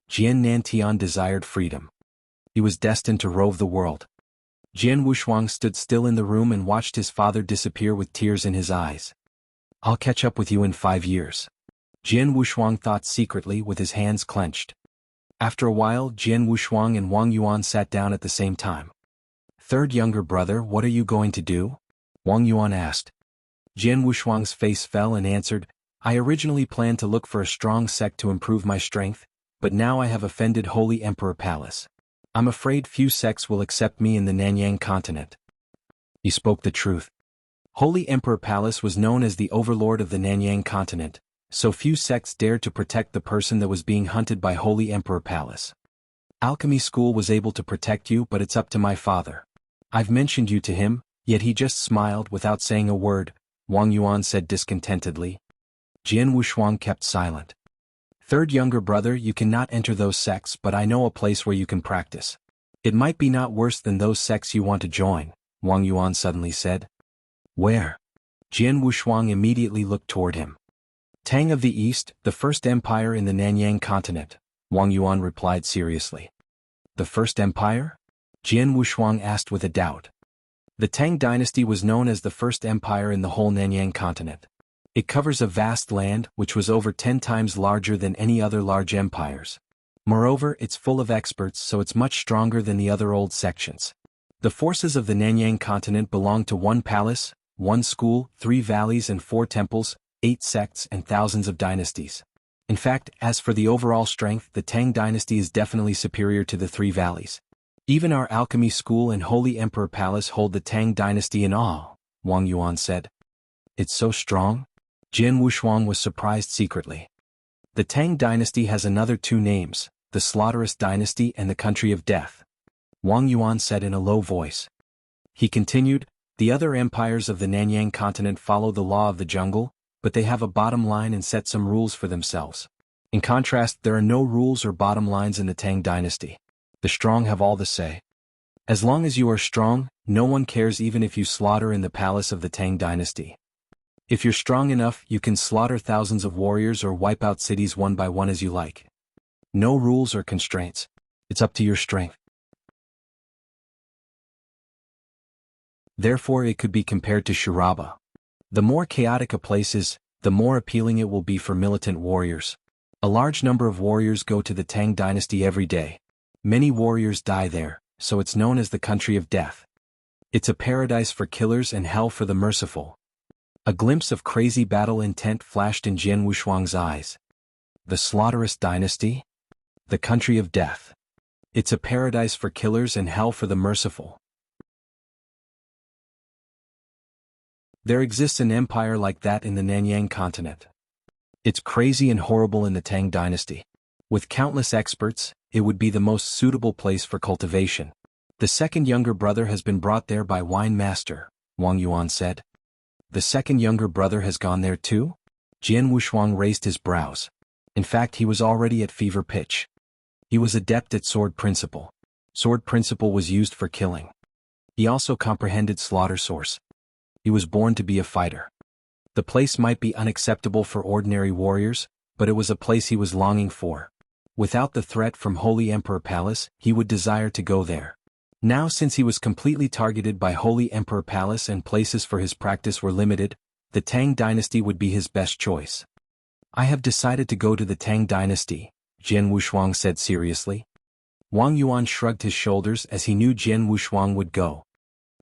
Jian Nantian desired freedom. He was destined to rove the world. Jian Wushuang stood still in the room and watched his father disappear with tears in his eyes. "I'll catch up with you in 5 years." Jian Wushuang thought secretly with his hands clenched. After a while, Jian Wushuang and Wang Yuan sat down at the same time. "Third younger brother, what are you going to do?" Wang Yuan asked. Jian Wushuang's face fell and answered, "I originally planned to look for a strong sect to improve my strength, but now I have offended Holy Emperor Palace. I'm afraid few sects will accept me in the Nanyang continent." He spoke the truth. Holy Emperor Palace was known as the overlord of the Nanyang continent, so few sects dared to protect the person that was being hunted by Holy Emperor Palace. "Alchemy school was able to protect you, but it's up to my father. I've mentioned you to him, yet he just smiled without saying a word," Wang Yuan said discontentedly. Jian Wushuang kept silent. "Third younger brother, you cannot enter those sects, but I know a place where you can practice. It might be not worse than those sects you want to join," Wang Yuan suddenly said. "Where?" Jian Wushuang immediately looked toward him. "Tang of the East, the first empire in the Nanyang continent," Wang Yuan replied seriously. "The first empire?" Jian Wushuang asked with a doubt. The Tang dynasty was known as the first empire in the whole Nanyang continent. It covers a vast land which was over 10 times larger than any other large empires. Moreover, it's full of experts, so it's much stronger than the other old sections. The forces of the Nanyang continent belong to 1 palace, 1 school, 3 valleys and 4 temples, 8 sects and thousands of dynasties. In fact, as for the overall strength, the Tang dynasty is definitely superior to the 3 valleys. Even our alchemy school and Holy Emperor Palace hold the Tang dynasty in awe, Wang Yuan said. "It's so strong?" Jian Wushuang was surprised secretly. The Tang dynasty has another 2 names, the Slaughterous dynasty and the Country of Death, Wang Yuan said in a low voice. He continued, "The other empires of the Nanyang continent follow the law of the jungle, but they have a bottom line and set some rules for themselves. In contrast, there are no rules or bottom lines in the Tang dynasty. The strong have all the say. As long as you are strong, no one cares even if you slaughter in the palace of the Tang dynasty. If you're strong enough, you can slaughter thousands of warriors or wipe out cities one by one as you like. No rules or constraints. It's up to your strength." Therefore it could be compared to Shiraba. The more chaotic a place is, the more appealing it will be for militant warriors. A large number of warriors go to the Tang dynasty every day. Many warriors die there, so it's known as the Country of Death. It's a paradise for killers and hell for the merciful. A glimpse of crazy battle intent flashed in Jian Wushuang's eyes. The Slaughterous dynasty? The Country of Death. It's a paradise for killers and hell for the merciful. There exists an empire like that in the Nanyang continent. It's crazy and horrible in the Tang dynasty. With countless experts, it would be the most suitable place for cultivation. The second younger brother has been brought there by Wine Master, Wang Yuan said. The second younger brother has gone there too? Jian Wushuang raised his brows. In fact, he was already at fever pitch. He was adept at sword principle. Sword principle was used for killing. He also comprehended slaughter source. He was born to be a fighter. The place might be unacceptable for ordinary warriors, but it was a place he was longing for. Without the threat from Holy Emperor Palace, he would desire to go there. Now, since he was completely targeted by Holy Emperor Palace and places for his practice were limited, the Tang dynasty would be his best choice. "I have decided to go to the Tang dynasty," Jian Wushuang said seriously. Wang Yuan shrugged his shoulders as he knew Jian Wushuang would go.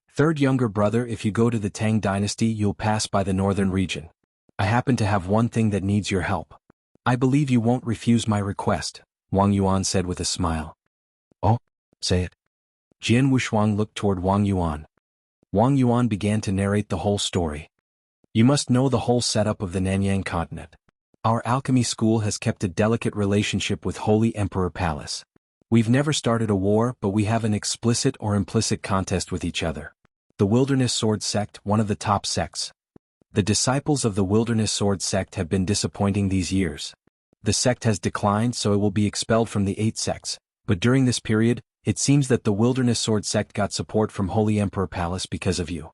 "Third younger brother, if you go to the Tang dynasty, you'll pass by the northern region. I happen to have one thing that needs your help. I believe you won't refuse my request," Wang Yuan said with a smile. "Oh, say it." Jian Wushuang looked toward Wang Yuan. Wang Yuan began to narrate the whole story. You must know the whole setup of the Nanyang continent. Our alchemy school has kept a delicate relationship with Holy Emperor Palace. We've never started a war, but we have an explicit or implicit contest with each other. The Wilderness Sword Sect, one of the top sects. The disciples of the Wilderness Sword Sect have been disappointing these years. The sect has declined, so it will be expelled from the 8 sects, but during this period, it seems that the Wilderness Sword Sect got support from Holy Emperor Palace because of you.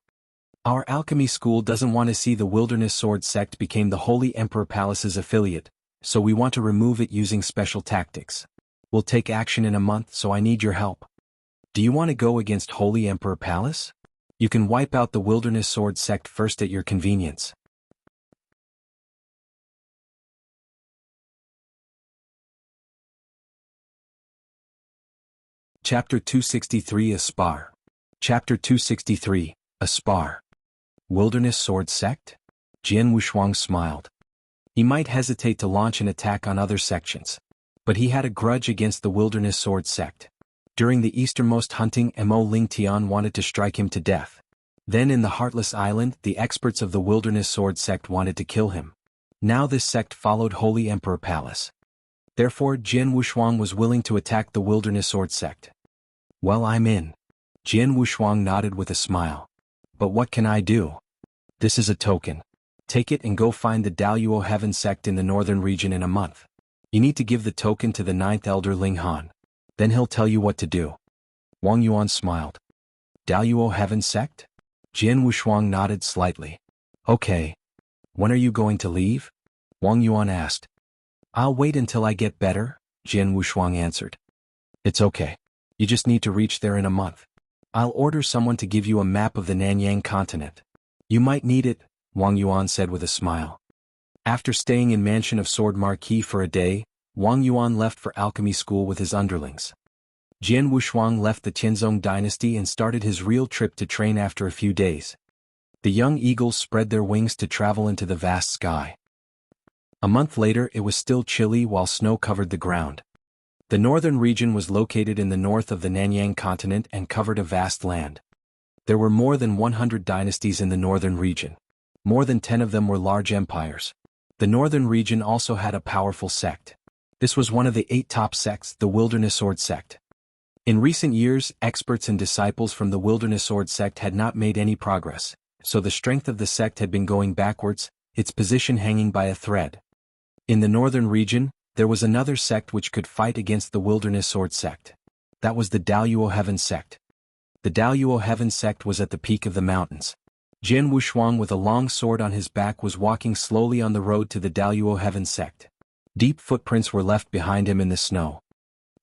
Our alchemy school doesn't want to see the Wilderness Sword Sect become the Holy Emperor Palace's affiliate, so we want to remove it using special tactics. We'll take action in a month, so I need your help. Do you want to go against Holy Emperor Palace? You can wipe out the Wilderness Sword Sect first at your convenience. Chapter 263 A Spar. Chapter 263, A Spar. Wilderness Sword Sect? Jian Wushuang smiled. He might hesitate to launch an attack on other sections, but he had a grudge against the Wilderness Sword Sect. During the easternmost hunting, Mo Ling Tian wanted to strike him to death. Then in the Heartless Island, the experts of the Wilderness Sword Sect wanted to kill him. Now this sect followed Holy Emperor Palace. Therefore Jian Wushuang was willing to attack the Wilderness Sword Sect. Well, I'm in. Jian Wushuang nodded with a smile. But what can I do? This is a token. Take it and go find the Daluo Heaven sect in the northern region in a month. You need to give the token to the 9th Elder Ling Han. Then he'll tell you what to do. Wang Yuan smiled. Daluo Heaven sect? Jian Wushuang nodded slightly. Okay. When are you going to leave? Wang Yuan asked. I'll wait until I get better, Jian Wushuang answered. It's okay. You just need to reach there in a month. I'll order someone to give you a map of the Nanyang continent. You might need it, Wang Yuan said with a smile. After staying in Mansion of Sword Marquis for a day, Wang Yuan left for alchemy school with his underlings. Jian Wushuang left the Tianzong dynasty and started his real trip to train after a few days. The young eagles spread their wings to travel into the vast sky. A month later it was still chilly while snow covered the ground. The northern region was located in the north of the Nanyang continent and covered a vast land. There were more than 100 dynasties in the northern region. More than 10 of them were large empires. The northern region also had a powerful sect. This was one of the 8 top sects, the Wilderness Sword Sect. In recent years, experts and disciples from the Wilderness Sword Sect had not made any progress, so the strength of the sect had been going backwards, its position hanging by a thread. In the northern region, there was another sect which could fight against the Wilderness Sword Sect. That was the Daluo Heaven sect. The Daluo Heaven sect was at the peak of the mountains. Jian Wushuang with a long sword on his back was walking slowly on the road to the Daluo Heaven sect. Deep footprints were left behind him in the snow.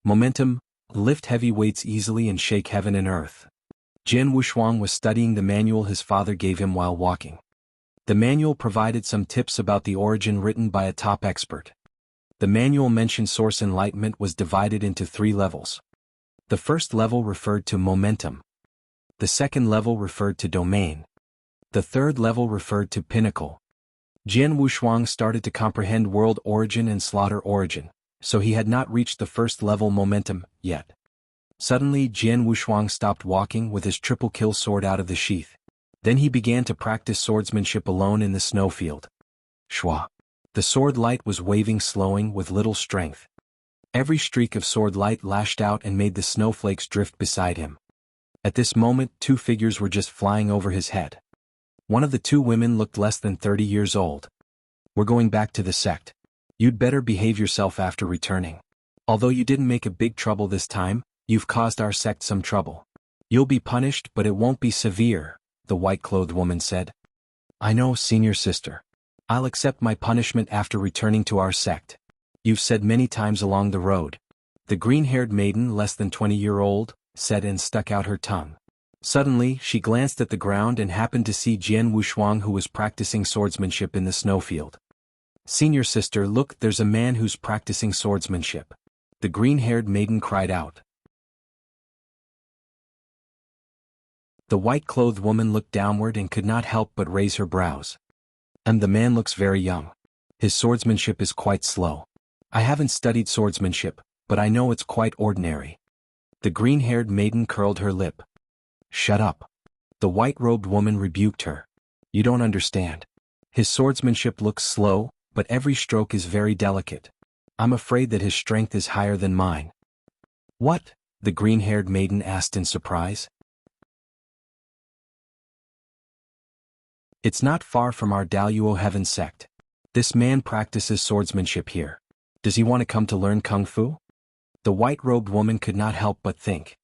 Momentum, lift heavy weights easily and shake heaven and earth. Jian Wushuang was studying the manual his father gave him while walking. The manual provided some tips about the origin written by a top expert. The manual mentioned source enlightenment was divided into 3 levels. The first level referred to momentum. The second level referred to domain. The third level referred to pinnacle. Jian Wushuang started to comprehend world origin and slaughter origin, so he had not reached the first level momentum yet. Suddenly Jian Wushuang stopped walking with his triple kill sword out of the sheath. Then he began to practice swordsmanship alone in the snowfield. Shwa. The sword light was waving, slowing with little strength. Every streak of sword light lashed out and made the snowflakes drift beside him. At this moment 2 figures were just flying over his head. One of the 2 women looked less than 30 years old. We're going back to the sect. You'd better behave yourself after returning. Although you didn't make a big trouble this time, you've caused our sect some trouble. You'll be punished, but it won't be severe, the white-clothed woman said. I know, senior sister. I'll accept my punishment after returning to our sect. You've said many times along the road. The green-haired maiden, less than 20-year-old, said and stuck out her tongue. Suddenly, she glanced at the ground and happened to see Jian Wushuang, who was practicing swordsmanship in the snowfield. Senior sister, look, there's a man who's practicing swordsmanship. The green-haired maiden cried out. The white-clothed woman looked downward and could not help but raise her brows. And the man looks very young. His swordsmanship is quite slow. I haven't studied swordsmanship, but I know it's quite ordinary. The green-haired maiden curled her lip. Shut up. The white-robed woman rebuked her. You don't understand. His swordsmanship looks slow, but every stroke is very delicate. I'm afraid that his strength is higher than mine. What? The green-haired maiden asked in surprise. It's not far from our Daluo Heaven sect. This man practices swordsmanship here. Does he want to come to learn kung fu? The white-robed woman could not help but think.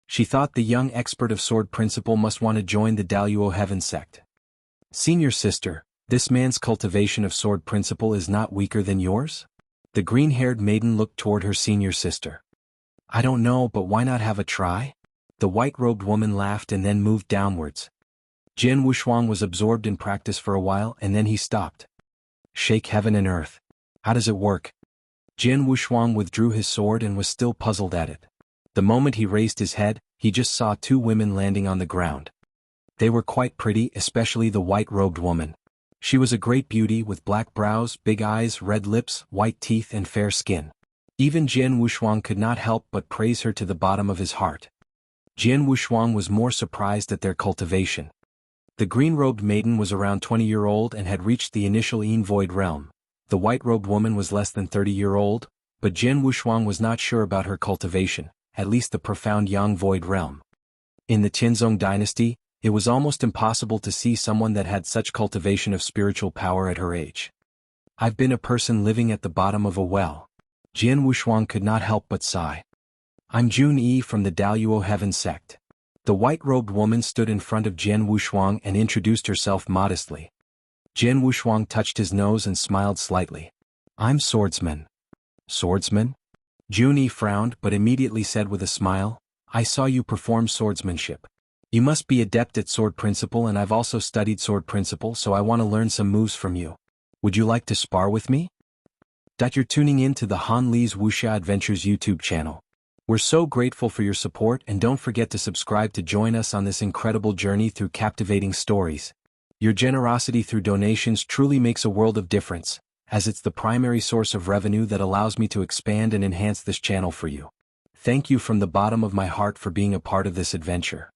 She thought the young expert of sword principle must want to join the Daluo Heaven sect. Senior sister, this man's cultivation of sword principle is not weaker than yours? The green-haired maiden looked toward her senior sister. I don't know, but why not have a try? The white-robed woman laughed and then moved downwards. Jian Wushuang was absorbed in practice for a while and then he stopped. Shake heaven and earth. How does it work? Jian Wushuang withdrew his sword and was still puzzled at it. The moment he raised his head, he just saw two women landing on the ground. They were quite pretty, especially the white-robed woman. She was a great beauty with black brows, big eyes, red lips, white teeth and fair skin. Even Jian Wushuang could not help but praise her to the bottom of his heart. Jian Wushuang was more surprised at their cultivation. The green-robed maiden was around 20-year-old and had reached the initial Yin Void realm. The white-robed woman was less than 30-year-old, but Jian Wushuang was not sure about her cultivation, at least the profound Yang Void realm. In the Tianzong dynasty, it was almost impossible to see someone that had such cultivation of spiritual power at her age. I've been a person living at the bottom of a well. Jian Wushuang could not help but sigh. I'm Jun Yi from the Daluo Heaven sect. The white-robed woman stood in front of Jian Wushuang and introduced herself modestly. Jian Wushuang touched his nose and smiled slightly. I'm swordsman. Swordsman? Jun Yi frowned but immediately said with a smile, I saw you perform swordsmanship. You must be adept at sword principle and I've also studied sword principle so I want to learn some moves from you. Would you like to spar with me? You're tuning in to the Han Li's Wuxia Adventures YouTube channel. We're so grateful for your support and don't forget to subscribe to join us on this incredible journey through captivating stories. Your generosity through donations truly makes a world of difference, as it's the primary source of revenue that allows me to expand and enhance this channel for you. Thank you from the bottom of my heart for being a part of this adventure.